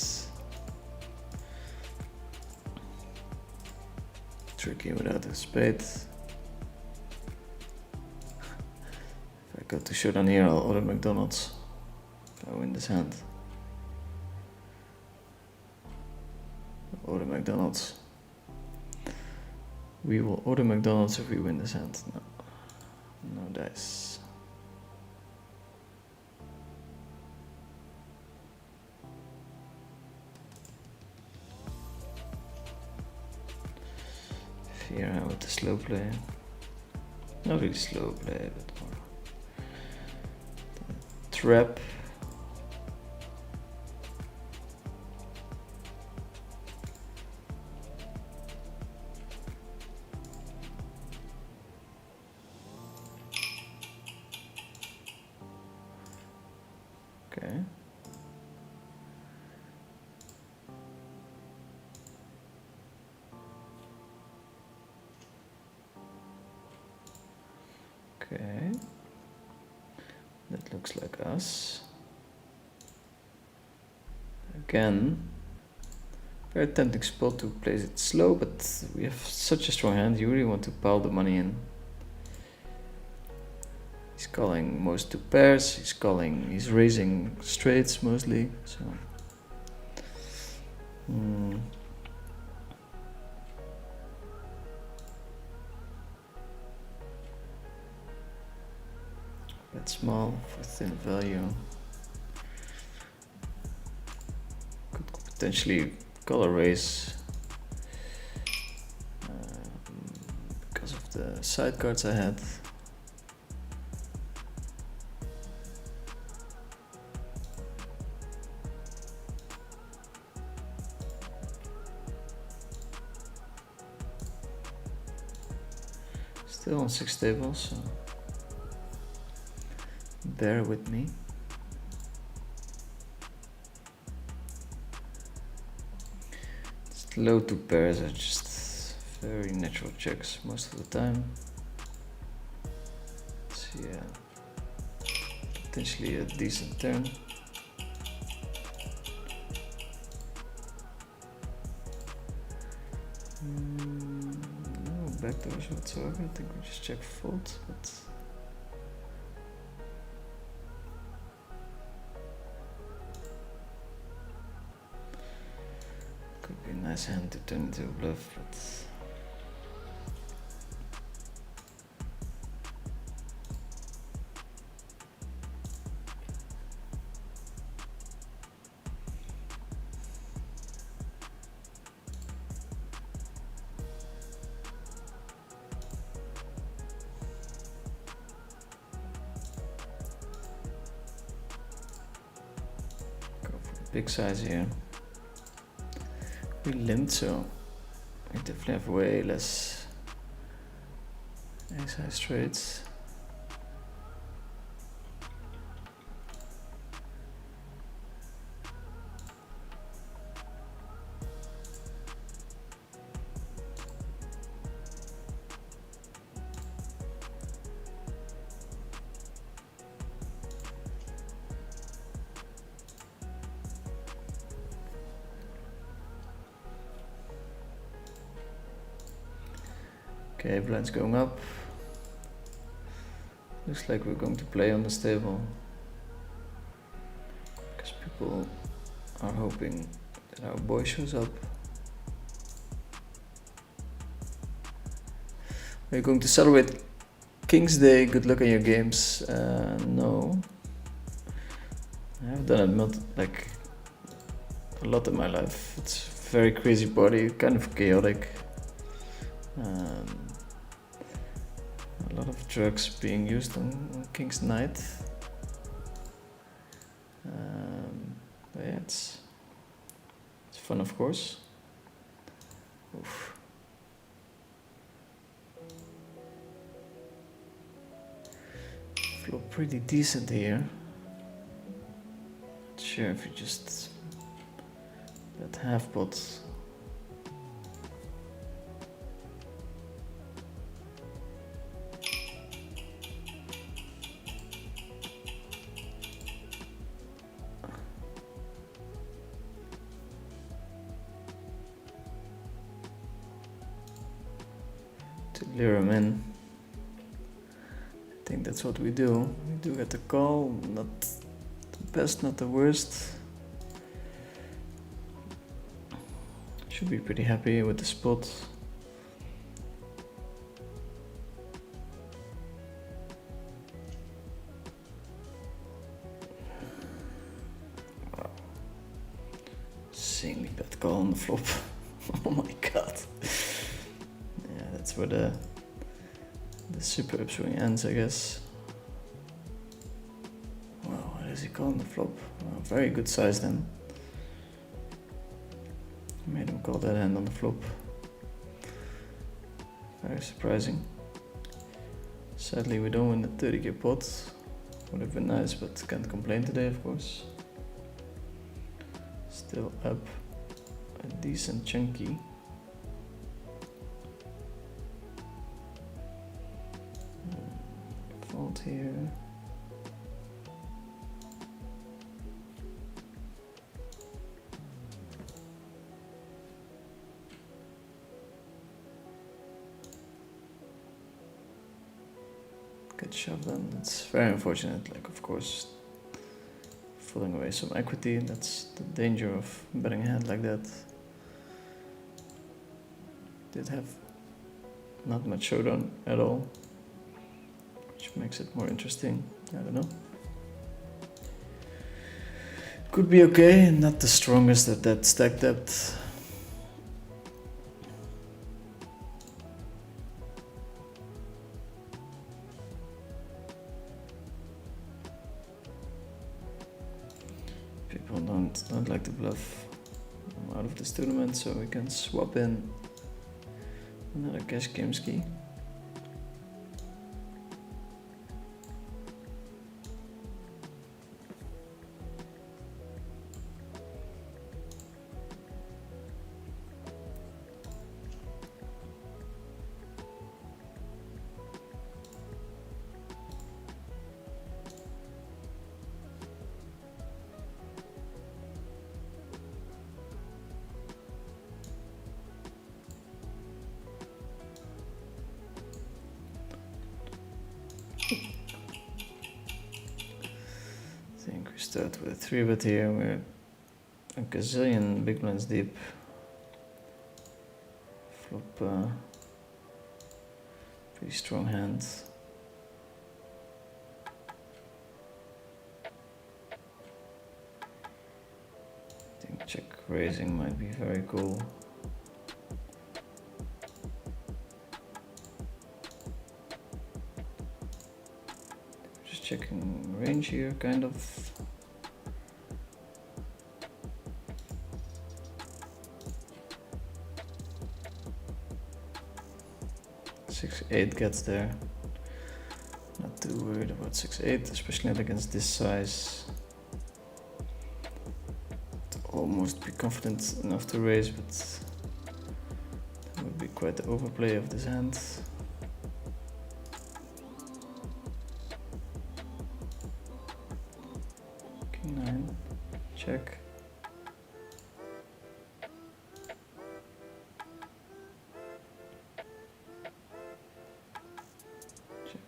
tricky without a spade. If I go to showdown here, I'll order McDonald's if I win this hand. Order McDonald's. We will order McDonald's if we win this hand. No. No dice. Fear with the slow play. Not really slow play, but more trap. Okay. Okay. That looks like us. Again, very tempting spot to place it slow, but we have such a strong hand, you really want to pile the money in. He's calling most two pairs, he's raising straights mostly, so. Bet small for thin value. Could potentially call a raise because of the side cards I had. Still on 6 tables, so bear with me. Just low two pairs are just very natural checks most of the time. So yeah, potentially a decent turn. those whatsoever. I think we just check fold, but could be a nice hand to turn into a bluff, but big size here. We limped, so we definitely have way less ace high straights. Okay, blind's going up. Looks like we're going to play on this table. Because people are hoping that our boy shows up. Are you going to celebrate King's Day? Good luck on your games. No. I have done it like a lot in my life. It's a very crazy party, kind of chaotic. A lot of drugs being used on King's Night. But yeah, it's fun, of course. Oof. Flop pretty decent here. Not sure if you just bet half pot. To lure him in. I think that's what we do. We do get the call, not the best, not the worst. Should be pretty happy with the spot. Wow. Insanely bad call on the flop. Oh my god. Yeah, that's where the super upswing ends, I guess. Wow, what is he calling the flop? Wow, very good size then. Made him call that hand on the flop. Very surprising. Sadly, we don't win the 30k pot. Would have been nice, but can't complain today, of course. Still up a decent chunky. Fold here. Good shove then. It's very unfortunate, like of course falling away some equity. That's the danger of betting a hand like that. Did have not much showdown at all, which makes it more interesting. I don't know. Could be okay, not the strongest at that stack depth. People don't like to bluff. I'm out of this tournament, so we can swap in another cash game ski. We start with a 3-bet here, we're a gazillion big blinds deep. Flop, pretty strong hand. I think check raising might be very cool. Just checking range here, kind of. Six eight gets there. Not too worried about 6-8, especially not against this size. To almost be confident enough to raise, but that would be quite the overplay of this hand. King 9, check.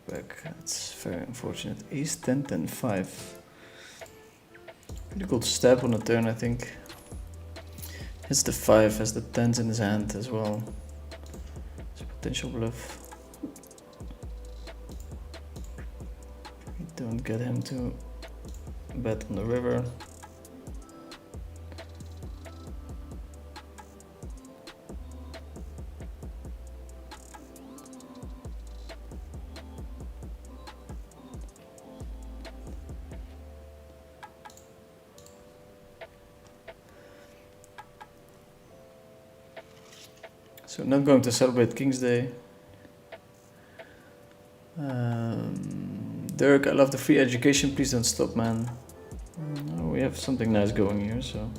Back, that's very unfortunate. Ace 10, 10, 5. Pretty cool to stab on the turn, I think. Hits the 5, has the 10s in his hand as well. It's a potential bluff. We don't get him to bet on the river. So not going to celebrate King's Day. Dirk, I love the free education. Please don't stop, man. No, we have something nice going here, so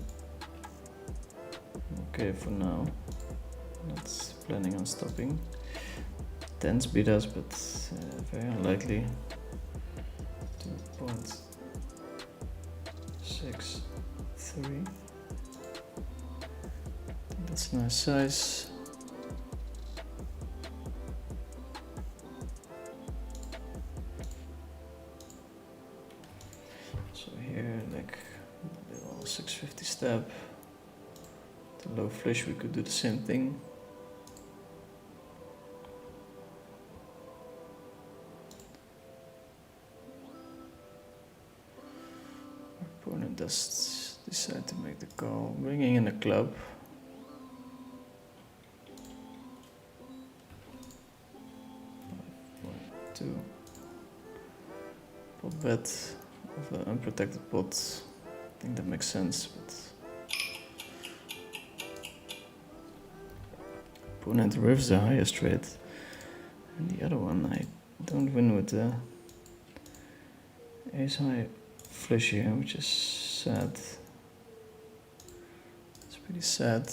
okay for now. Not planning on stopping. Tens beat us, but very unlikely. 2.63. That's a nice size. So here, like a little 650 stab. The low flush, we could do the same thing. Opponent does decide to make the call, bringing in a club. 5.2. Pot bet of the unprotected pot. I think that makes sense, but opponent rivs the highest rate, and the other one I don't win with the ace high flush here, which is sad. It's pretty sad.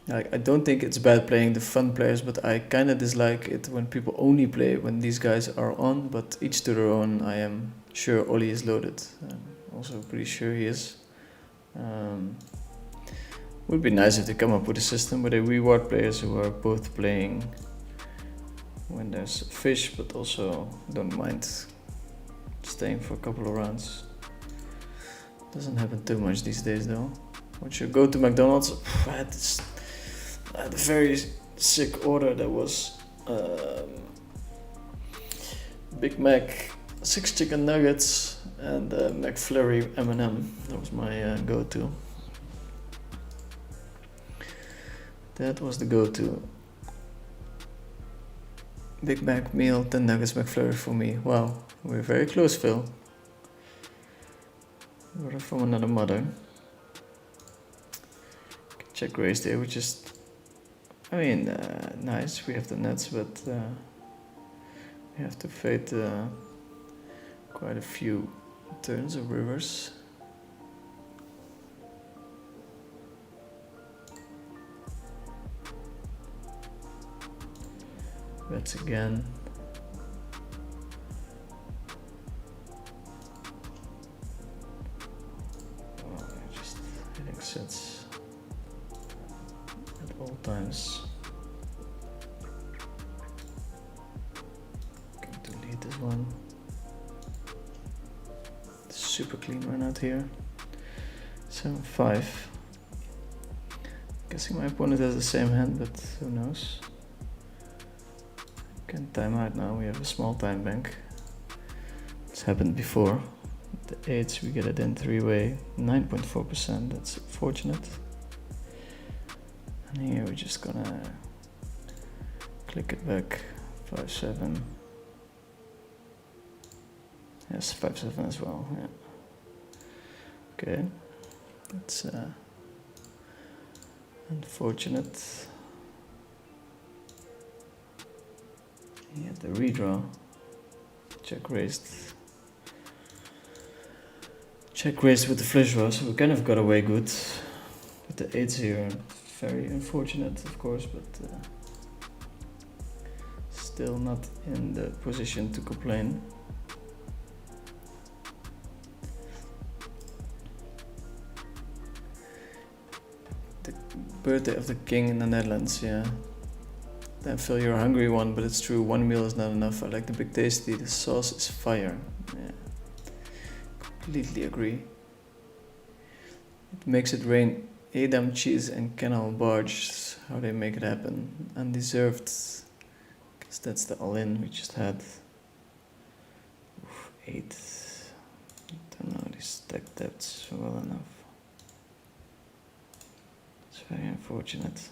Like, I don't think it's bad playing the fun players, but I kind of dislike it when people only play when these guys are on, but each to their own. I am sure Ollie is loaded. I'm also pretty sure he is. Would be nice if they come up with a system where they reward players who are both playing when there's fish, but also don't mind staying for a couple of rounds. Doesn't happen too much these days though. Once you go to McDonald's, I had a very sick order that was Big Mac, 6 chicken nuggets, and McFlurry M&M. That was my go-to. That was the go-to. Big Mac meal, 10 nuggets, McFlurry for me. Wow, we're very close, Phil. We're from another mother. Check raise there, which is, I mean, nice. We have the nuts, but we have to fade quite a few turns of rivers. Bets again. Oh, just hitting sets at all times. Going to lead this one. super clean run out here. 7-5. Guessing my opponent has the same hand, but who knows. Can time out now, we have a small time bank. It's happened before. The 8s we get it in 3-way, 9.4%, that's fortunate. And here we're just gonna click it back, 5-7. Yes, 5-7 as well, yeah. Okay, that's unfortunate. He had the redraw. Check raised. Check raised with the flush draw, so we kind of got away good with the 8s here. Very unfortunate, of course, but still not in the position to complain. The birthday of the king in the Netherlands, yeah. Then Phil, you're a hungry one, but it's true, one meal is not enough. I like the big tasty, the sauce is fire. Yeah, completely agree. It makes it rain Edam cheese and canal barge, how they make it happen. Undeserved, because that's the all-in we just had. Oof, 8. Don't know these stack depths well enough. It's very unfortunate.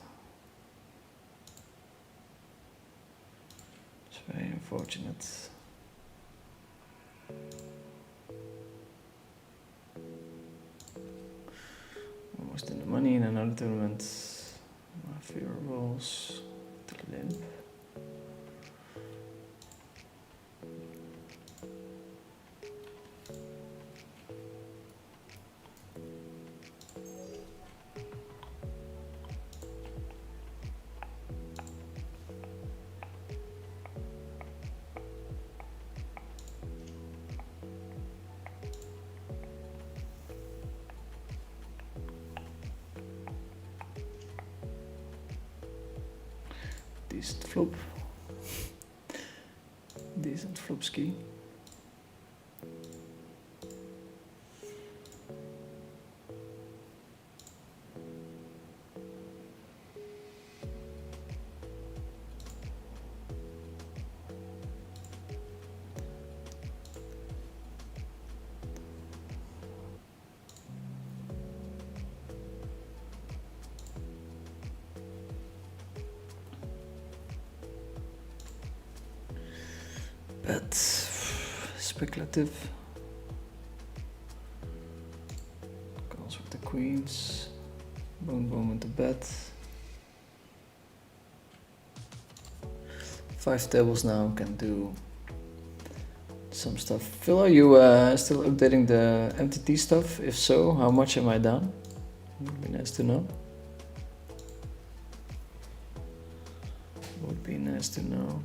Very unfortunate. Almost in the money in another tournament. My favorite rolls to limp. Decent flop. Decent flop ski. Bet. Speculative. Calls with the queens. Boom boom into bet. 5 tables now, can do some stuff. Phil, are you still updating the MTT stuff? If so, how much am I down? Would be nice to know. Would be nice to know.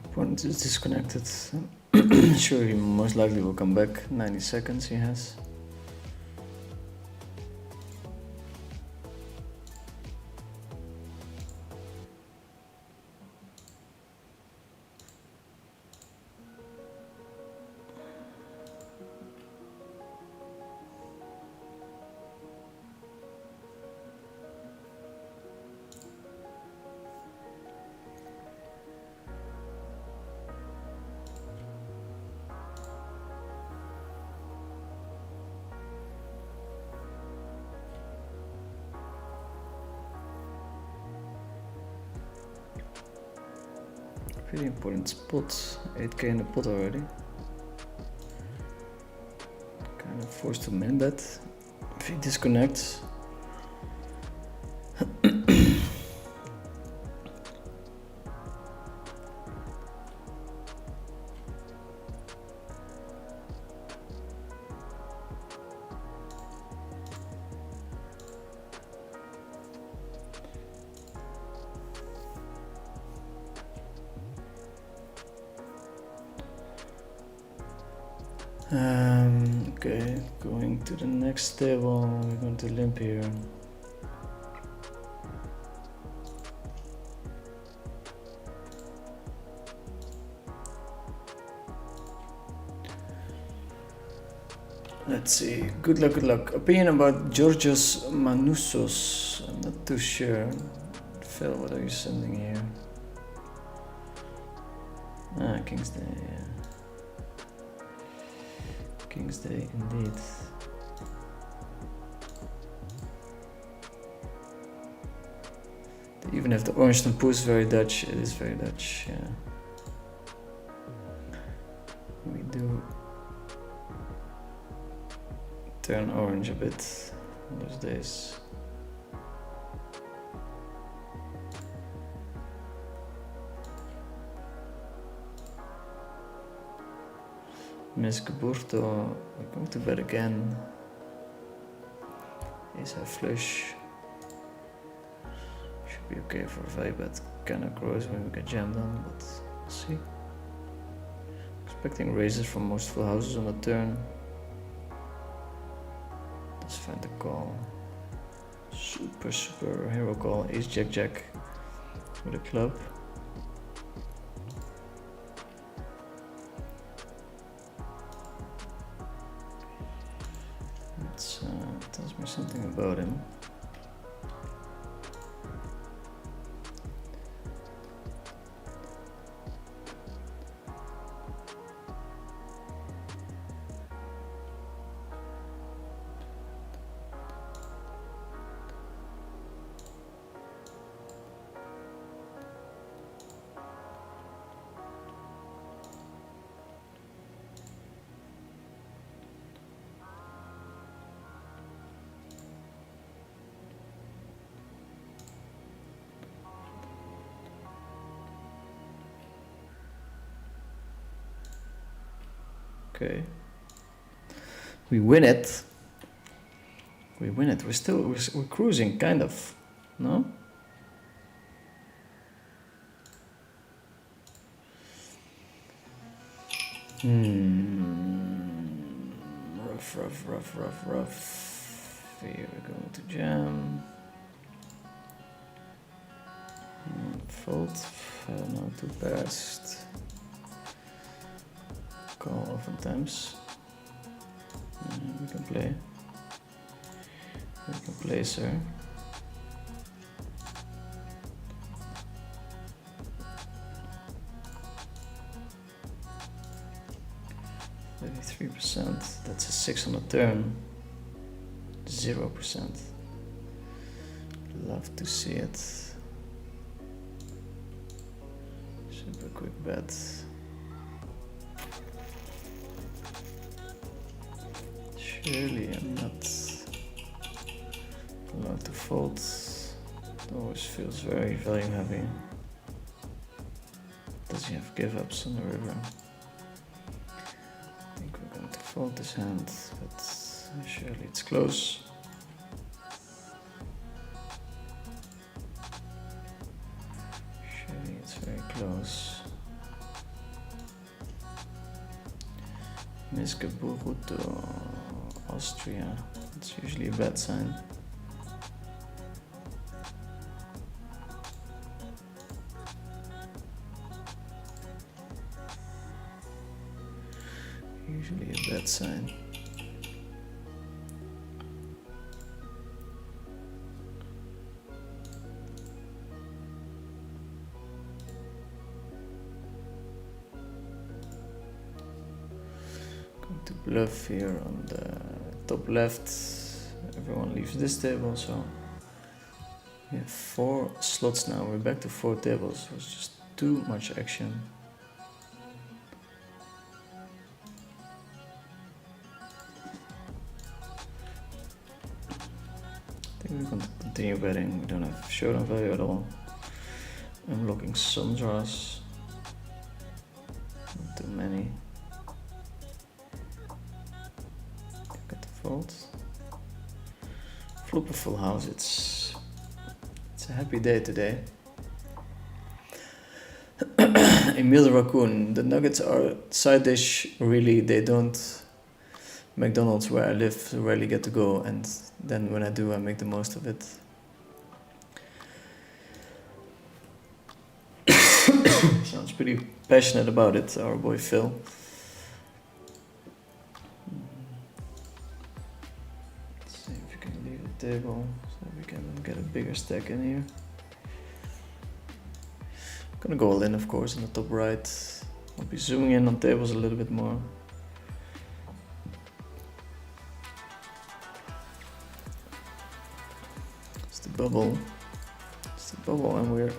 Opponent is disconnected. Sure, he most likely will come back. 90 seconds he has. Pretty important spot. 8k in the pot already. Kind of forced to min bet if he disconnects. Okay, going to the next table. We're going to limp here. Let's see. Good luck, good luck. Opinion about Georgios Manousos. I'm not too sure. Phil, what are you sending here? Ah, King's Day, yeah. King's Day, indeed. They even have the orange tempus, very Dutch. It is very Dutch, yeah. We do turn orange a bit those days. Miss Geburto, we're going to bet again. Ace high flush. Should be okay for a value bet. Kinda gross when we get jammed on, but we'll see. Expecting raises from most full houses on the turn. Let's find the call. Super hero call. Ace jack jack with a club. Tells me something about him. Okay. We win it. We win it. We're cruising, kind of. No? Rough. Here we're going to jam. Fold. No, too fast. Call oftentimes. We can play. We can play, sir. %. That's a 6 on the turn. 0%. Love to see it. Super quick bet. Surely I'm not allowed to fold. It always feels very value heavy. Does he have give ups on the river? I think we're going to fold this hand, but surely it's close. Surely it's very close. Miss Geburto, Austria. It's usually a bad sign. Usually a bad sign. Going to bluff here on the top left. Everyone leaves this table, so we have 4 slots now. We're back to 4 tables. It was just too much action. I think we're going to continue betting. We don't have showdown value at all. I'm looking some draws. Not too many. Look at the fold. Flip a full house. It's a happy day today. Emil Raccoon. The nuggets are side dish. Really, they don't. McDonald's where I live rarely get to go, and then when I do, I make the most of it. Sounds pretty passionate about it, our boy Phil. Let's see if we can leave the table so we can get a bigger stack in here. Gonna go all in, of course, on the top right. I'll be zooming in on tables a little bit more. It's the bubble. It's the bubble, and we're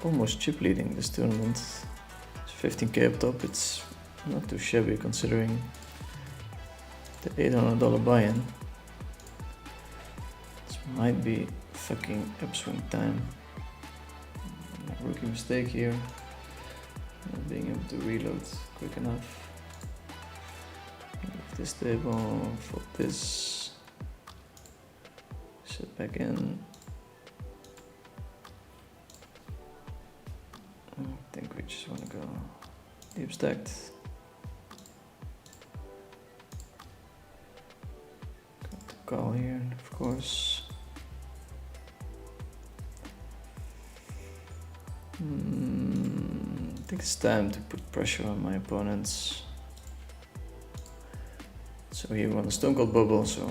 almost chip leading this tournament. It's 15k up top. It's not too shabby considering the $800 buy-in. This might be fucking upswing time. Rookie mistake here. Not being able to reload quick enough. Leave this table, fold this. Sit back in. I think we just want to go deep stacked. Got the call here, of course. I think it's time to put pressure on my opponents. So here we want a stone cold bubble, so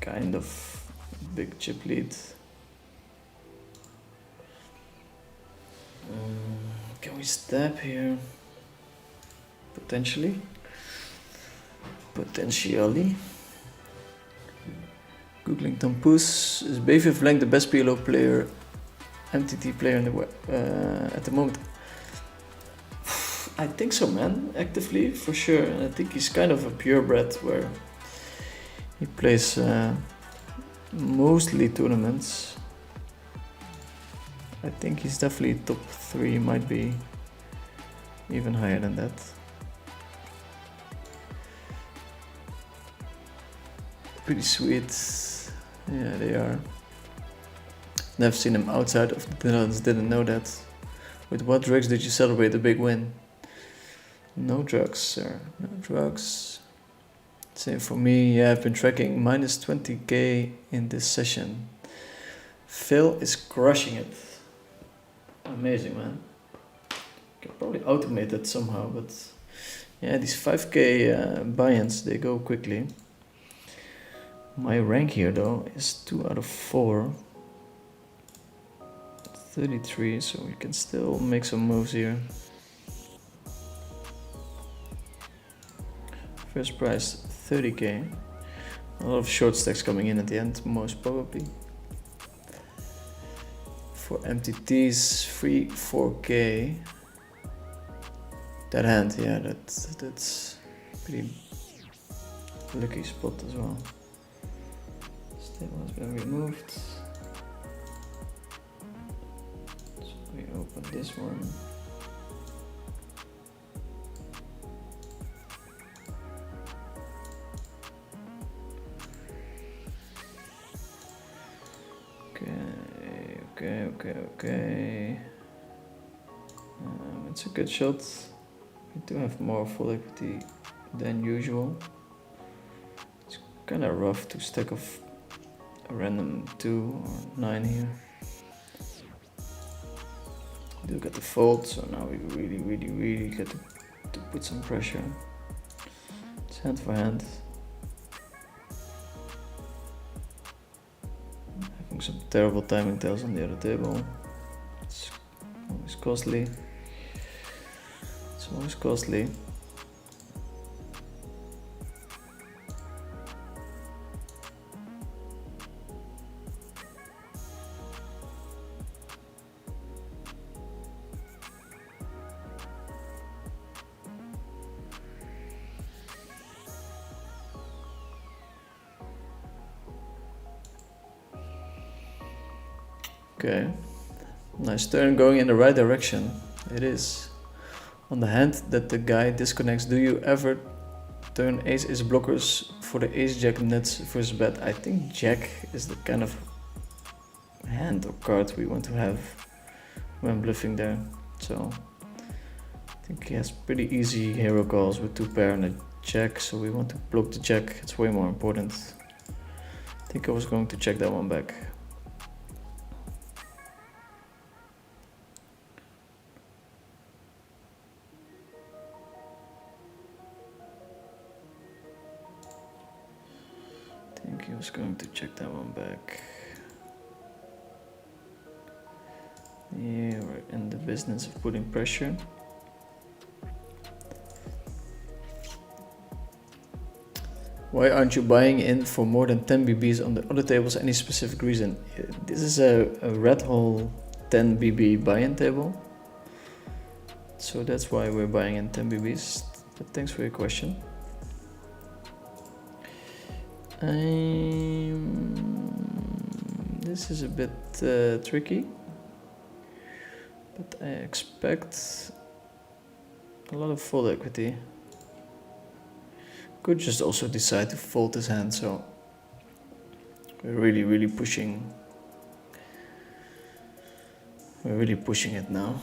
kind of big chip lead. Can we stab here? Potentially. Potentially. Googling Tampus. Is BV Blank the best PLO player, MTT player in the at the moment? I think so, man. Actively, for sure. And I think he's kind of a purebred where he plays mostly tournaments. I think he's definitely top 3, might be even higher than that. Pretty sweet. Yeah, they are. Never seen him outside of the Netherlands, didn't know that. With what drugs did you celebrate the big win? No drugs, sir. No drugs. Same for me. Yeah, I've been tracking minus 20k in this session. Phil is crushing it. Amazing, man. Can probably automate that somehow, but yeah, these 5k buy-ins, they go quickly. My rank here though is 2 out of 4. 33, so we can still make some moves here. First prize 30k. A lot of short stacks coming in at the end, most probably. For MTTs, free 4k. That hand, yeah, that's pretty lucky spot as well. Stable has been removed. So we open this one. Okay. It's a good shot. We do have more full equity than usual. It's kind of rough to stack off a random 2 or 9 here. We do get the fold, so now we really get to put some pressure. It's hand for hand. Having some terrible timing tells on the other table. It's always costly. It's always costly. Okay. Nice turn going in the right direction. It is. On the hand that the guy disconnects, do you ever turn ace blockers for the ace jack nuts versus bet? I think jack is the kind of hand or card we want to have when bluffing there. So I think he has pretty easy hero calls with 2 pair and a jack, so we want to block the jack. It's way more important. I think I was going to check that one back. I think he was going to check that one back. Yeah, we're in the business of putting pressure. Why aren't you buying in for more than 10 BBs on the other tables? Any specific reason? This is a red hole 10 BB buy-in table. So that's why we're buying in 10 BBs. But thanks for your question. This is a bit tricky. But I expect a lot of fold equity. Could just also decide to fold his hand, so we're really pushing. We're really pushing it now.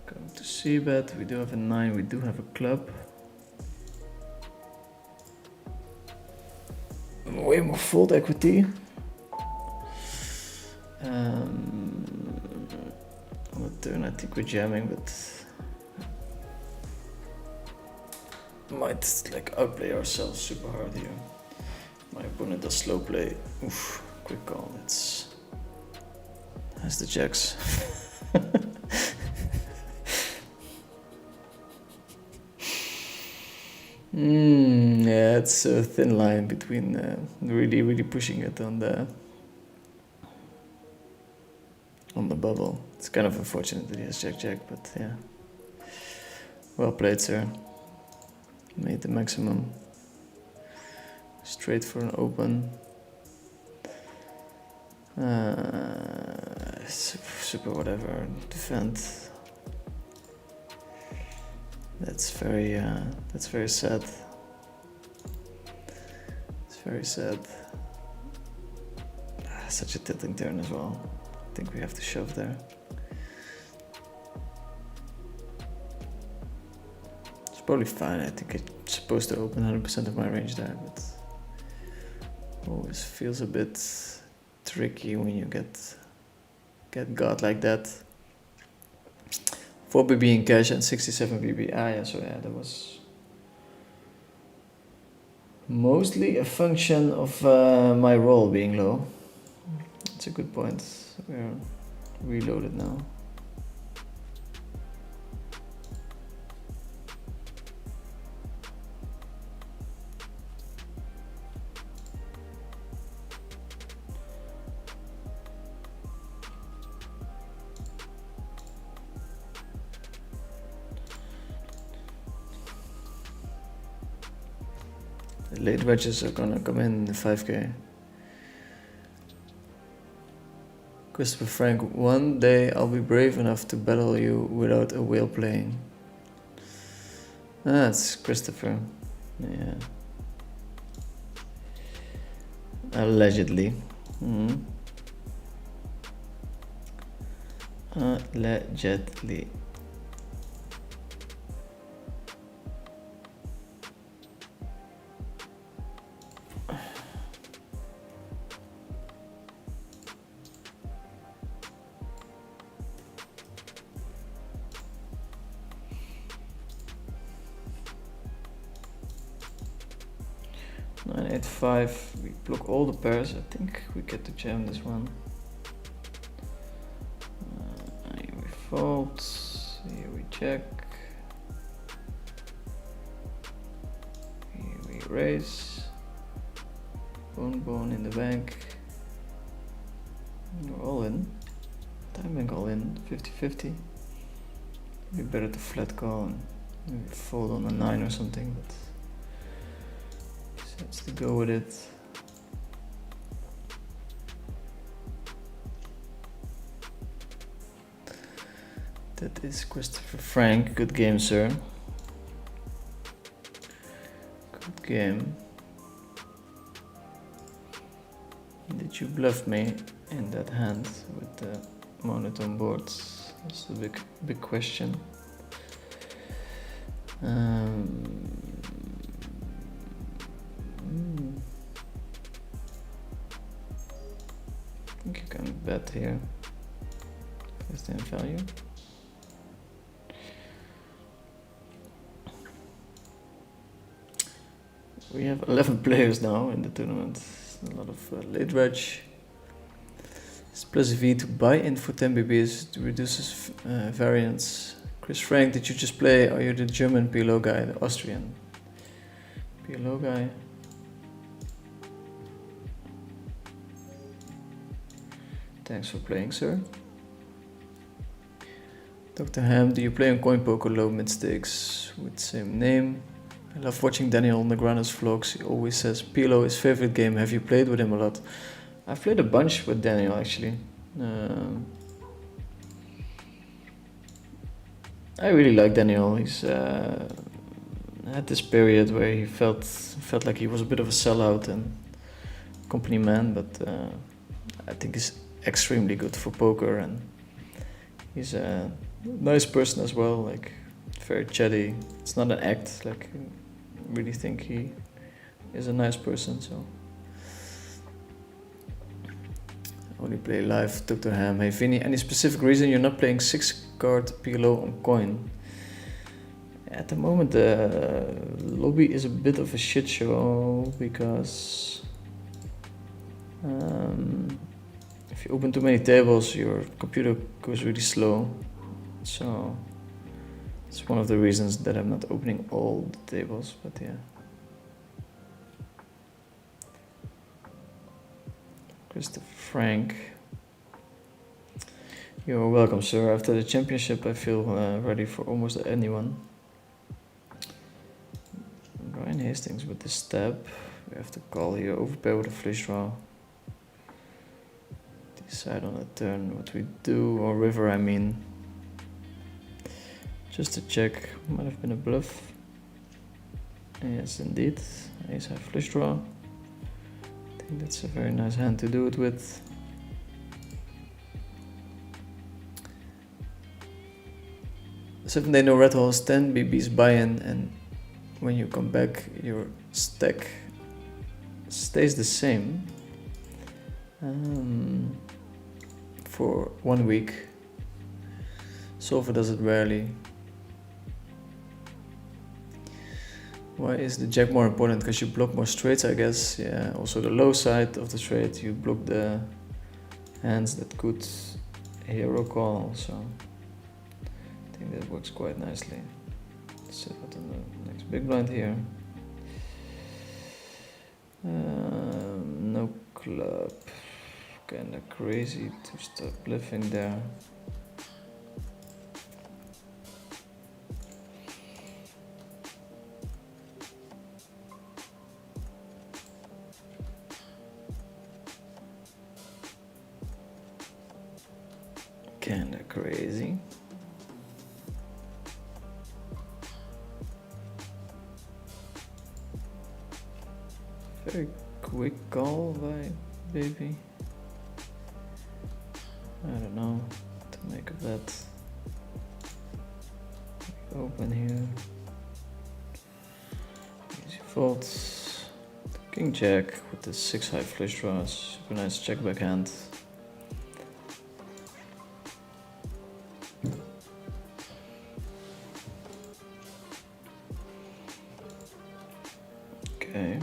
Going to c-bet, we do have a 9, we do have a club. Way more fold equity. On the turn I think we're jamming, but might like outplay ourselves super hard here. My opponent does slow play. Oof, quick call. That's the jacks. Yeah, it's a thin line between really pushing it on the bubble. It's kind of unfortunate that he has jack, but yeah. Well played, sir. Made the maximum. Straight for an open. Super whatever. Defend. That's very sad. It's very sad. Such a tilting turn as well. I think we have to shove there. It's probably fine. I think it's supposed to open 100% of my range there, but always feels a bit tricky when you get got like that. 4 BB in cash and 67 BB. Yeah, so yeah, that was mostly a function of my roll being low. That's a good point. We're reloaded now. The late wedges are gonna come in the 5k. Christopher Frank, one day I'll be brave enough to battle you without a whale playing. That's Christopher. Yeah. Allegedly. Allegedly. Nine, 8, 5. We block all the pairs. I think we get to jam this one. Here we fold. Here we check. Here we raise. Bone in the bank. And we're all in. Time bank all in. 50-50. Maybe better to flat call and maybe fold on a 9 or something, but let's to go with it. That is Christopher Frank. Good game, sir. Good game. Did you bluff me in that hand with the monotone boards? That's the big question. I think you can bet here. First in value. We have 11 players now in the tournament. A lot of late reg. It's plus V to buy in for 10 BBs. It reduces variance. Chris Frank, did you just play? Are you the German PLO guy, the Austrian PLO guy? Thanks for playing, sir. Dr. Ham, do you play on Coin Poker low mid stakes with same name? I love watching Daniel Negreanu's vlogs. He always says PLO is favorite game. Have you played with him a lot? I've played a bunch with Daniel actually. I really like Daniel. He's had this period where he felt like he was a bit of a sellout and company man, but I think he's extremely good for poker, and he's a nice person as well, like very chatty. It's not an act, like I really think he is a nice person. So I only play live. Dr. Ham, hey Vinny, any specific reason you're not playing 6-card PLO on coin? At the moment the lobby is a bit of a shit show because if you open too many tables your computer goes really slow. So it's one of the reasons that I'm not opening all the tables, but yeah. Christopher Frank. You're welcome, sir. After the championship I feel ready for almost anyone. Brian Hastings with the stab. We have to call here, overpair with a flush draw. Decide on a turn what we do, or river I mean. Just to check, might have been a bluff. Yes indeed, ace high flush draw. I think that's a very nice hand to do it with. Seven day no red horse, 10 BBs buy-in, and when you come back your stack stays the same for 1 week. Solver does it rarely. Why is the jack more important? Because you block more straights, I guess. Yeah, also the low side of the trade, you block the hands that could hero call, so I think that works quite nicely. Set out on the next big blind here. No club. Kinda crazy to start bluffing there. Kinda crazy. Very quick call by baby. I don't know what to make of that. Open here. Easy folds. King jack with the 6 high flush draws. Super nice check back hand. Okay.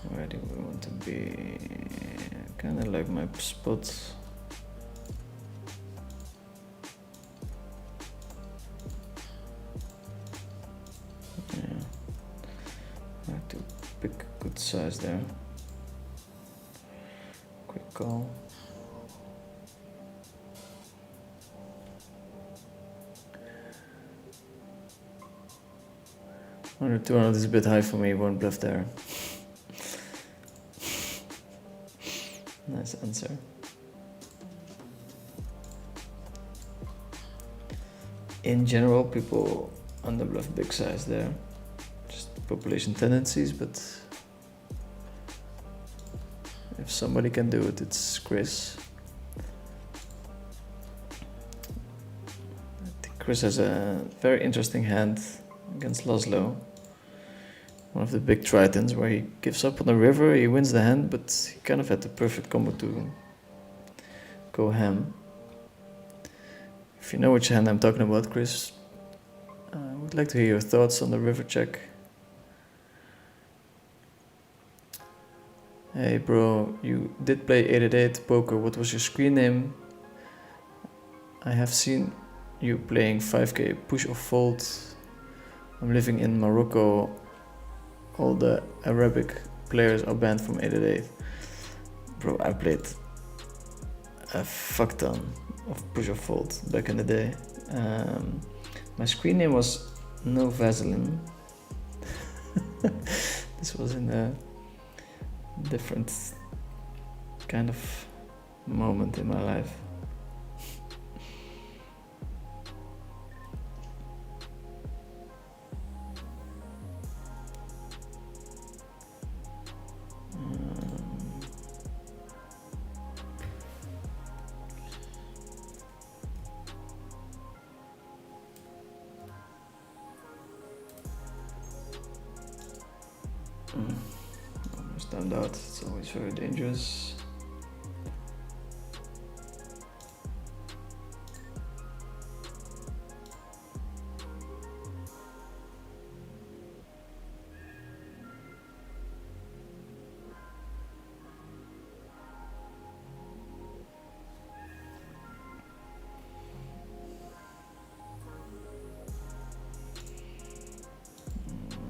Where do we want to be? Kinda like my spot. Yeah. I have to pick a good size there. Quick call. Under 200 is a bit high for me, won't bluff there. Nice answer. in general, people underbluff big size there. Just population tendencies, but if somebody can do it, it's Chris. I think Chris has a very interesting hand against Laszlo. One of the big tritons where he gives up on the river, he wins the hand, but he kind of had the perfect combo to go ham. If you know which hand I'm talking about, Chris, I would like to hear your thoughts on the river check. Hey bro, you did play 888 poker, what was your screen name? I have seen you playing 5k push or fold. I'm living in Morocco. All the Arabic players are banned from 888. Bro, I played a fuck ton of push or fold back in the day. My screen name was No Vaseline. This was in a different kind of moment in my life. Almost timed out, it's always very dangerous.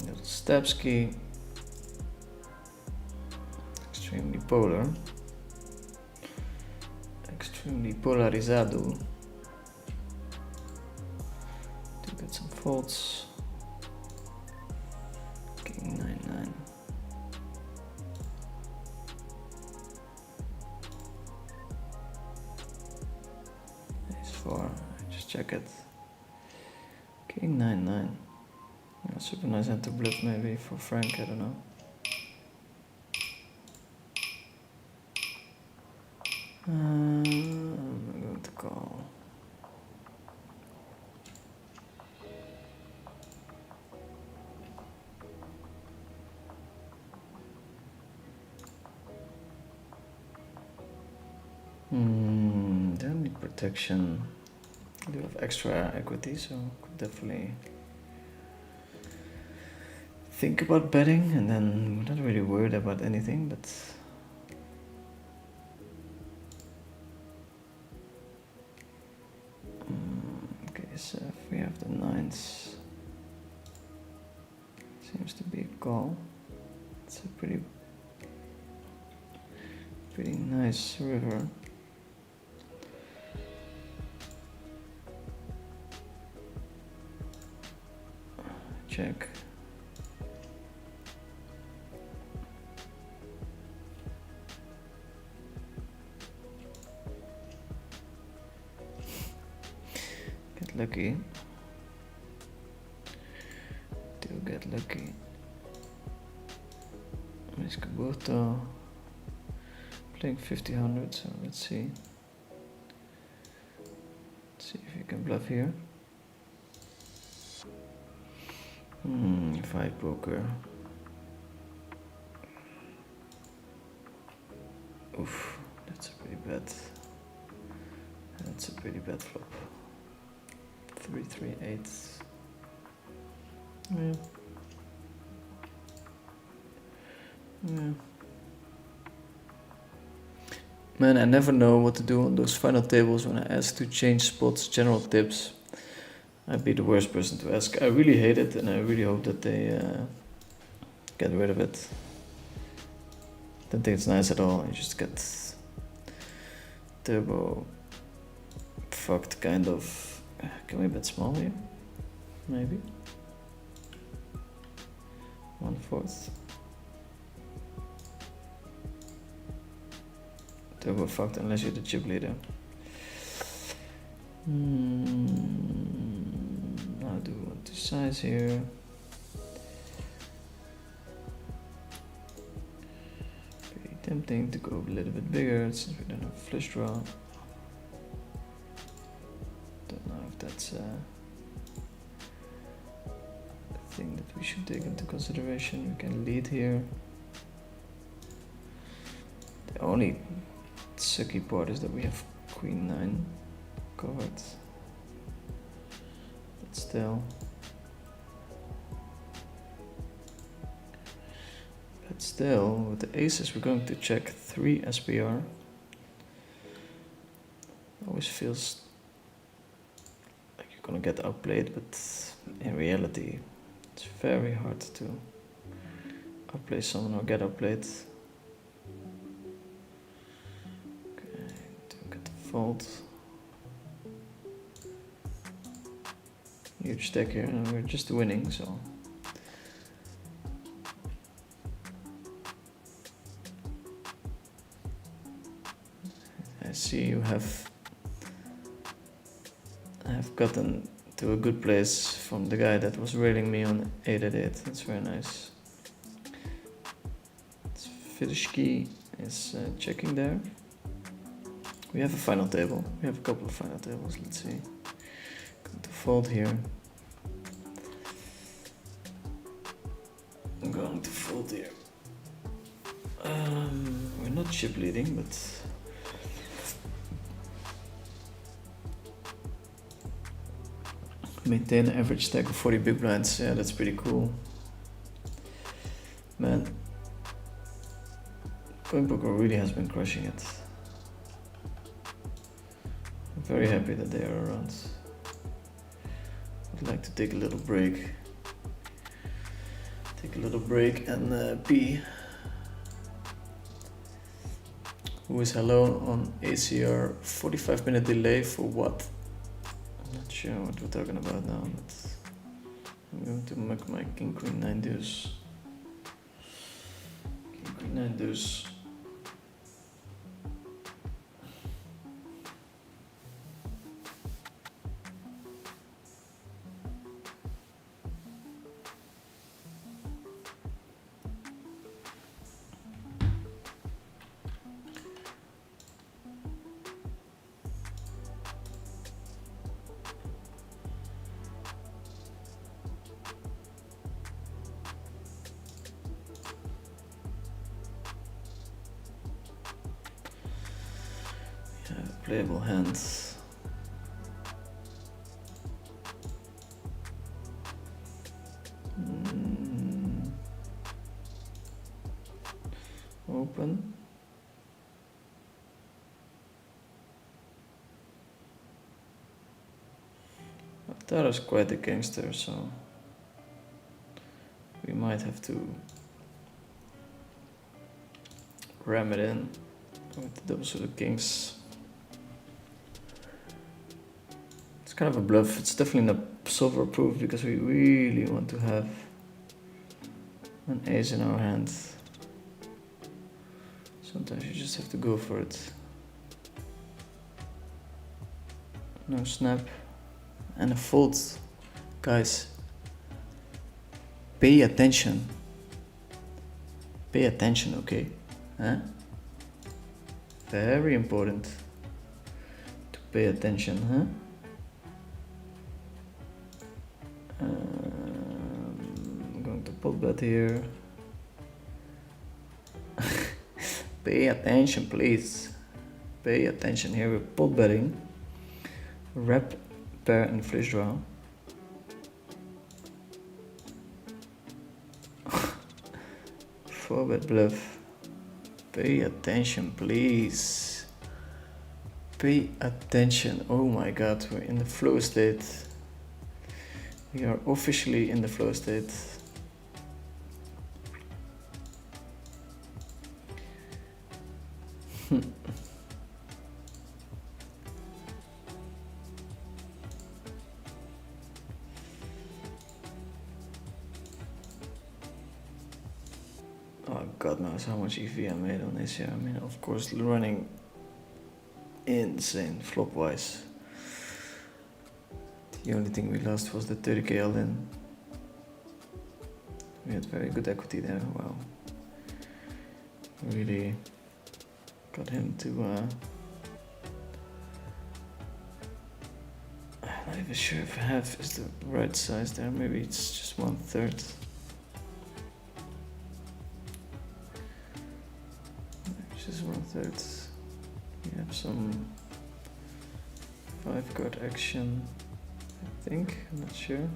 Little Stepski. Extremely polar. Extremely polarizado. To get some folds. King 9-9. Ace 4. Just check it. King 9-9. Yeah, super nice hand to bluff maybe for Frank, I don't know. I'm going to call. Don't need protection. I do have extra equity, so could definitely think about betting, and then we're not really worried about anything, but okay, so if we have the nines, seems to be a call. It's a pretty nice river. Check. Get lucky. Do get lucky. Miss Caboto. Playing 50-100, so let's see. Let's see if you can bluff here. 5 poker. Oof, that's a pretty bad. That's a pretty bad flop. 3-3-8. Yeah. Yeah. Man, I never know what to do on those final tables when I ask to change spots, general tips. I'd be the worst person to ask. I really hate it, and I really hope that they get rid of it. Don't think it's nice at all. You just get turbo fucked kind of. Can we bet small here? Maybe 1/4. Turbo fucked unless you're the chip leader. to size here. Very tempting to go a little bit bigger since we don't have a flush draw. Don't know if that's a thing that we should take into consideration. We can lead here. The only sucky part is that we have Queen 9 covered. But still. But still, with the aces we're going to check 3 SPR. Always feels like you're gonna get outplayed, but in reality it's very hard to outplay someone or get outplayed. Okay, don't get the fold. Huge stack here, and we're just winning, so. I see you have gotten to a good place from the guy that was railing me on 8 at 8. That's very nice. Fidishki is checking there. We have a final table. We have a couple of final tables. Let's see. Going to fold here. I'm going to fold here. We're not chip leading, but maintain an average stack of 40 big blinds. Yeah, that's pretty cool. Man, Point Poker really has been crushing it. I'm very happy that they are around. I'd like to take a little break. And pee. Who is hello on ACR? 45-minute delay for what? I'm not sure what we're talking about now, but I'm going to make my King Queen 9 deuce. King Queen 9 deuce. Playable hands. Open. That is quite a gangster, so we might have to ram it in with the double suited kings. It's kind of a bluff. It's definitely not solver proof because we really want to have an ace in our hand. Sometimes you just have to go for it. No snap and a fold. Guys, pay attention. Pay attention, okay? Huh? Very important to pay attention, huh? I'm going to pot bet here. Pay attention, please. Pay attention here. We're pot betting. Rep, pair, and flush draw. 4-bet bluff. Pay attention, please. Pay attention. Oh my god, we're in the flow state. We are officially in the flow state. Oh, God knows how much EV I made on this here. I mean, of course, running insane flop-wise. The only thing we lost was the 30k all in. We had very good equity there, wow. Really got him to I'm not even sure if half is the right size there, maybe it's just 1/3. Just 1/3. We have some 5-card action, I think, I'm not sure.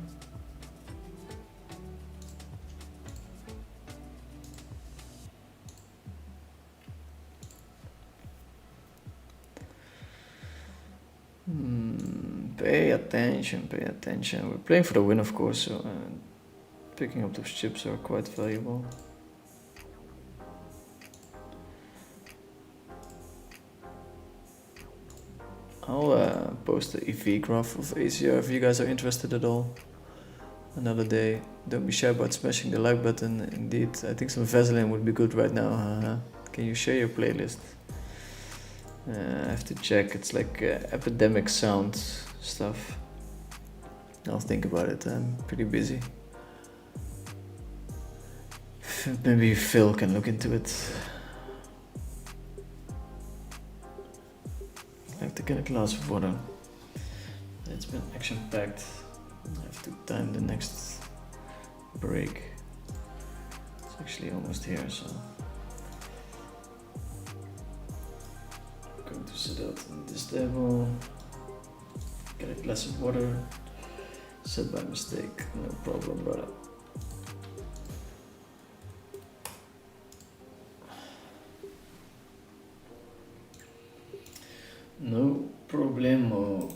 Pay attention, pay attention. We're playing for the win, of course, so picking up those chips are quite valuable. I'll post the EV graph of ACR if you guys are interested at all. Another day. Don't be shy about smashing the like button. Indeed, I think some Vaseline would be good right now. Can you share your playlist? I have to check. It's like epidemic sound stuff. I'll think about it. I'm pretty busy. Maybe Phil can look into it. I have to get a glass of water. It's been action packed. I have to time the next break. It's actually almost here, so I'm going to sit out on this table, get a glass of water, sit by mistake, no problem, brother. No problemo.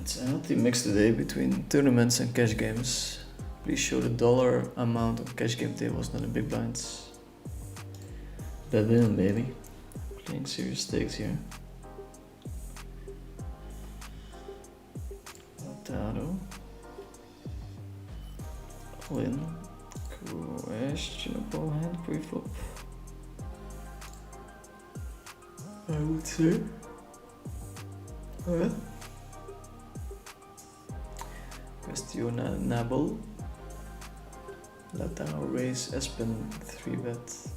It's a healthy mix today between tournaments and cash games. Please show the dollar amount on cash game tables, not in big blinds. Babylon, baby. Playing serious stakes here. Lautaro. All in. Questionable hand pre-flop, I would say. Questionable. Lautaro raise, Espen 3-bet.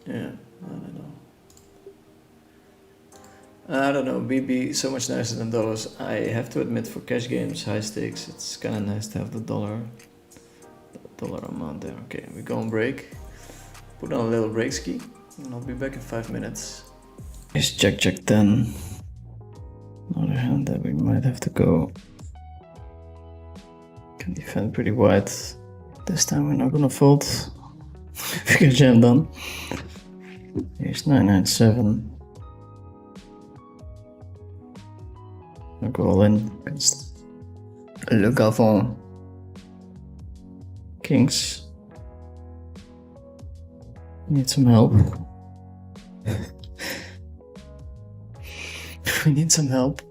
Yeah, I don't know, BB so much nicer than dollars. I have to admit, for cash games, high stakes, it's kinda nice to have the dollar amount there. Okay, we go on break. Put on a little break ski, and I'll be back in 5 minutes. It's Jack 10. Another hand that we might have to go. Can defend pretty wide. This time we're not gonna fold. If we get jammed on. Here's 997. I'll go all in. Look out for kings. Need some help. We need some help.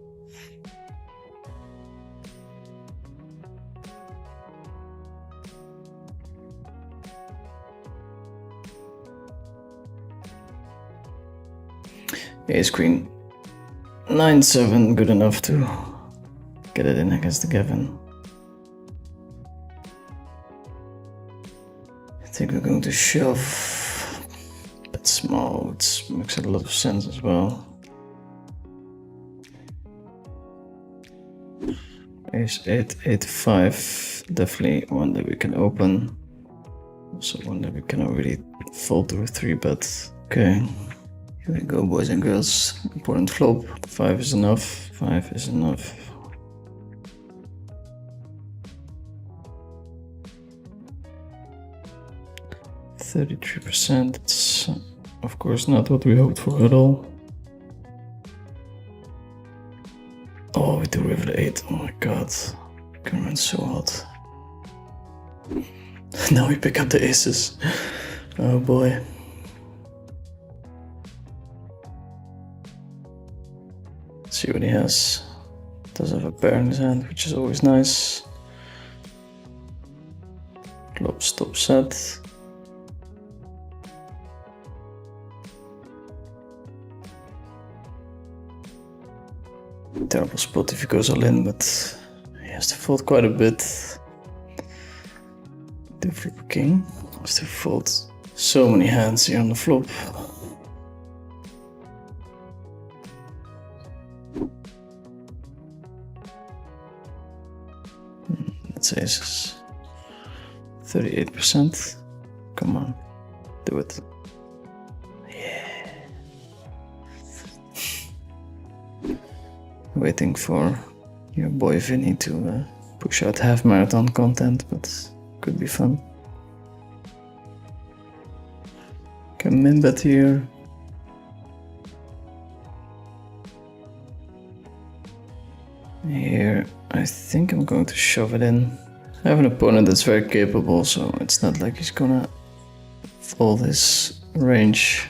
Ace queen 9-7, good enough to get it in against the Gavin. I think we're going to shove. That's small, it makes a lot of sense as well. Ace 8, 8-5, definitely one that we can open. Also one that we cannot really fold to a 3-bet. Okay. Here we go, boys and girls. Important flop. 5 is enough. 5 is enough. %. It's of course not what we hoped for at all. Oh, we do river 8. Oh my god. Can run so hot. Now we pick up the aces. Oh boy. See what he has. Does have a pair in his hand, which is always nice. Flop, stop, set. Terrible spot if he goes all in, but he has to fold quite a bit. Do flip a king. Has to fold so many hands here on the flop. That's aces. 38%. Come on, do it. Yeah. Waiting for your boy Vinny to push out half marathon content, but could be fun. Can min bet here. Here, I think I'm going to shove it in. I have an opponent that's very capable, so it's not like he's gonna fold his range.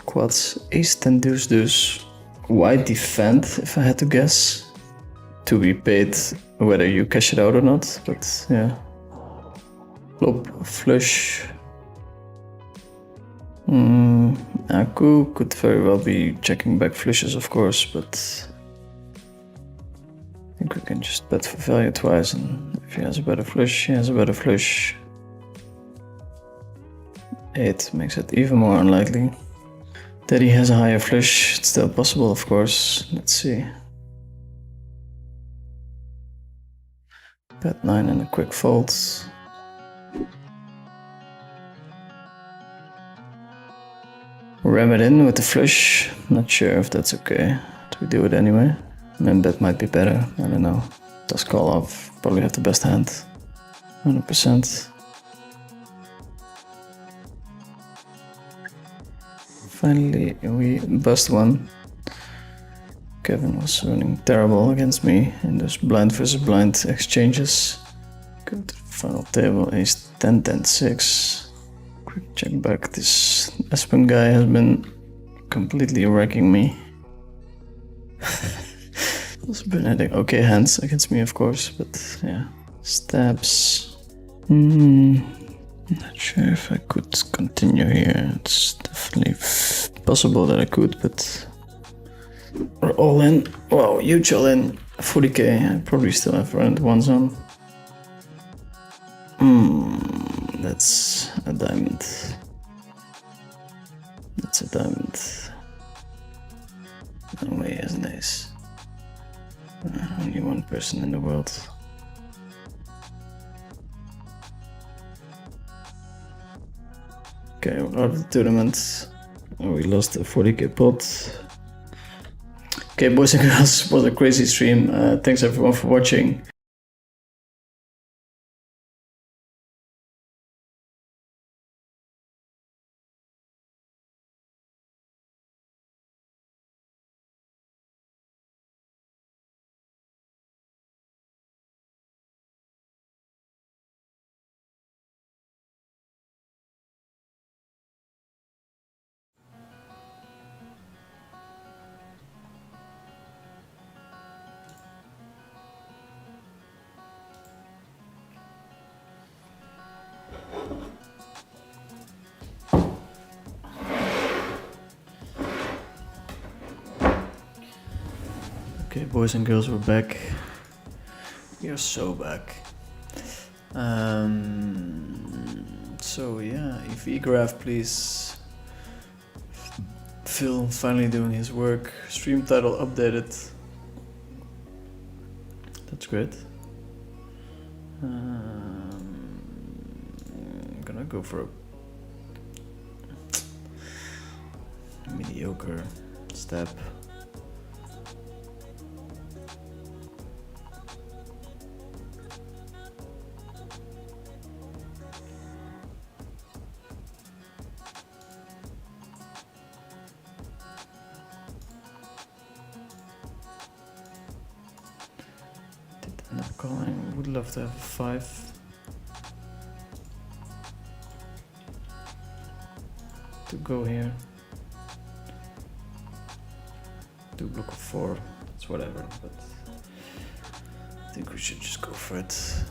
Quads, ace, 10, deuce, deuce. White defend, if I had to guess. To be paid whether you cash it out or not, but yeah. Flop, flush. Aku could very well be checking back flushes, of course, but I think we can just bet for value twice, and if he has a better flush, he has a better flush. 8 makes it even more unlikely that he has a higher flush. It's still possible, of course. Let's see. Bet 9 and a quick fold. Ram it in with the flush. Not sure if that's okay. We do it anyway. Min bet might be better. I don't know. Does call off. Probably have the best hand. 100%. Finally, we bust one. Kevin was running terrible against me in those blind versus blind exchanges. Go to the final table. Ace 10, 10, 6. Quick check back. This Aspen guy has been completely wrecking me. Also been having okay hands against me, of course, but yeah. Stabs. Not sure if I could continue here. It's definitely possible that I could, but we're all in. Wow, huge all in. 40k. I probably still have round ones on. That's a diamond. That's a diamond. No way he has an ace. Only one person in the world. Okay, we're out of the tournament. We lost a 40k pot. Okay, boys and girls, it was a crazy stream. Thanks everyone for watching. Okay, boys and girls, we're back. We are so back. So yeah, EV graph, please. Phil finally doing his work. Stream title updated. That's great. I'm gonna go for a mediocre step. Not calling. Would love to have a 5 to go here. Do block of 4. It's whatever, but I think we should just go for it.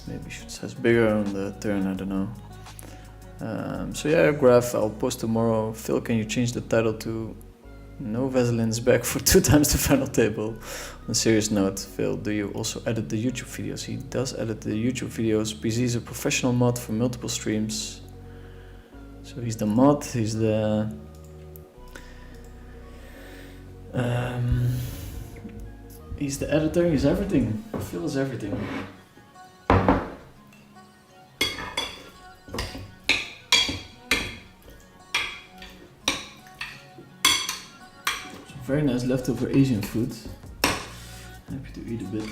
Maybe should size bigger on the turn. I don't know. So yeah, graph I'll post tomorrow. Phil, can you change the title to "No Vaseline back for 2 times the final table"? On a serious note, Phil, do you also edit the YouTube videos? He does edit the YouTube videos because he's a professional mod for multiple streams. So he's the mod, he's the editor, he's everything. Phil is everything. Some very nice leftover Asian food. Happy to eat a bit.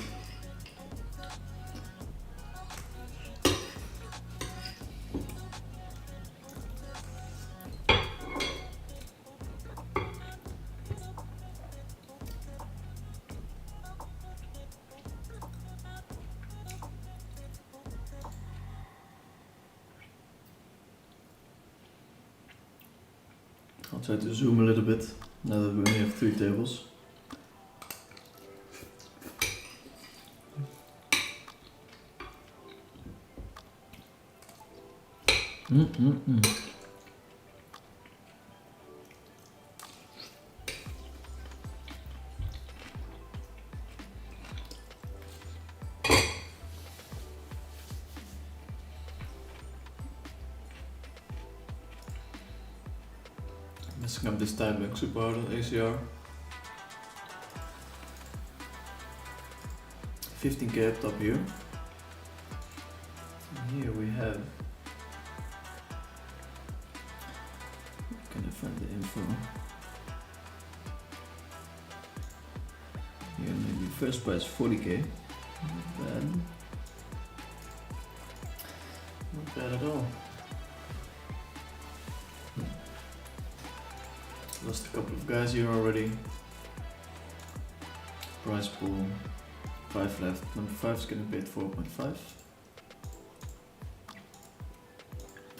I'll try to zoom a little bit now that we only have 3 tables. Messing up this time like super hard on ACR. 15k up top here. And here we have. Can I find the info? Here maybe first price 40k. Not bad. Not bad at all. Lost a couple of guys here already. Price pool, 5 left. Number 5 is getting paid 4.5.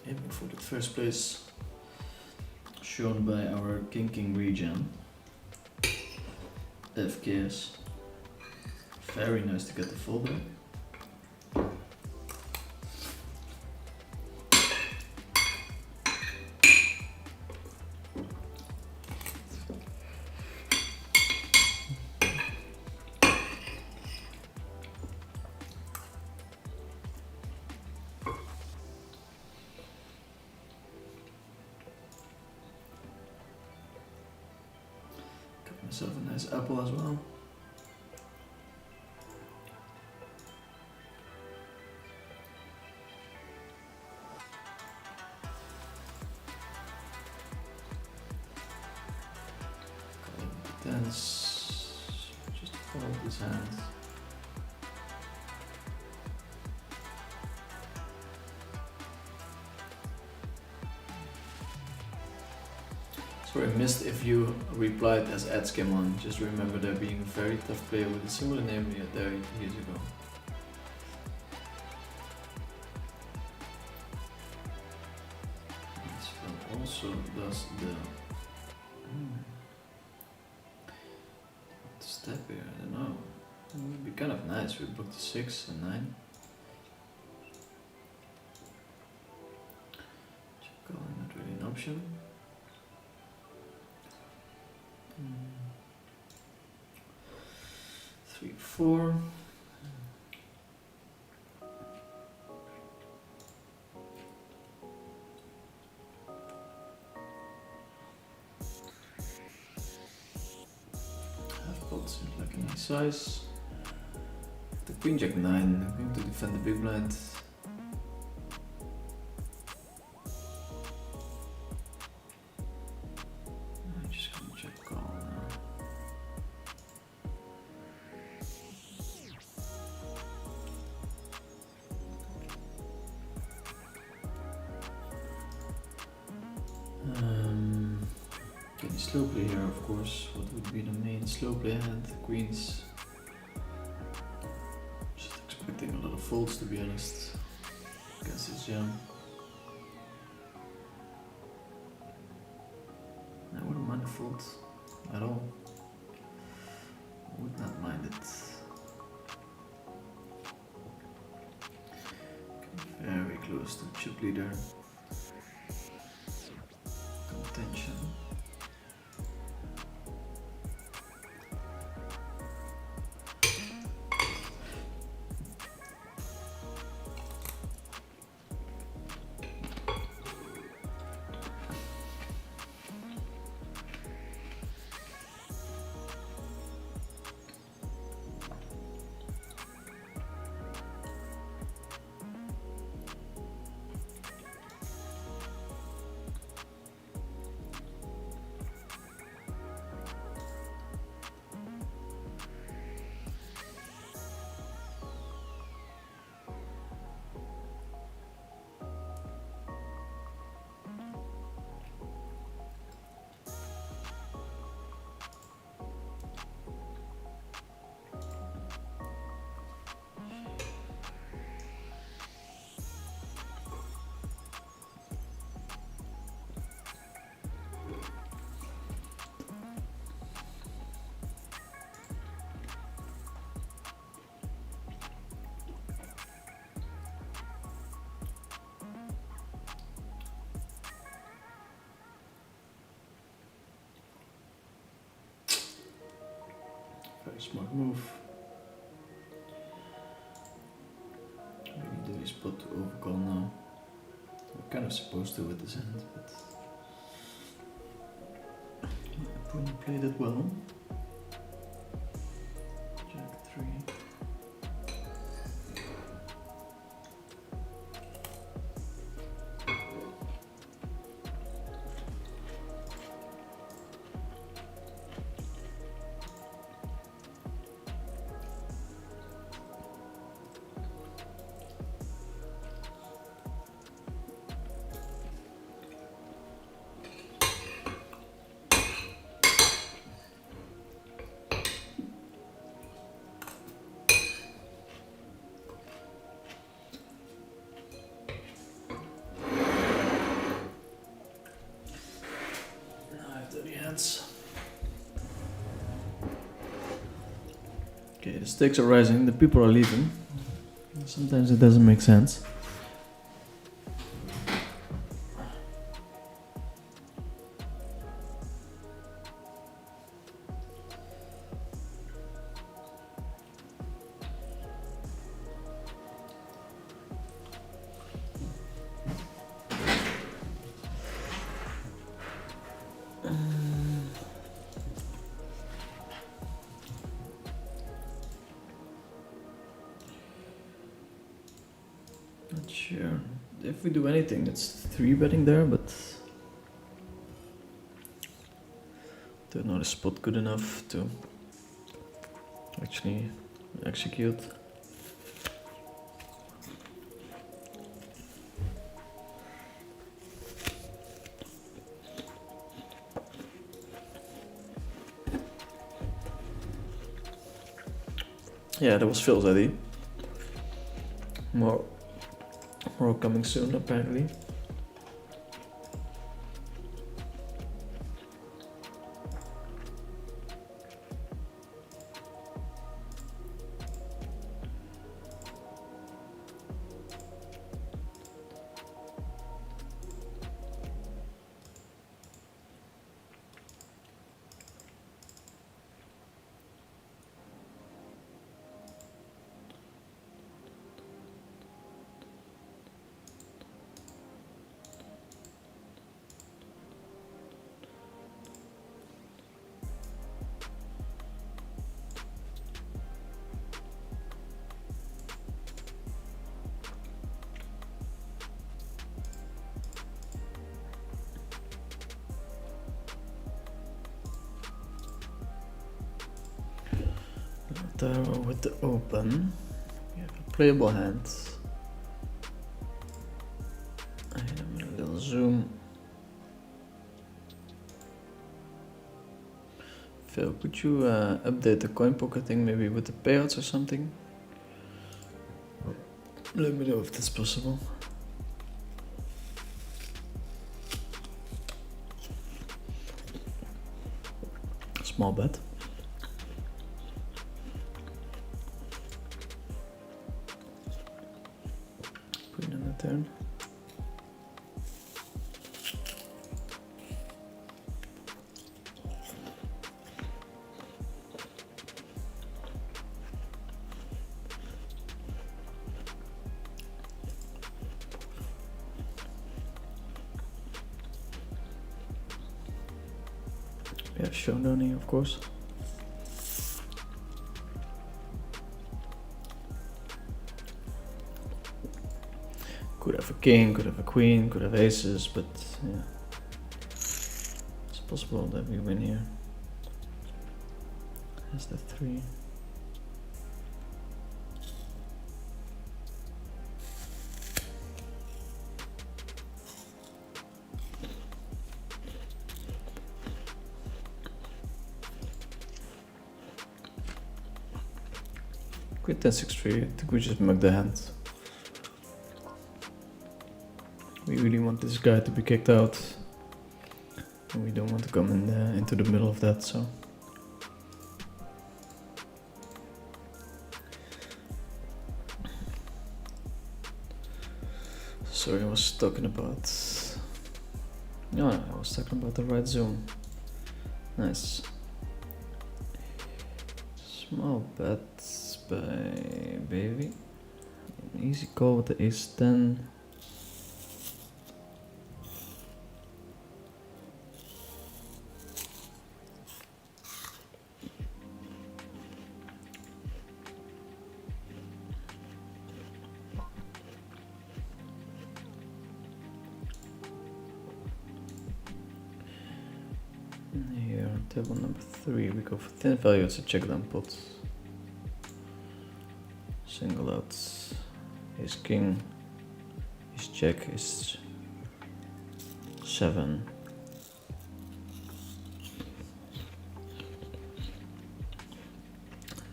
Aiming for the first place, shown by our King region. FKS. Very nice to get the fallback. Myself a nice apple as well. Tens, just follow this hand. Sorry, I missed if you replied as @Skimon. Just remember there being a very tough player with a similar name there years ago. This one also does the step here, I don't know. It would be kind of nice. We booked a 6 and 9. Check call, not really an option. 3, 4. Half pot seems like a nice size. The Queen Jack 9, I'm going to defend the big blind. I'm just going to check call now. Getting slow play here, of course. What would be the main slow play hand? Queens. Just expecting a lot of folds, to be honest. Against this jam. I wouldn't mind a fold at all. Would not mind it. Very close to chip leader. Smart move. Maybe do a spot to overcall now. We're kind of supposed to with this hand, but my opponent played it well. Jack 3. Okay, the stakes are rising, the people are leaving. Sometimes it doesn't make sense. Not sure if we do anything. It's 3 betting there, but don't know the spot good enough to actually execute. Yeah, that was Phil's idea. More coming soon, apparently. With the open, we have a playable hand. I hit him with a little zoom. Phil, could you update the coin pocketing maybe with the payouts or something? Let me know if that's possible. Small bet. Queen on the turn. We have showdown here, of course. Could have a king, could have a queen, could have aces, but yeah. It's possible that we win here. Has the 3. Queen 10-6-3, I think we just mug the hand. We really want this guy to be kicked out. And we don't want to come in into the middle of that, so. Sorry, I was talking about... No, I was talking about the right zone. Nice. Small bets by Baby. An easy call with the ace 10. Here on table number 3 we go for thin value, it's a check down pot. Single outs. Ace king. Ace jack is 7.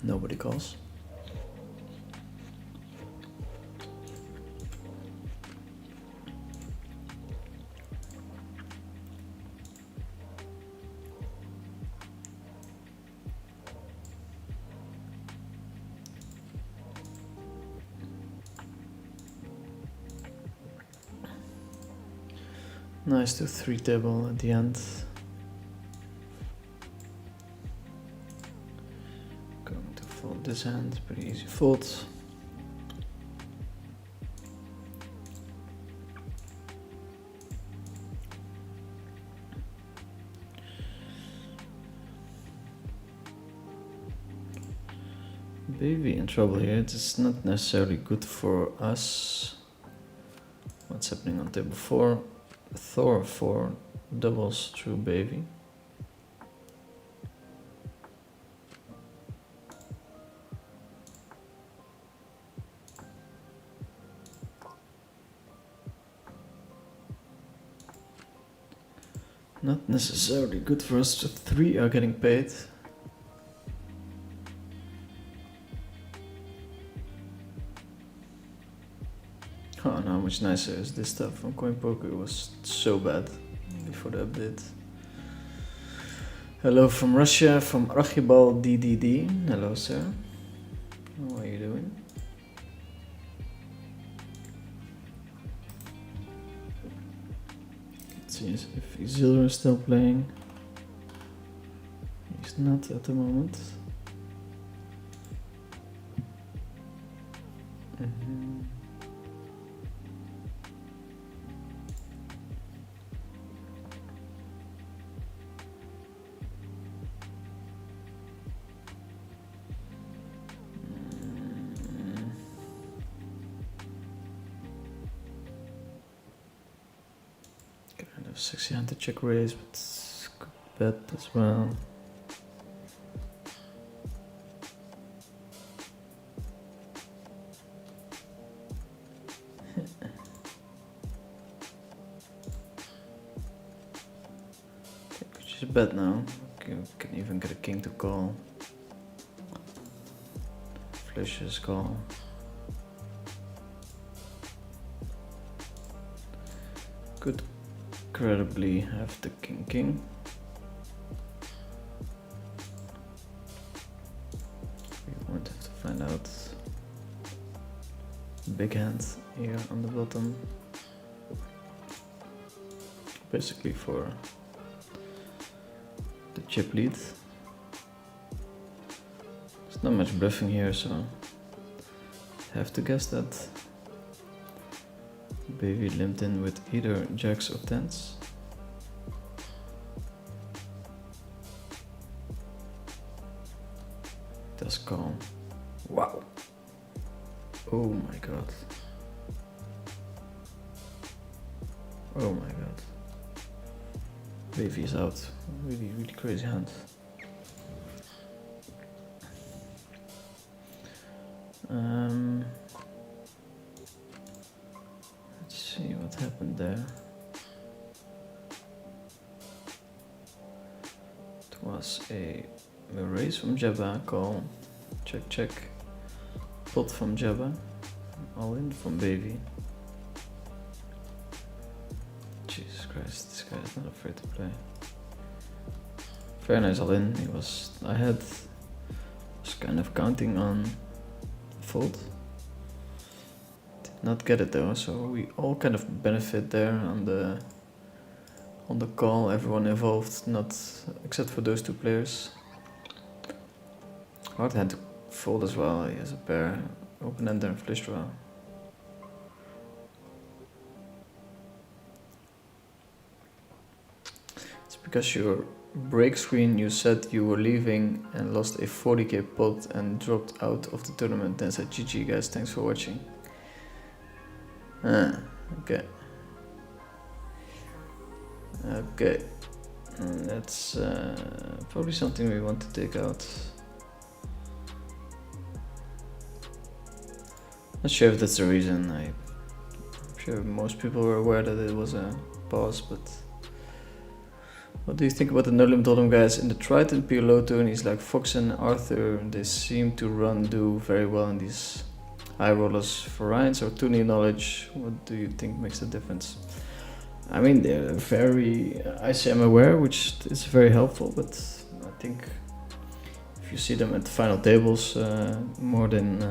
Nobody calls. Nice 2-3 table at the end. Going to fold this hand, pretty easy fold. Baby in trouble here, it's not necessarily good for us. What's happening on table 4? Thor 4 doubles through Baby. Not necessarily good for us, so 3 are getting paid. Oh, and how much nicer is this stuff on Coin Poker? It was so bad before the update. Hello from Russia, from Archibald DDD. Hello, sir. How are you doing? Let's see if Isildur is still playing. He's not at the moment. Kind of sexy hand to check raise, but it's good bet as well. Which is a bet now. You can even get a king to call. Flushes call. Could incredibly have the king. We won't have to find out. Big hand here on the bottom. Basically for the chip lead. There's not much bluffing here, so I have to guess that Baby limped in with either jacks or tens. Does call. Wow. Oh my god. Oh my god. Baby is out. Really, really crazy hand. Let's see what happened there. It was a raise from Jabba, call, check check, pot from Jabba, all in from Baby. Jesus Christ, this guy is not afraid to play. Very nice all in, I was kind of counting on fold. Did not get it though, so we all kind of benefit there on the call, everyone involved, not except for those two players. Hard hand to fold as well. He has a pair, open ender and flush draw. It's because your break screen you said you were leaving and lost a 40k pot and dropped out of the tournament. Then said GG guys, thanks for watching. Okay. Okay. That's probably something we want to take out. Not sure if that's the reason. I'm sure most people were aware that it was a pause, but what do you think about the no limit hold'em guys in the Triton PLO tourneys like Fox and Arthur? They seem to do very well in these high rollers. For Ryan's or tourney knowledge, what do you think makes the difference? I mean, they're very ICM aware, which is very helpful, but I think if you see them at the final tables more than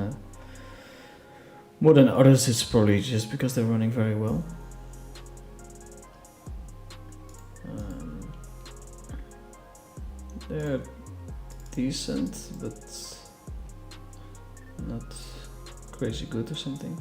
others, it's probably just because they're running very well. They're decent, but not crazy good or something.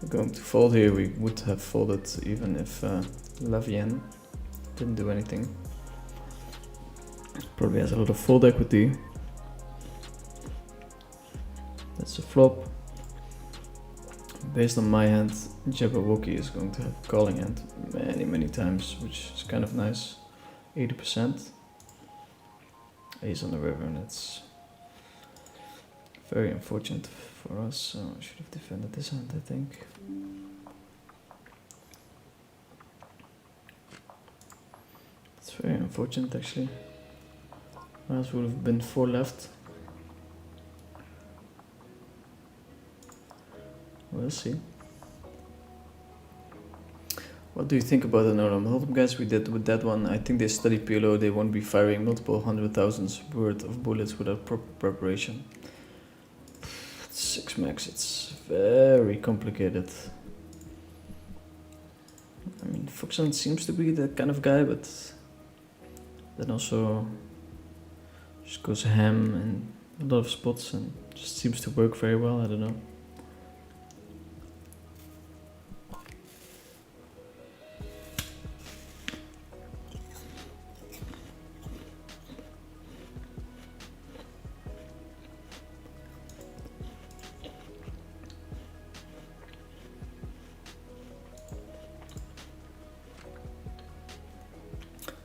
Going to fold here, we would have folded even if Lavienne didn't do anything. Probably has a lot of fold equity. That's a flop. Based on my hand, Jabberwocky is going to have calling hand many times, which is kind of nice. 80%. Ace on the river, and it's very unfortunate for us, so I should have defended this hand, I think. It's very unfortunate actually. Or else would have been 4 left. We'll see. What do you think about the no-limit hold'em guys? We did with that one. I think they study PLO. They won't be firing multiple 100,000s worth of bullets without proper preparation. 6 max, it's very complicated. I mean, Foxon seems to be that kind of guy, but then also just goes ham in a lot of spots and just seems to work very well, I don't know.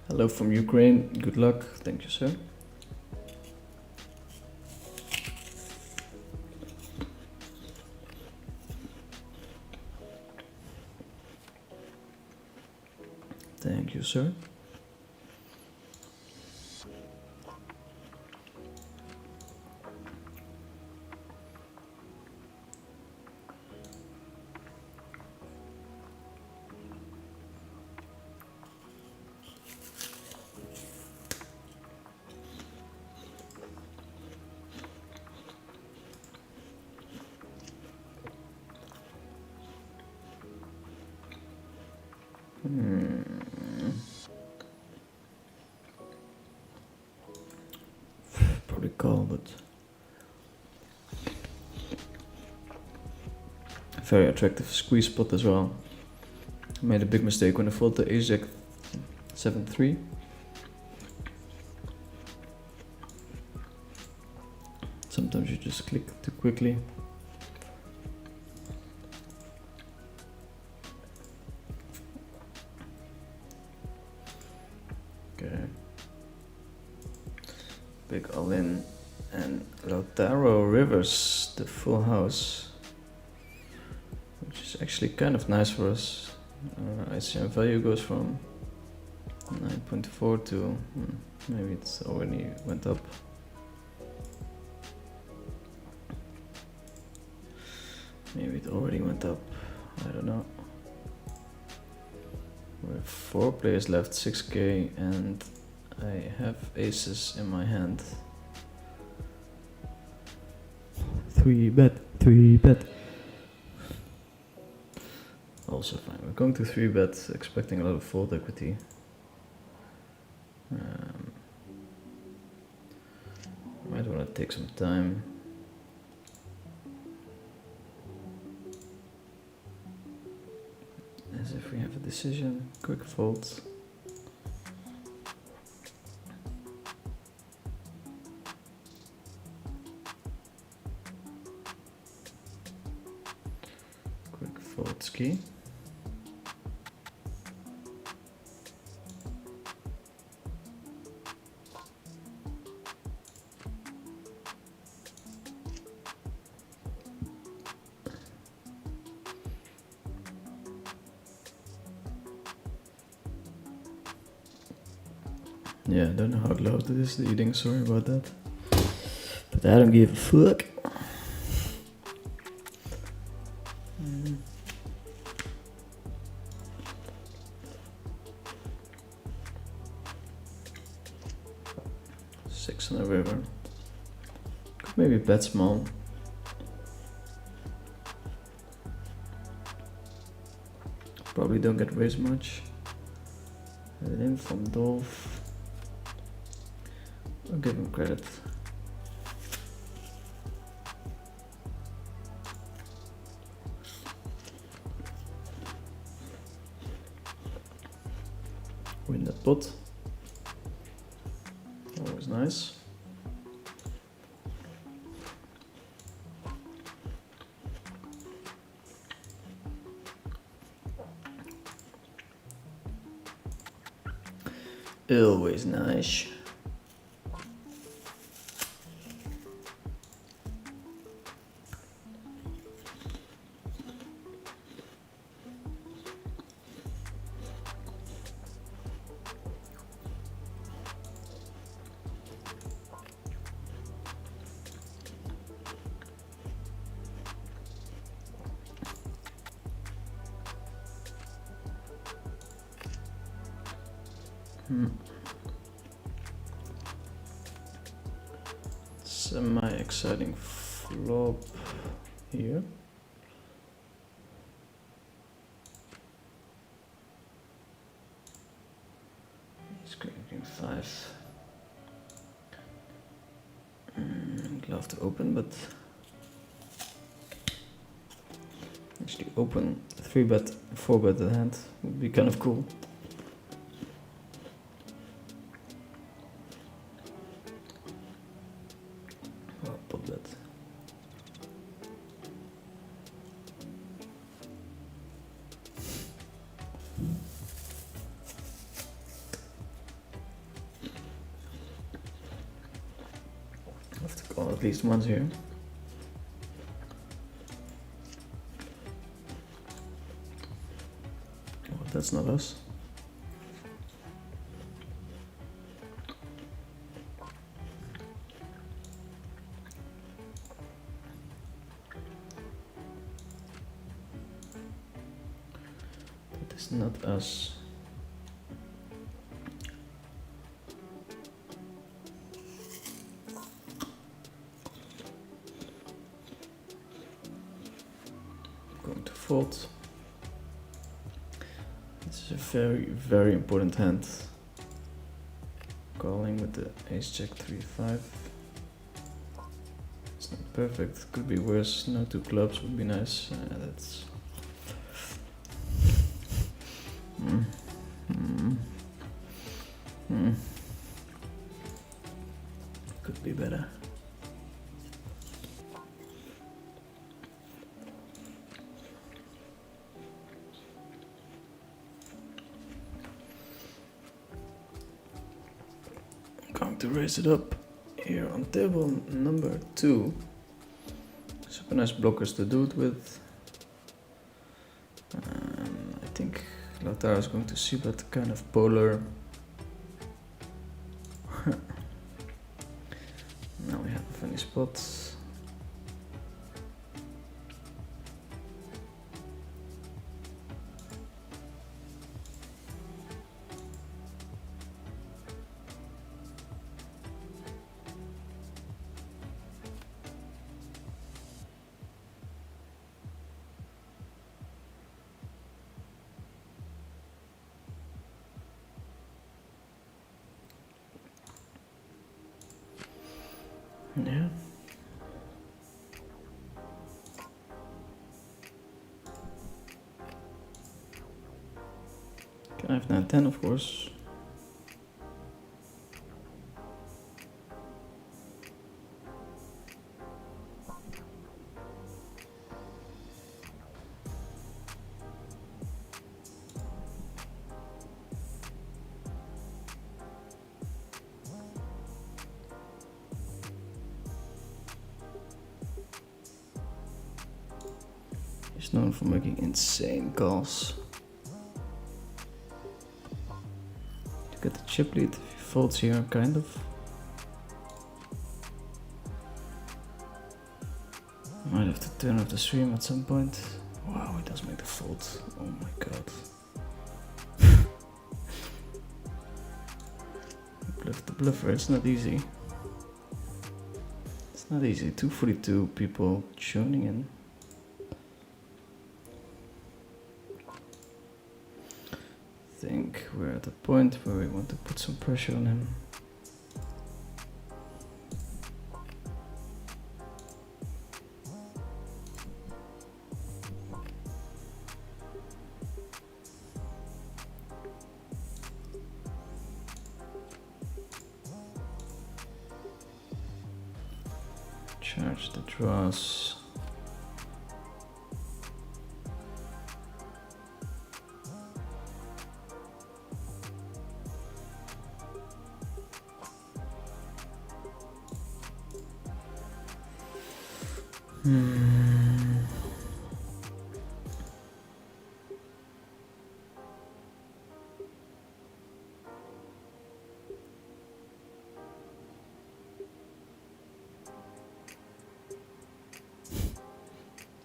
Hello from Ukraine, good luck, thank you sir. Thank you sir. Probably call, but very attractive squeeze spot as well. Made a big mistake when I folded the ace-jack 7-3. Sometimes you just click too quickly. Okay. Big all-in and Lautaro Rivers, the full house, which is actually kind of nice for us. Our ICM value goes from 9.4 to maybe it's already went up. Maybe it already went up, I don't know. We have 4 players left, 6k, and I have aces in my hand. 3 bet, 3 bet. Also fine. We're going to 3 bet, expecting a lot of fold equity. Might want to take some time. As if we have a decision. Quick fold. Quick fold ski. Yeah, I don't know how loud it is, the eating, sorry about that. But I don't give a fuck. Six on the river. Could maybe bet small. Probably don't get raised much. Head in from Dolph. I'll give him credit. Win that pot. Always nice. Always nice. Semi-exciting flop here. He's going king 5. I'd love to open, but actually open 3 bet, 4 bet the hand would be kind of cool. Pot bet. I have to call at least once here. Oh, that's not us. That is not us. Going to fold. This is a very, very important hand. Calling with the ace jack 3-5. It's not perfect, could be worse. No 2 clubs would be nice. That's could be better. Going to raise it up here on table number 2. Super nice blockers to do it with. I think Lautaro is going to see that kind of polar. Now we have a funny spot. Yeah. Can I have 9-10, of course. He's known for making insane calls. To get the chip lead, if he folds here, kind of. Might have to turn off the stream at some point. Wow, he does make the fold. Oh my god. Bluff the bluffer, it's not easy. It's not easy. 242 people tuning in. I think we're at the point where we want to put some pressure on him. Charge the draws.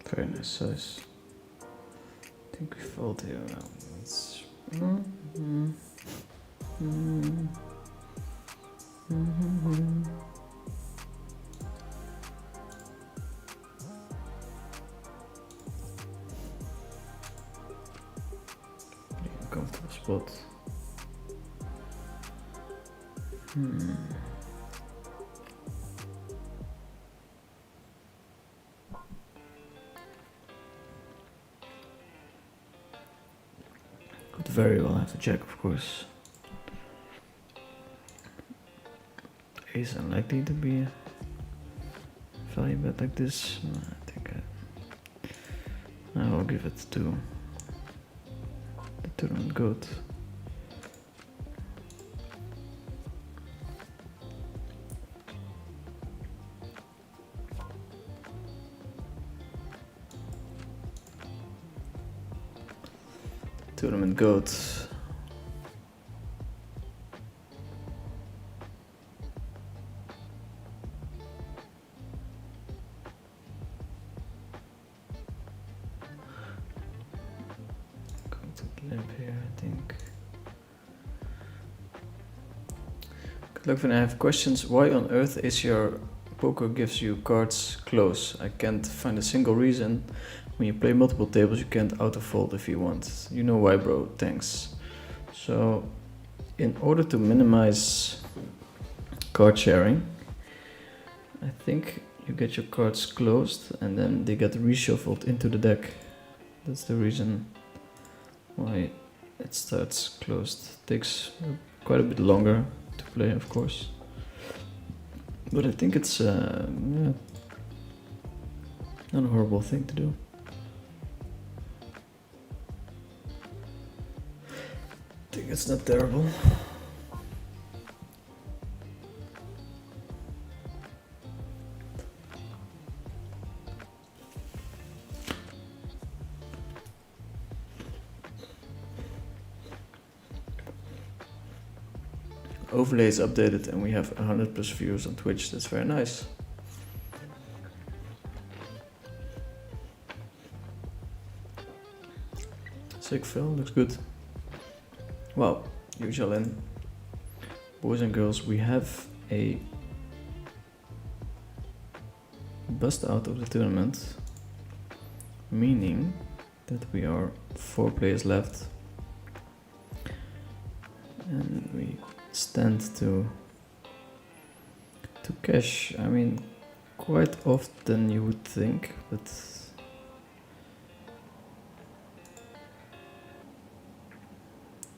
Very nice size. I think we fold here. It's pretty uncomfortable spot. Could very well have to check, of course. Ace unlikely to be a value bet like this. I think I will give it to the tournament goat. Tournament goat. Going to limp here, I think. Good luck when I have questions. Why on earth is your poker gives you cards close? I can't find a single reason. When you play multiple tables, you can't auto-fold if you want. You know why, bro. Thanks. So, in order to minimize card sharing, I think you get your cards closed and then they get reshuffled into the deck. That's the reason why it starts closed. Takes quite a bit longer to play, of course. But I think it's yeah, not a horrible thing to do. I think it's not terrible. Overlay is updated and we have 100+ viewers on Twitch. That's very nice. Sick film, looks good. Well, usual in boys and girls, we have a bust out of the tournament, meaning that we are 4 players left and we stand to To cash, I mean, quite often you would think, but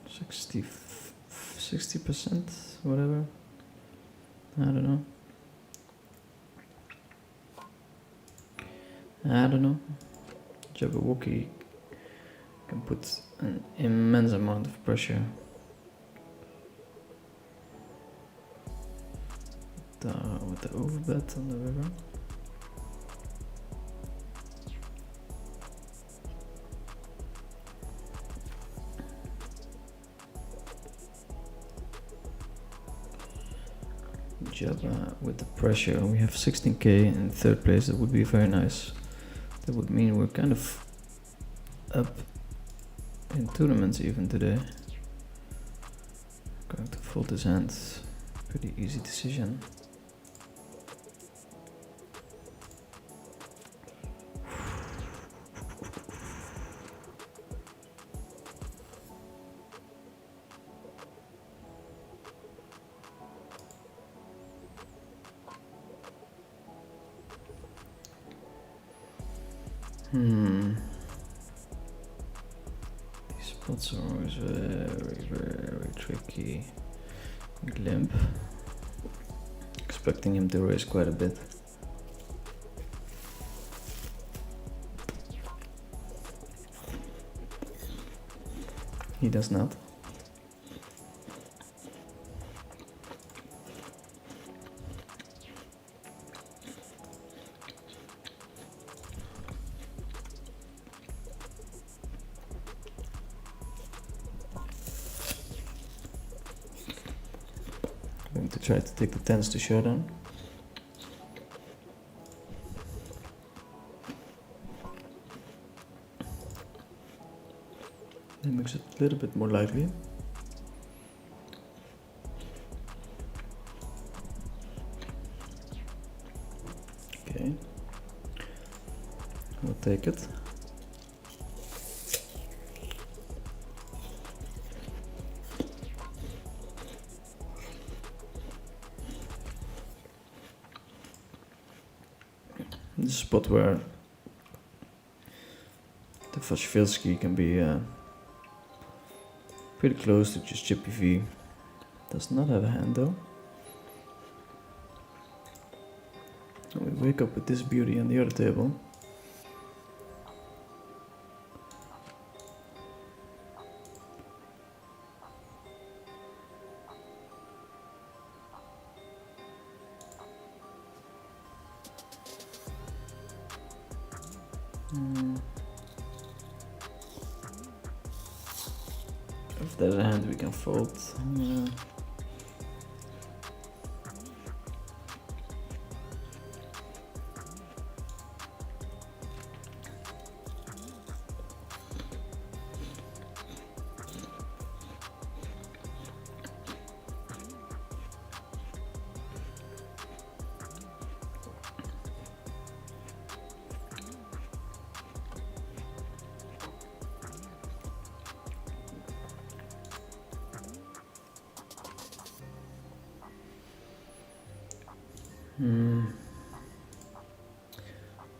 60%, whatever. I don't know. Jabberwocky can put an immense amount of pressure. With the overbet on the river. Jabba with the pressure. We have 16k in third place. That would be very nice. That would mean we're kind of up in tournaments even today. Going to fold this hand. Pretty easy decision. These spots are always very tricky. Limp. Expecting him to raise quite a bit. He does not. Going to try to take the tens to showdown. That makes it a little bit more lively. Okay, I'll take it. This is a spot where the Vashvilsky can be pretty close to just chippy V. Does not have a hand though. And we wake up with this beauty on the other table. If there's a hand we can fold.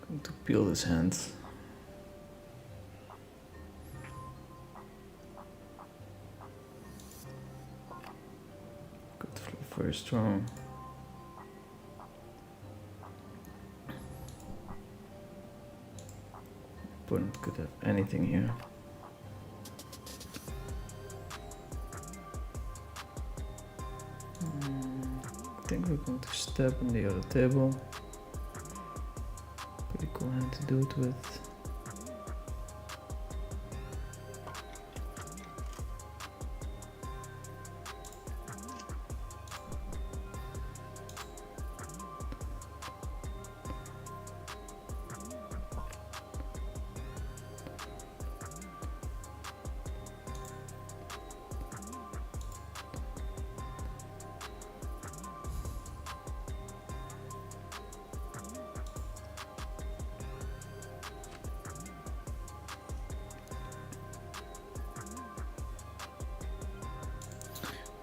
Going to peel this hand. Good flop, very strong. Opponent could have anything here. I think we're going to step on the other table. Pretty cool hand to do it with.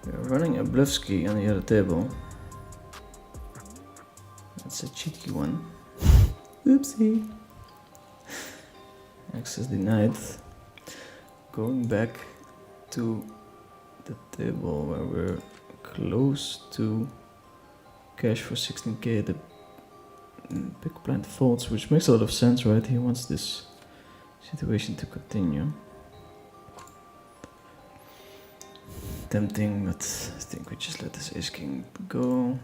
We're running a Blufsky on the other table. That's a cheeky one. Oopsie. Access denied. Going back to the table where we're close to cash for 16k. The big blind folds, which makes a lot of sense, right? He wants this situation to continue. Tempting, but I think we just let this ace king go.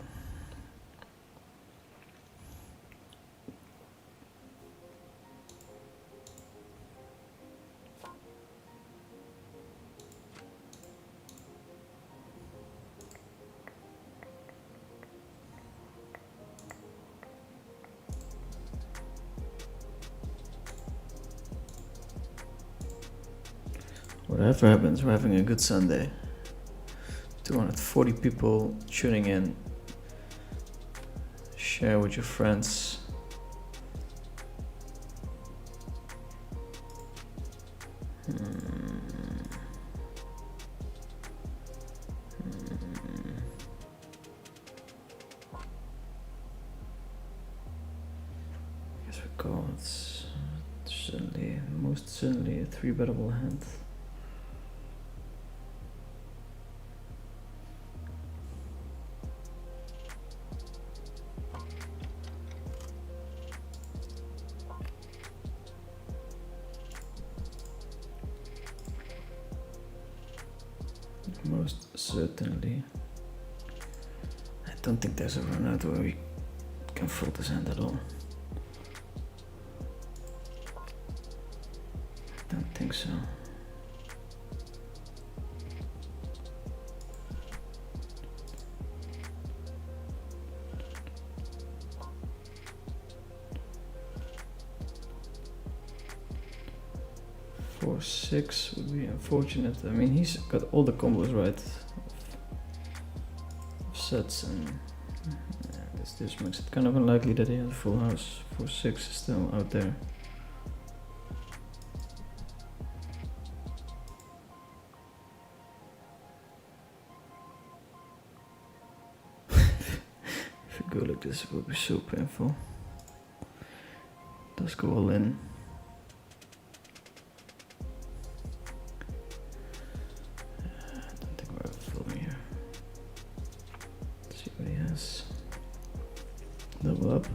Whatever happens, we're having a good Sunday. 240 people tuning in. Share with your friends. I guess we call it certainly, most certainly a 3-bettable hand. Most certainly. I don't think there's a run out where we can fold this hand at all. I don't think so. Four, 6 would be unfortunate. I mean, he's got all the combos right of sets, and this makes it kind of unlikely that he has a full house. 4, 6 is still out there. If we go like this, it will be so painful. Let's go all in. Double up.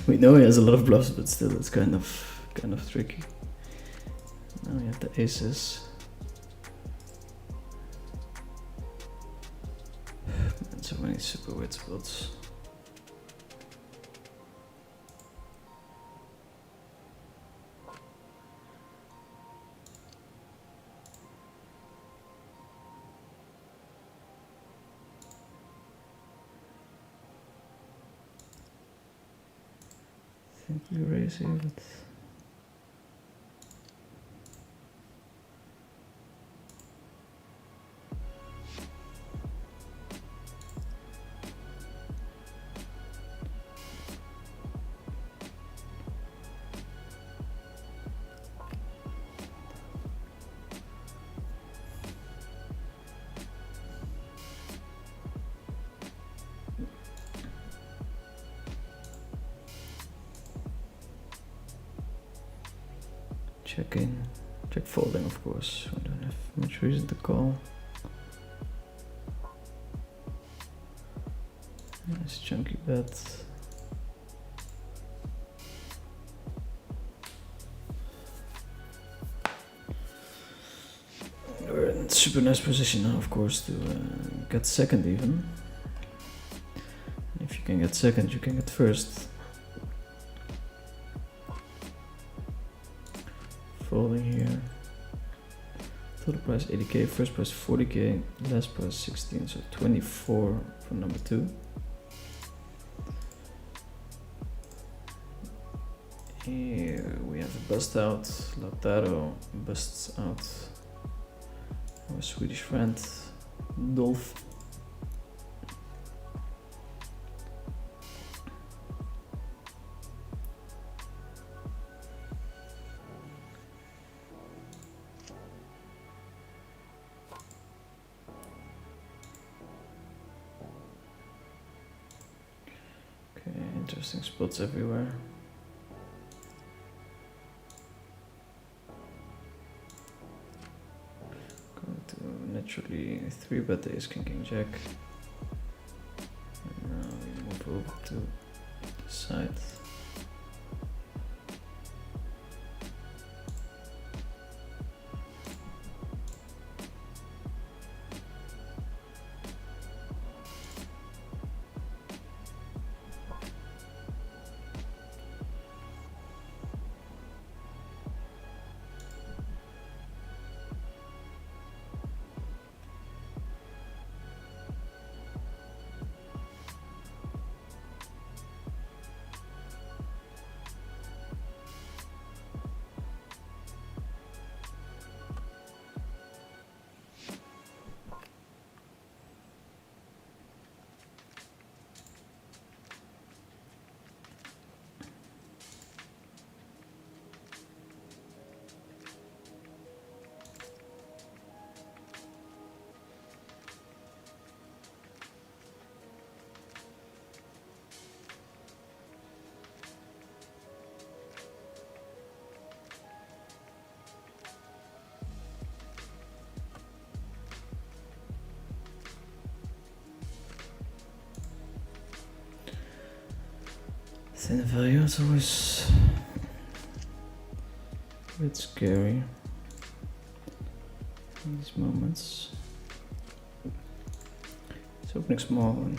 We know he has a lot of bluffs, but still it's kind of tricky. Now we have the aces. And so many super weird spots. I think we raise here, but checking, check folding, of course. We don't have much reason to call. Nice chunky bet. We're in a super nice position now, of course, to get second even. If you can get second, you can get first. Folding here. Total price 80k, first price 40k, last price 16, so 24 for number 2. Here we have a bust out. Lautaro busts out our Swedish friend Dolph. Interesting spots everywhere. Going to naturally 3-bet ace king jack. And now we move over to the side. Thin value is always a bit scary in these moments. It's opening small and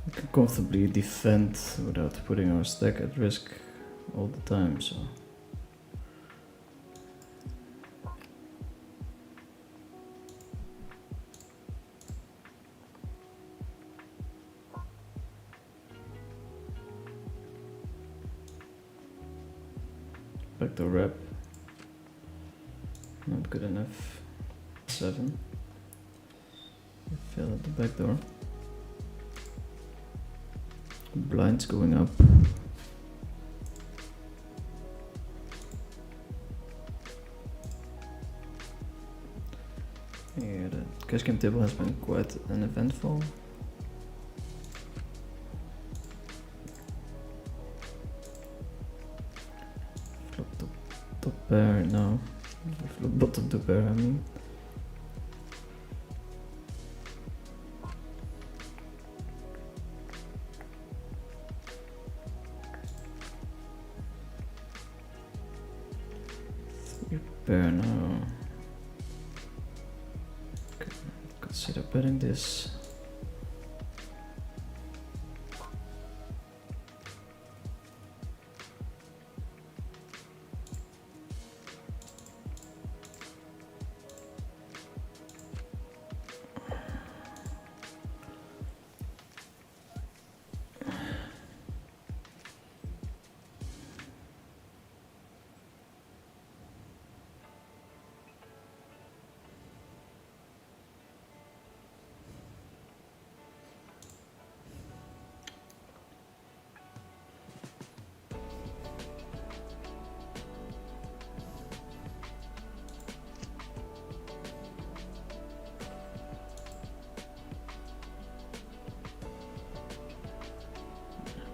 we can comfortably defend without putting our stack at risk all the time, so. Backdoor wrap, not good enough. 7. We fail at the back door. Blinds going up. Yeah, the cash game table has been quite an eventful. Flop top pair, no. Flop bottom to pair, I mean. Pair now. Okay, consider betting this.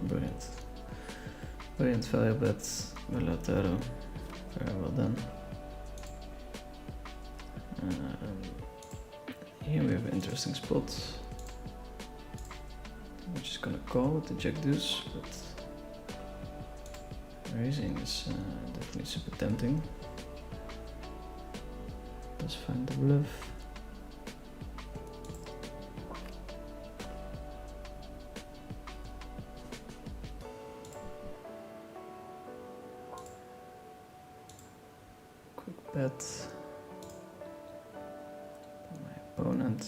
Brilliant. Brilliant value bets, Mulatero. Very well done. Here we have an interesting spot. I'm just gonna call with the jack deuce, but raising is definitely super tempting. Let's find the bluff. Bet my opponent.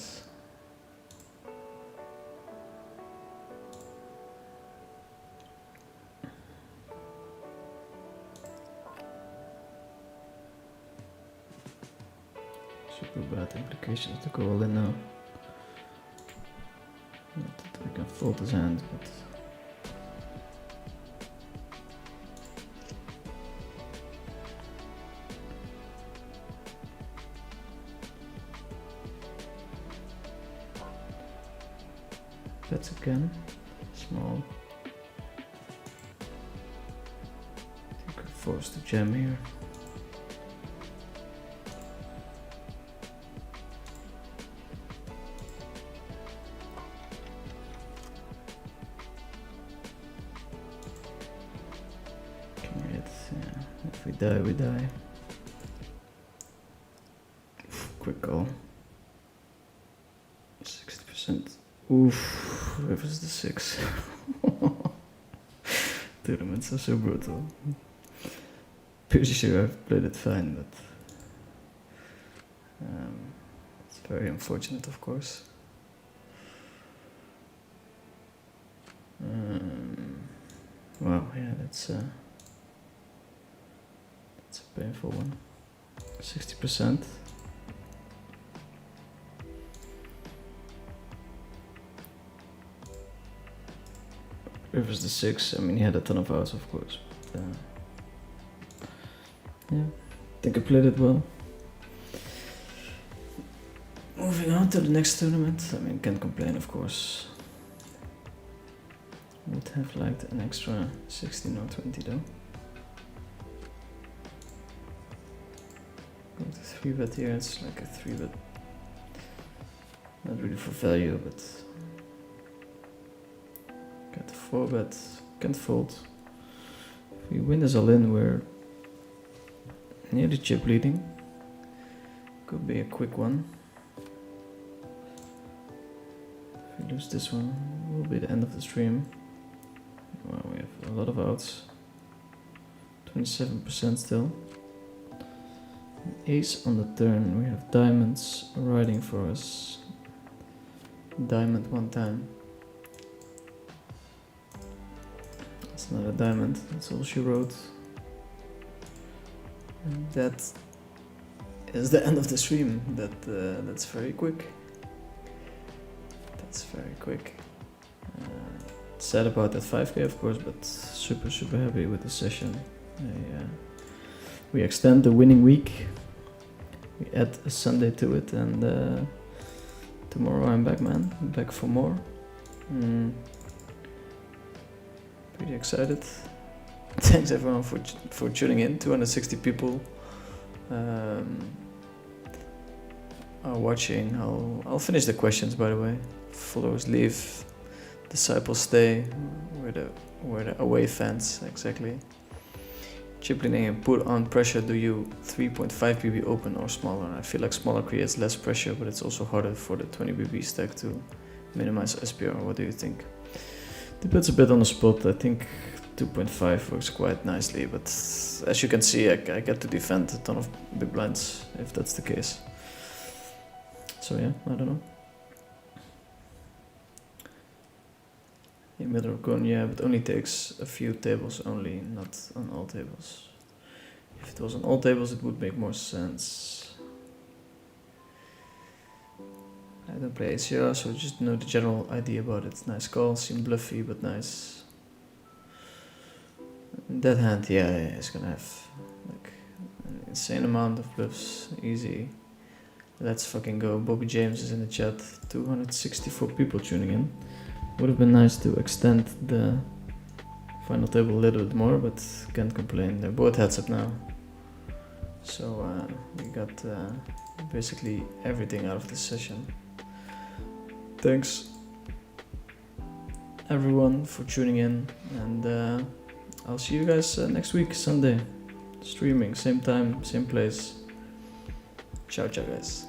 Super bad implications to go all in now. Not that we can fold his hand, but. Bets again, small. forced to jam here. Can we hit? Yeah. If we die, we die. Quick call. 60%. Oof. Reverse the 6. Tournaments are so brutal. Pretty sure I've played it fine, but it's very unfortunate, of course. Wow, yeah, that's a painful one. 60%. Reverse the 6. I mean, he had a ton of outs, of course. But, yeah, I think I played it well. Moving on to the next tournament. I mean, can't complain, of course. Would have liked an extra 16 or 20 though. Going to 3-bet here. It's like a 3-bet. Not really for value, but got the 4-bet. Can't fold. If we win this all in, we're nearly chip leading. Could be a quick one. If we lose this one, it will be the end of the stream. Wow, we have a lot of outs. 27% still. Ace on the turn. We have diamonds riding for us. Diamond one time. That's not a diamond. That's all she wrote. And that is the end of the stream. That's very quick. That's very quick. Sad about that 5k, of course, but super happy with the session. We extend the winning week. We add a Sunday to it, and tomorrow I'm back, man. I'm back for more. Pretty excited. Thanks everyone for tuning in. 260 people are watching. I'll finish the questions, by the way. Followers leave, disciples stay. We're the away fans, exactly. Chip leading and put on pressure. Do you 3.5 BB open or smaller? I feel like smaller creates less pressure, but it's also harder for the 20 BB stack to minimize SPR. What do you think? Depends a bit on the spot. I think 2.5 works quite nicely, but as you can see, I get to defend a ton of big blinds if that's the case. So yeah, I don't know. In middle of gun, yeah, but only takes a few tables only, not on all tables. If it was on all tables, it would make more sense. I don't play ACR, so just know the general idea about it. Nice call, seem bluffy, but nice. That hand, yeah, it's gonna have like an insane amount of bluffs, easy. Let's fucking go. Bobby James is in the chat. 264 people tuning in. Would have been nice to extend the final table a little bit more, but can't complain. They're both heads up now. So we got basically everything out of this session. Thanks everyone for tuning in, and I'll see you guys next week, Sunday. Streaming, same time, same place. Ciao, ciao guys.